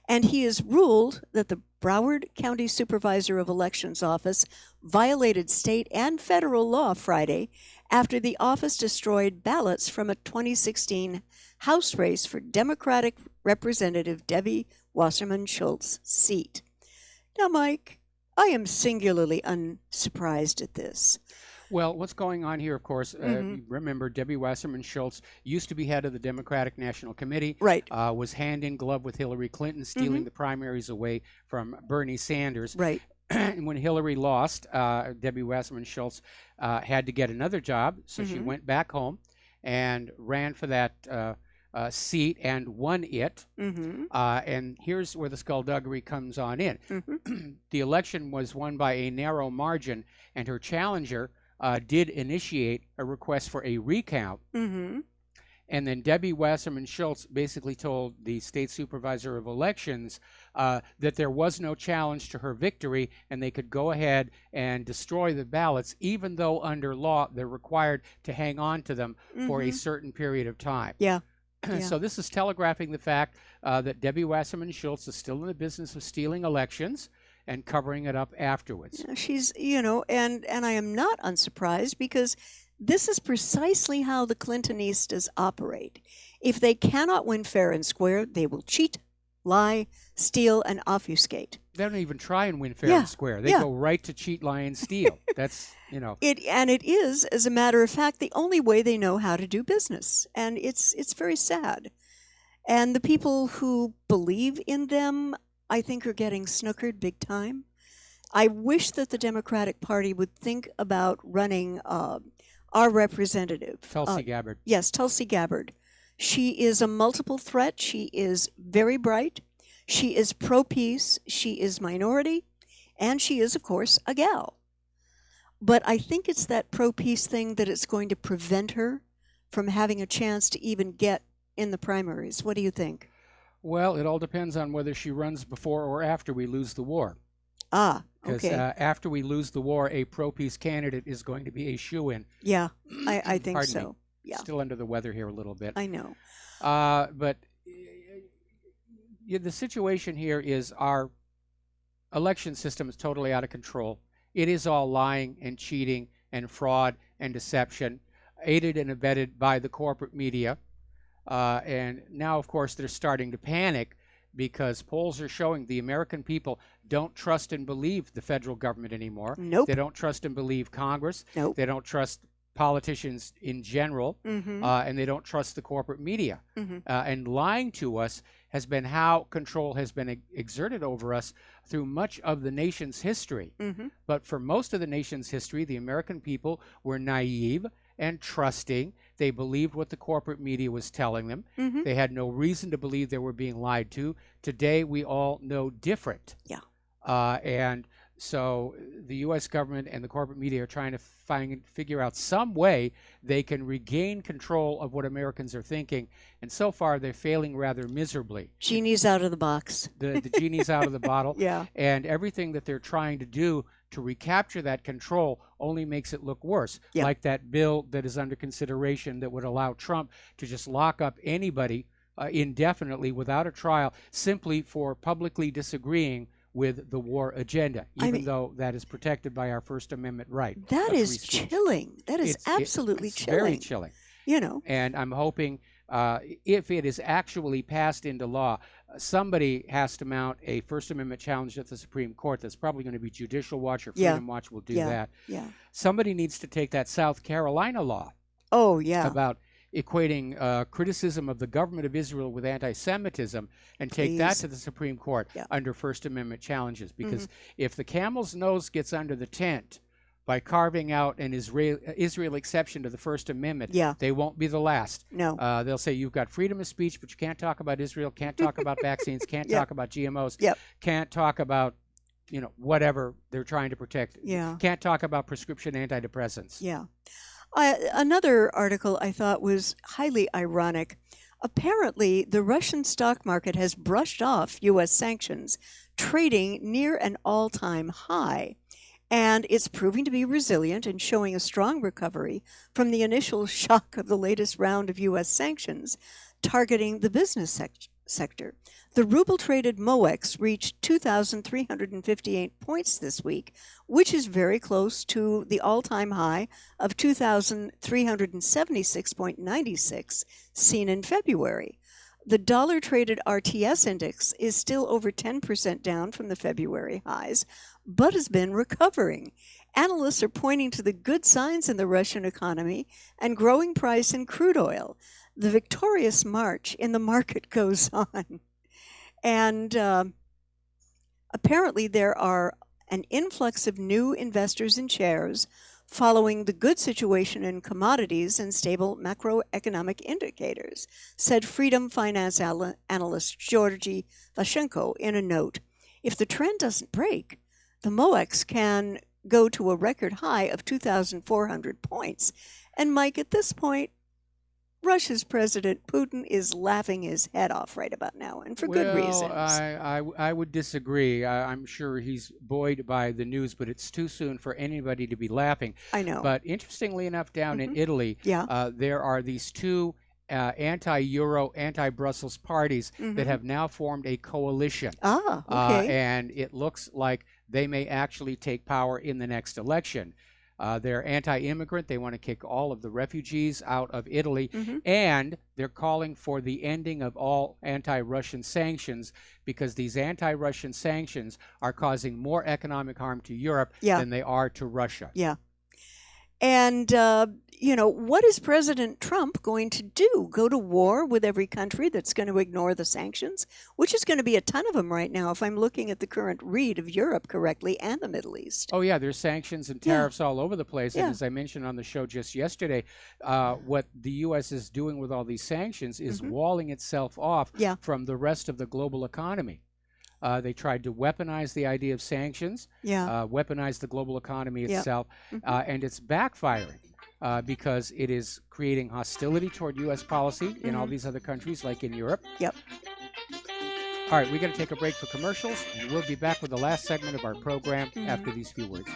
and he has ruled that the Broward County Supervisor of Elections office violated state and federal law Friday after the office destroyed ballots from a 2016 House race for Democratic Representative Debbie Wasserman Schultz's seat. Now, Mike, I am singularly unsurprised at this. Well, what's going on here, of course, you remember Debbie Wasserman Schultz used to be head of the Democratic National Committee, right? Was hand in glove with Hillary Clinton, stealing the primaries away from Bernie Sanders. Right. And when Hillary lost, Debbie Wasserman Schultz had to get another job, so she went back home and ran for that seat and won it. And here's where the skullduggery comes on in. The election was won by a narrow margin, and her challenger did initiate a request for a recount. And then Debbie Wasserman Schultz basically told the state supervisor of elections that there was no challenge to her victory and they could go ahead and destroy the ballots, even though under law they're required to hang on to them for a certain period of time. Yeah. So this is telegraphing the fact that Debbie Wasserman Schultz is still in the business of stealing elections and covering it up afterwards. She's, and I am not unsurprised because This is precisely how the Clintonistas operate. If they cannot win fair and square, they will cheat, lie, steal, and obfuscate. They don't even try and win fair Yeah, and square. They yeah. go right to cheat, lie, and steal. That's, you know. It is, as a matter of fact, the only way they know how to do business, and it's very sad. And the people who believe in them, I think, are getting snookered big time. I wish that the Democratic Party would think about running our representative, Tulsi Gabbard. Yes, Tulsi Gabbard. She is a multiple threat. She is very bright. She is pro-peace. She is minority. And she is, of course, a gal. But I think it's that pro-peace thing that is going to prevent her from having a chance to even get in the primaries. What do you think? Well, it all depends on whether she runs before or after we lose the war. Ah, Because okay. after we lose the war, a pro-peace candidate is going to be a shoo-in. Yeah, I think Pardon so. me. Yeah. Still under the weather here a little bit. I know. But the situation here is our election system is totally out of control. It is all lying and cheating and fraud and deception, aided and abetted by the corporate media. And now, of course, they're starting to panic because polls are showing the American people don't trust and believe the federal government anymore. Nope. They don't trust and believe Congress. Nope. They don't trust politicians in general, Mhm. and they don't trust the corporate media. Mhm. And lying to us has been how control has been exerted over us through much of the nation's history. Mhm. But for most of the nation's history, the American people were naive and trusting. They believed what the corporate media was telling them. Mhm. They had no reason to believe they were being lied to. Today, we all know different. Yeah. And so the U.S. government and the corporate media are trying to figure out some way they can regain control of what Americans are thinking. And so far, they're failing rather miserably. Genie's out of the box. The genie's out of the bottle. Yeah. And everything that they're trying to do to recapture that control only makes it look worse. Yeah. Like that bill that is under consideration that would allow Trump to just lock up anybody indefinitely without a trial simply for publicly disagreeing with the war agenda, even though that is protected by our First Amendment right. That of is free speech. chilling. That is absolutely it's chilling. Very chilling. You know. And I'm hoping if it is actually passed into law, somebody has to mount a First Amendment challenge at the Supreme Court. That's probably going to be Judicial Watch or Yeah. Freedom Watch will do Yeah. that. Yeah. Somebody needs to take that South Carolina law Oh, yeah. about equating criticism of the government of Israel with anti-Semitism and take that Please. to the Supreme Court Yeah. under First Amendment challenges. Because Mhm. if the camel's nose gets under the tent by carving out an Israel exception to the First Amendment, Yeah. they won't be the last. No. They'll say you've got freedom of speech, but you can't talk about Israel, can't talk about vaccines, can't Yep. talk about GMOs, Yep. can't talk about whatever they're trying to protect. Yeah. Can't talk about prescription antidepressants. Yeah. Another article I thought was highly ironic. Apparently, the Russian stock market has brushed off U.S. sanctions, trading near an all-time high. And it's proving to be resilient and showing a strong recovery from the initial shock of the latest round of U.S. sanctions targeting the business sector. The ruble-traded MOEX reached 2,358 points this week, which is very close to the all-time high of 2,376.96 seen in February. The dollar-traded RTS index is still over 10% down from the February highs, but has been recovering. Analysts are pointing to the good signs in the Russian economy and growing price in crude oil. The victorious march in the market goes on. And apparently there are an influx of new investors in shares following the good situation in commodities and stable macroeconomic indicators, said Freedom Finance analyst Georgy Vashenko in a note. If the trend doesn't break, the MOEX can go to a record high of 2,400 points. And Mike, at this point, Russia's President Putin is laughing his head off right about now, and for good reasons. I would disagree. I'm sure he's buoyed by the news, but it's too soon for anybody to be laughing. I know. But interestingly enough, down in Italy, there are these two anti-Euro, anti-Brussels parties that have now formed a coalition. Ah, okay. And it looks like they may actually take power in the next election. They're anti-immigrant. They want to kick all of the refugees out of Italy. Mhm. And they're calling for the ending of all anti-Russian sanctions because these anti-Russian sanctions are causing more economic harm to Europe Yeah. than they are to Russia. Yeah. And, what is President Trump going to do? Go to war with every country that's going to ignore the sanctions? Which is going to be a ton of them right now, if I'm looking at the current read of Europe correctly and the Middle East. Oh, yeah, there's sanctions and Yeah. tariffs all over the place. Yeah. And as I mentioned on the show just yesterday, what the U.S. is doing with all these sanctions is Mhm. walling itself off Yeah. from the rest of the global economy. They tried to weaponize the idea of sanctions, Yeah. weaponize the global economy Yeah. itself, and it's backfiring because it is creating hostility toward U.S. policy in all Mhm. these other countries, like in Europe. Yep. All right, we're going to take a break for commercials, and we'll be back with the last segment of our program Mhm. after these few words.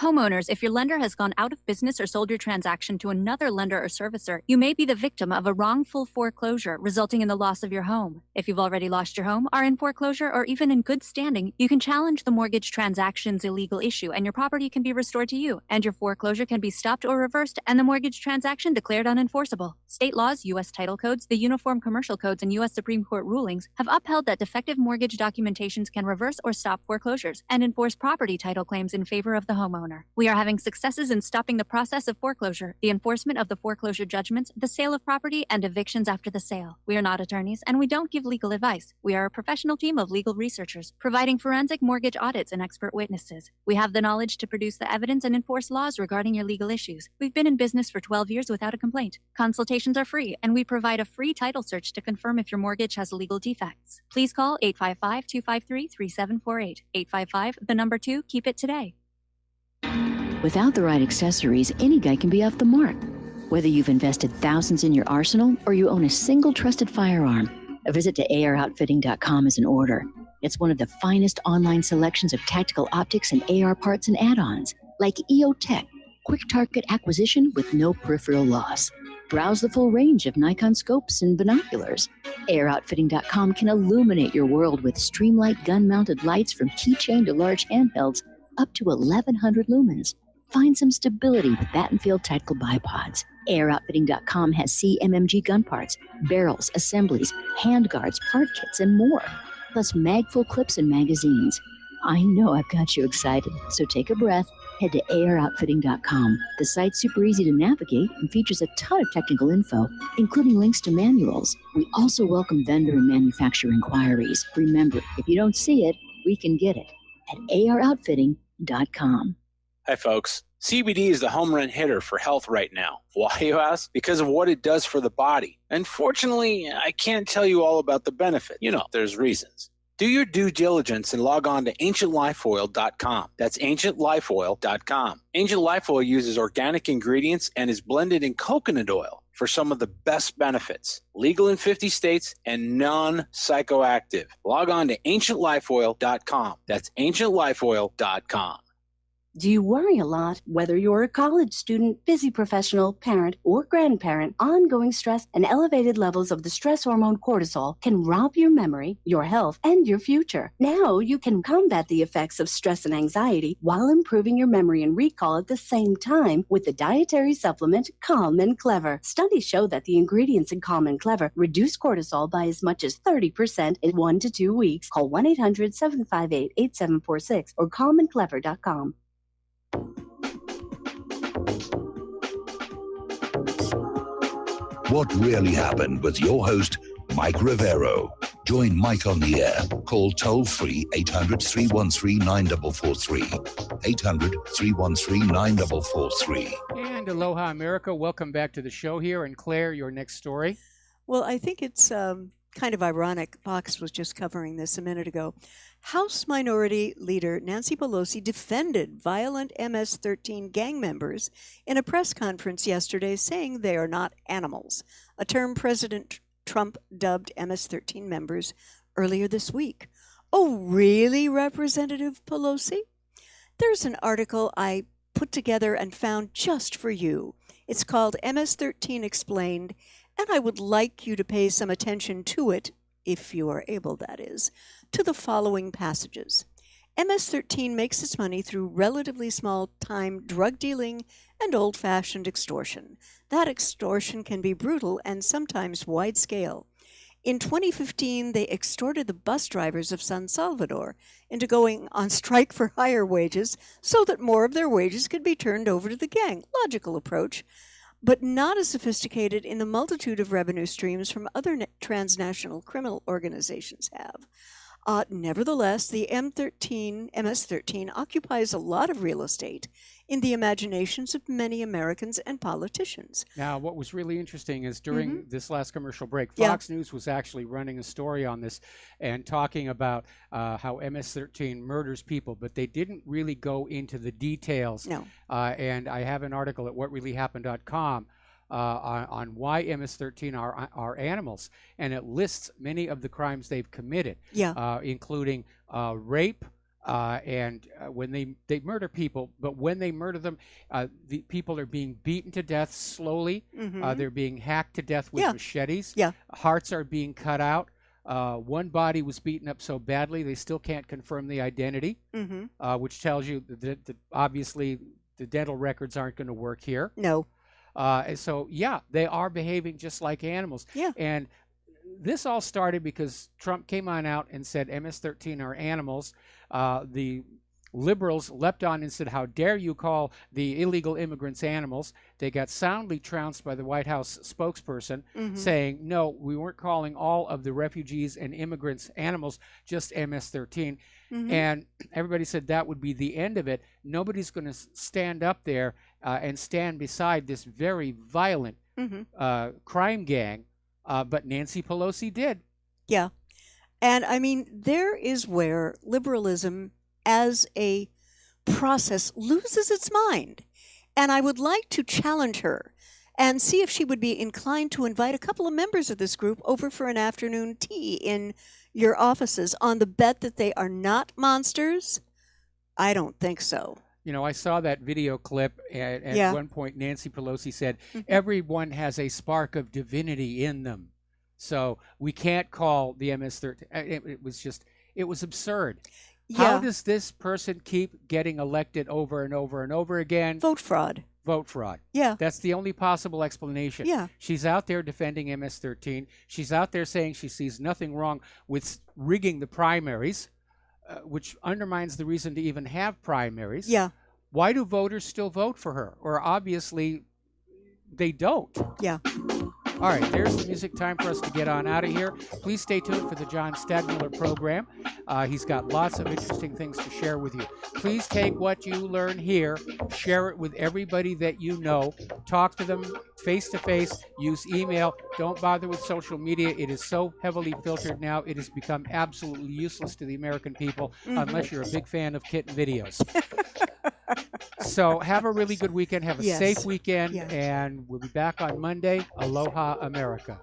Homeowners, if your lender has gone out of business or sold your transaction to another lender or servicer, you may be the victim of a wrongful foreclosure, resulting in the loss of your home. If you've already lost your home, are in foreclosure, or even in good standing, you can challenge the mortgage transaction's illegal issue, and your property can be restored to you, and your foreclosure can be stopped or reversed, and the mortgage transaction declared unenforceable. State laws, U.S. title codes, the Uniform Commercial Codes, and U.S. Supreme Court rulings have upheld that defective mortgage documentations can reverse or stop foreclosures and enforce property title claims in favor of the homeowner. We are having successes in stopping the process of foreclosure, the enforcement of the foreclosure judgments, the sale of property, and evictions after the sale. We are not attorneys, and we don't give legal advice. We are a professional team of legal researchers, providing forensic mortgage audits and expert witnesses. We have the knowledge to produce the evidence and enforce laws regarding your legal issues. We've been in business for 12 years without a complaint. Consultations are free, and we provide a free title search to confirm if your mortgage has legal defects. Please call 855-253-3748. 855, the number 2, keep it today. Without the right accessories, any guy can be off the mark. Whether you've invested thousands in your arsenal or you own a single trusted firearm, a visit to AROutfitting.com is in order. It's one of the finest online selections of tactical optics and AR parts and add-ons, like EOTech, quick target acquisition with no peripheral loss. Browse the full range of Nikon scopes and binoculars. AROutfitting.com can illuminate your world with Streamlight gun-mounted lights from keychain to large handhelds up to 1,100 lumens. Find some stability with Battenfield tactical bipods. AirOutfitting.com has CMMG gun parts, barrels, assemblies, handguards, part kits, and more, plus mag-full clips and magazines. I know I've got you excited, so take a breath. Head to AirOutfitting.com. The site's super easy to navigate and features a ton of technical info, including links to manuals. We also welcome vendor and manufacturer inquiries. Remember, if you don't see it, we can get it at AirOutfitting.com. Hi, folks. CBD is the home run hitter for health right now. Why, you ask? Because of what it does for the body. Unfortunately, I can't tell you all about the benefit. You know, there's reasons. Do your due diligence and log on to ancientlifeoil.com. That's ancientlifeoil.com. Ancient Life Oil uses organic ingredients and is blended in coconut oil for some of the best benefits. Legal in 50 states and non-psychoactive. Log on to ancientlifeoil.com. That's ancientlifeoil.com. Do you worry a lot? Whether you're a college student, busy professional, parent, or grandparent, ongoing stress and elevated levels of the stress hormone cortisol can rob your memory, your health, and your future. Now you can combat the effects of stress and anxiety while improving your memory and recall at the same time with the dietary supplement Calm and Clever. Studies show that the ingredients in Calm and Clever reduce cortisol by as much as 30% in 1 to 2 weeks. Call 1-800-758-8746 or calmandclever.com. What really happened with your host, Mike Rivero. Join Mike on the air. Call toll-free 800-313-9443. 800-313-9443. And aloha, America. Welcome back to the show here. And Claire, your next story. Well, I think it's kind of ironic. Fox was just covering this a minute ago. House Minority Leader Nancy Pelosi defended violent MS-13 gang members in a press conference yesterday, saying they are not animals, a term President Trump dubbed MS-13 members earlier this week. Oh, really, Representative Pelosi? There's an article I put put together and found just for you. It's called MS-13 Explained, and I would like you to pay some attention to it, if you are able, that is, to the following passages. MS-13 makes its money through relatively small-time drug dealing and old-fashioned extortion. That extortion can be brutal and sometimes wide-scale. In 2015, they extorted the bus drivers of San Salvador into going on strike for higher wages so that more of their wages could be turned over to the gang. Logical approach, but not as sophisticated in the multitude of revenue streams from other transnational criminal organizations have. Nevertheless, the MS-13 occupies a lot of real estate in the imaginations of many Americans and politicians. Now, what was really interesting is during this last commercial break, Yeah. Fox News was actually running a story on this and talking about how MS-13 murders people, but they didn't really go into the details. No. And I have an article at whatreallyhappened.com on why MS-13 are animals, and it lists many of the crimes they've committed, including rape, and when they murder people, but when they murder them, the people are being beaten to death slowly. They're being hacked to death with machetes. Hearts are being cut out. One body was beaten up so badly they still can't confirm the identity, which tells you that obviously the dental records aren't going to work here. No. And so, yeah, they are behaving just like animals. Yeah. And this all started because Trump came on out and said MS-13 are animals. The liberals leapt on and said, how dare you call the illegal immigrants animals? They got soundly trounced by the White House spokesperson saying, no, we weren't calling all of the refugees and immigrants animals, just MS-13. And everybody said that would be the end of it. Nobody's going to stand up there and stand beside this very violent crime gang, but Nancy Pelosi did. Yeah. And I mean, there is where liberalism as a process loses its mind. And I would like to challenge her and see if she would be inclined to invite a couple of members of this group over for an afternoon tea in your offices on the bet that they are not monsters. I don't think so. You know, I saw that video clip, and at one point Nancy Pelosi said, everyone has a spark of divinity in them. So we can't call the MS-13. It was absurd. How does this person keep getting elected over and over and over again? Vote fraud. Vote fraud. Yeah. That's the only possible explanation. Yeah. She's out there defending MS-13. She's out there saying she sees nothing wrong with rigging the primaries, which undermines the reason to even have primaries. Yeah. Why do voters still vote for her? Or obviously they don't. Yeah. All right, there's the music. Time for us to get on out of here. Please stay tuned for the John Stadtmiller program. He's got lots of interesting things to share with you. Please take what you learn here, share it with everybody that you know, talk to them face-to-face, use email. Don't bother with social media. It is so heavily filtered now, it has become absolutely useless to the American people unless you're a big fan of kitten videos. So have a really good weekend. Have a safe weekend, and we'll be back on Monday. Aloha, America.